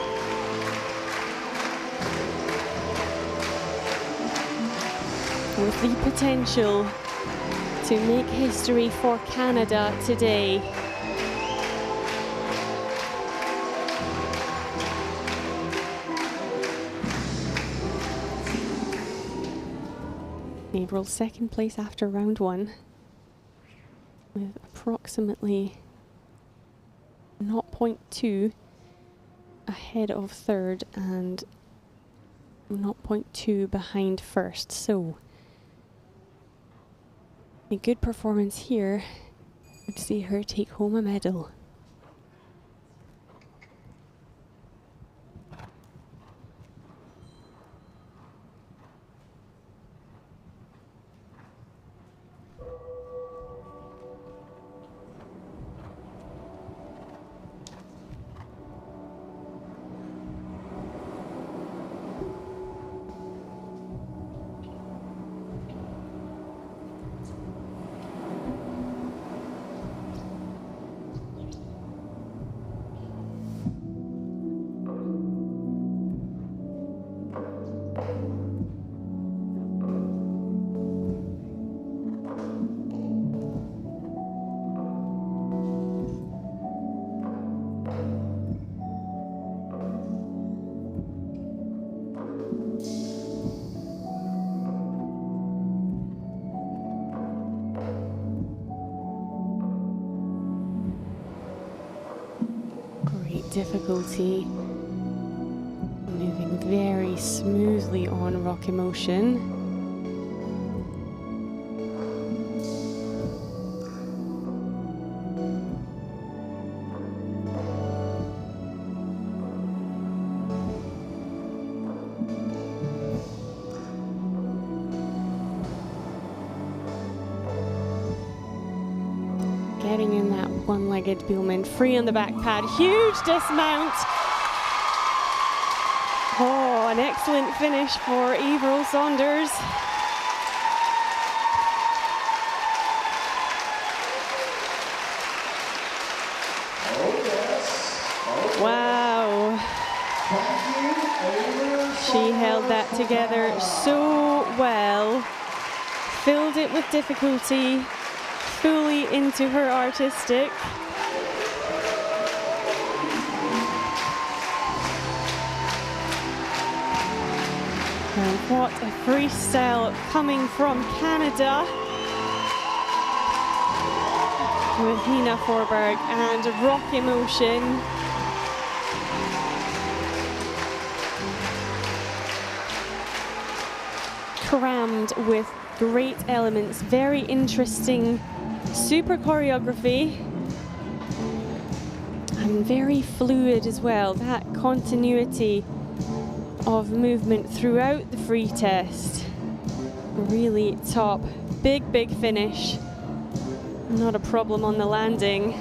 [SPEAKER 1] With the potential to make history for Canada today. Averil second place after round one, with approximately 0.2 ahead of third and 0.2 behind first. So a good performance here would see her take home a medal. Difficulty, moving very smoothly on Rock Emotion. Getting in that one-legged Biellmann, free on the back pad, huge dismount. Oh, an excellent finish for Averil Saunders. Wow. She held that together so well, filled it with difficulty, fully into her artistic. And what a freestyle coming from Canada with Nina Forberg and Rock Emotion. crammed with great elements, very interesting, super choreography, and very fluid as well. That continuity of movement throughout the free test, really top. Big, big finish. Not a problem on the landing.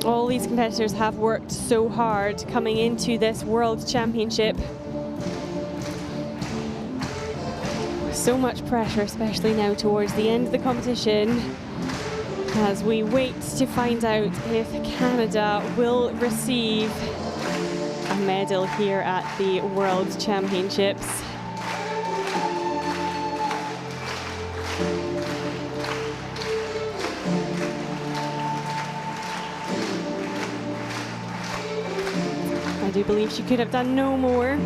[SPEAKER 1] All these competitors have worked so hard coming into this World Championship. So much pressure, especially now towards the end of the competition, as we wait to find out if Canada will receive a medal here at the World Championships. I do believe she could have done no more.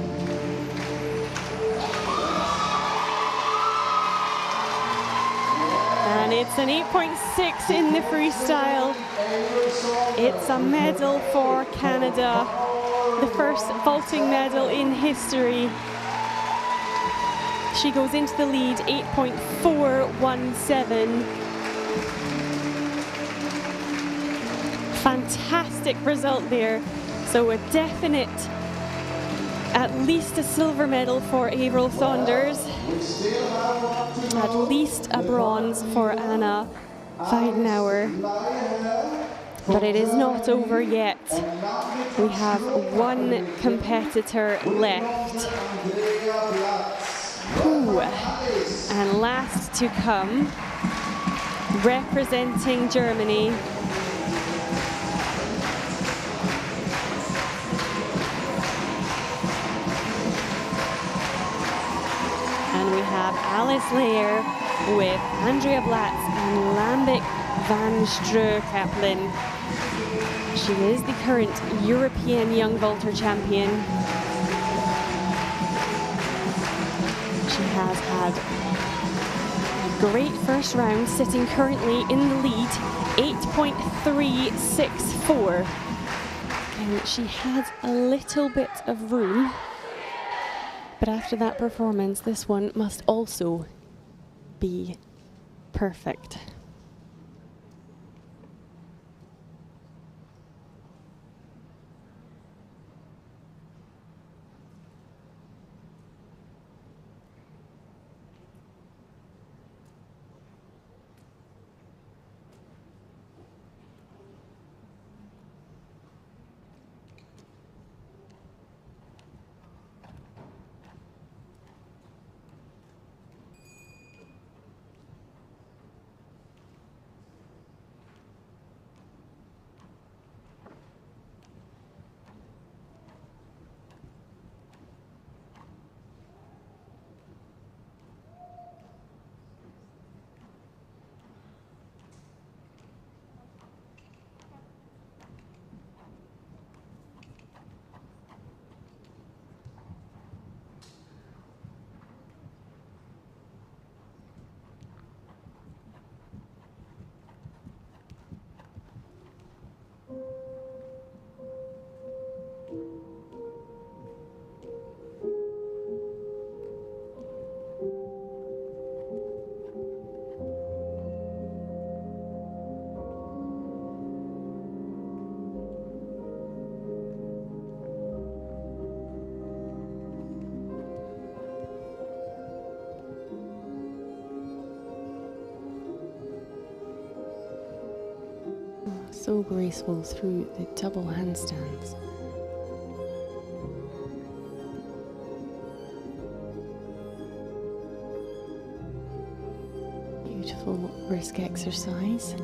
[SPEAKER 1] And it's an 8.6 in the freestyle. It's a medal for Canada, the first vaulting medal in history. She goes into the lead, 8.417. Fantastic result there. So a definite, at least a silver medal for Avril Saunders, at least a bronze for Anna Weidenauer. But it is not over yet. We have one competitor left. Ooh. And last to come, representing Germany, Alice Leyer with Andrea Blatz and Lambik van Stroo-Kaplan. She is the current European Young Vaulter champion. She has had a great first round, sitting currently in the lead, 8.364. And she had a little bit of room. But after that performance, this one must also be perfect. So graceful through the double handstands. Beautiful brisk exercise.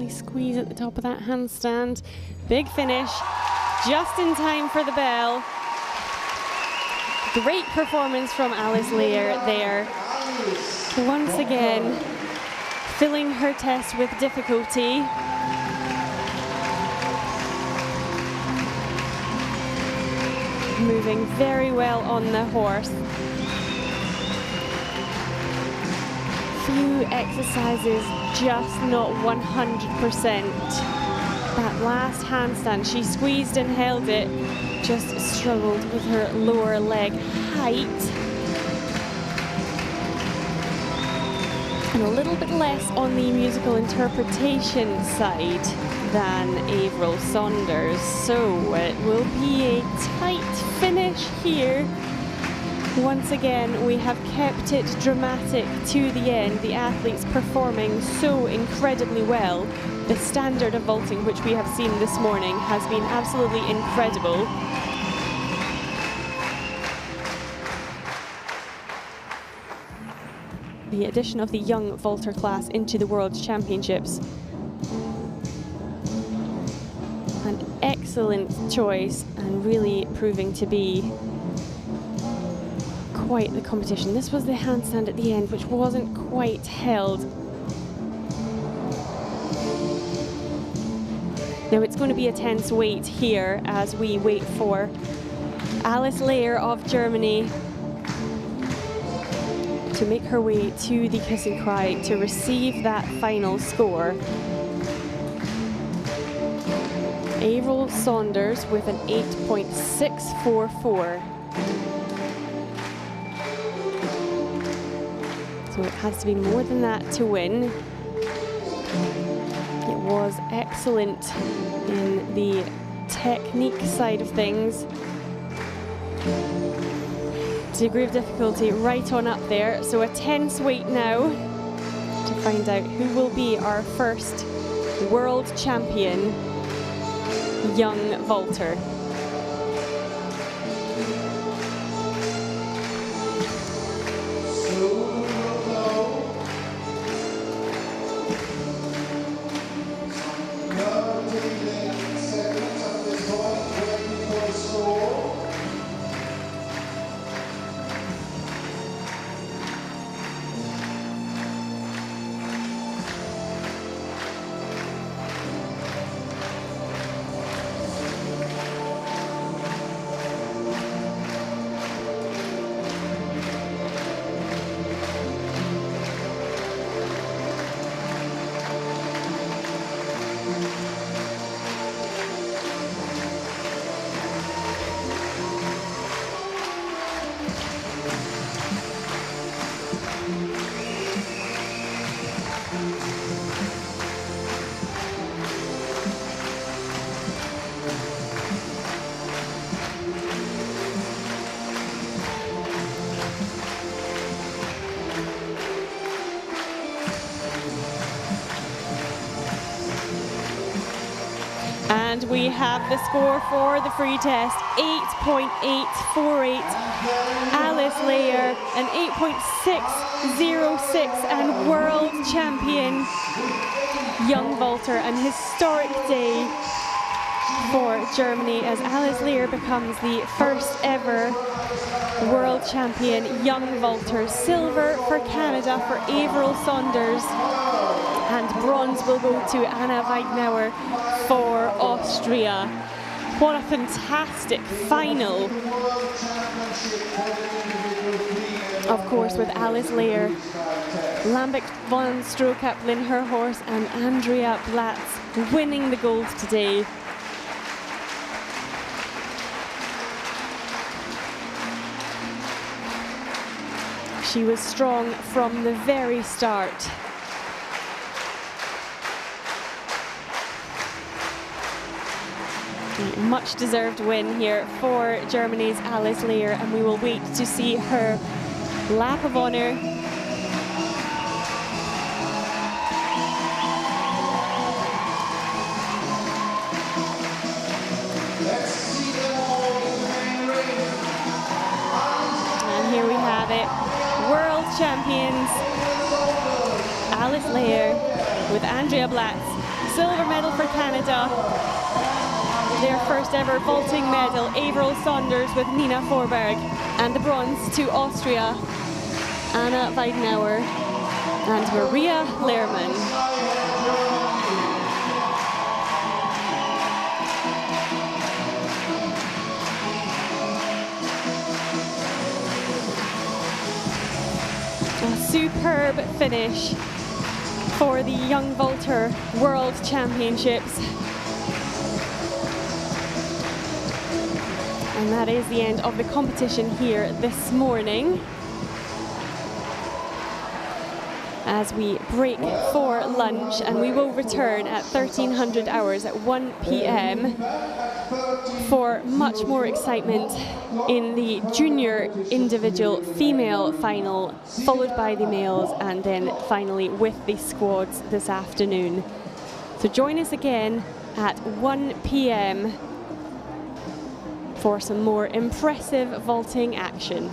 [SPEAKER 1] Squeeze at the top of that handstand. Big finish, just in time for the bell. Great performance from Alice Lear there. Once again, filling her test with difficulty. Moving very well on the horse. Few exercises just not 100%. That last handstand, she squeezed and held it, just struggled with her lower leg height. And a little bit less on the musical interpretation side than Avril Saunders. So it will be a tight finish here. Once again, we have kept it dramatic to the end. The athletes performing so incredibly well. The standard of vaulting, which we have seen this morning, has been absolutely incredible. The addition of the young vaulter class into the World Championships. An excellent choice and really proving to be quite the competition. This was the handstand at the end, which wasn't quite held. Now it's going to be a tense wait here as we wait for Alice Lear of Germany to make her way to the kiss and cry to receive that final score. Avril Saunders with an 8.644. So it has to be more than that to win. It was excellent in the technique side of things. Degree of difficulty right on up there. So a tense wait now to find out who will be our first world champion young vaulter. And we have the score for the free test, 8.848. Alice Lear, an 8.606 and world champion young vaulter. An historic day for Germany as Alice Lear becomes the first ever world champion young vaulter. Silver for Canada for Avril Saunders. And bronze will go to Anna Weidenauer for Austria. What a fantastic final. Of course, with Alice Lear, Lambert von Strokaplin, her horse, and Andrea Blatz winning the gold today. She was strong from the very start. Much deserved win here for Germany's Alice Lear, and we will wait to see her lap of honor. And here we have it, world champions Alice Lear with Andrea Blatz, silver medal for Canada. their first ever vaulting medal, Averil Saunders with Nina Forberg, and the bronze to Austria, Anna Weidenauer and Maria Lehrmann. A superb finish for the Young Vaulter World Championships. And that is the end of the competition here this morning. As we break for lunch, and we will return at 1300 hours at 1 p.m. for much more excitement in the junior individual female final, followed by the males, and then finally with the squads this afternoon. So join us again at 1 p.m. for some more impressive vaulting action.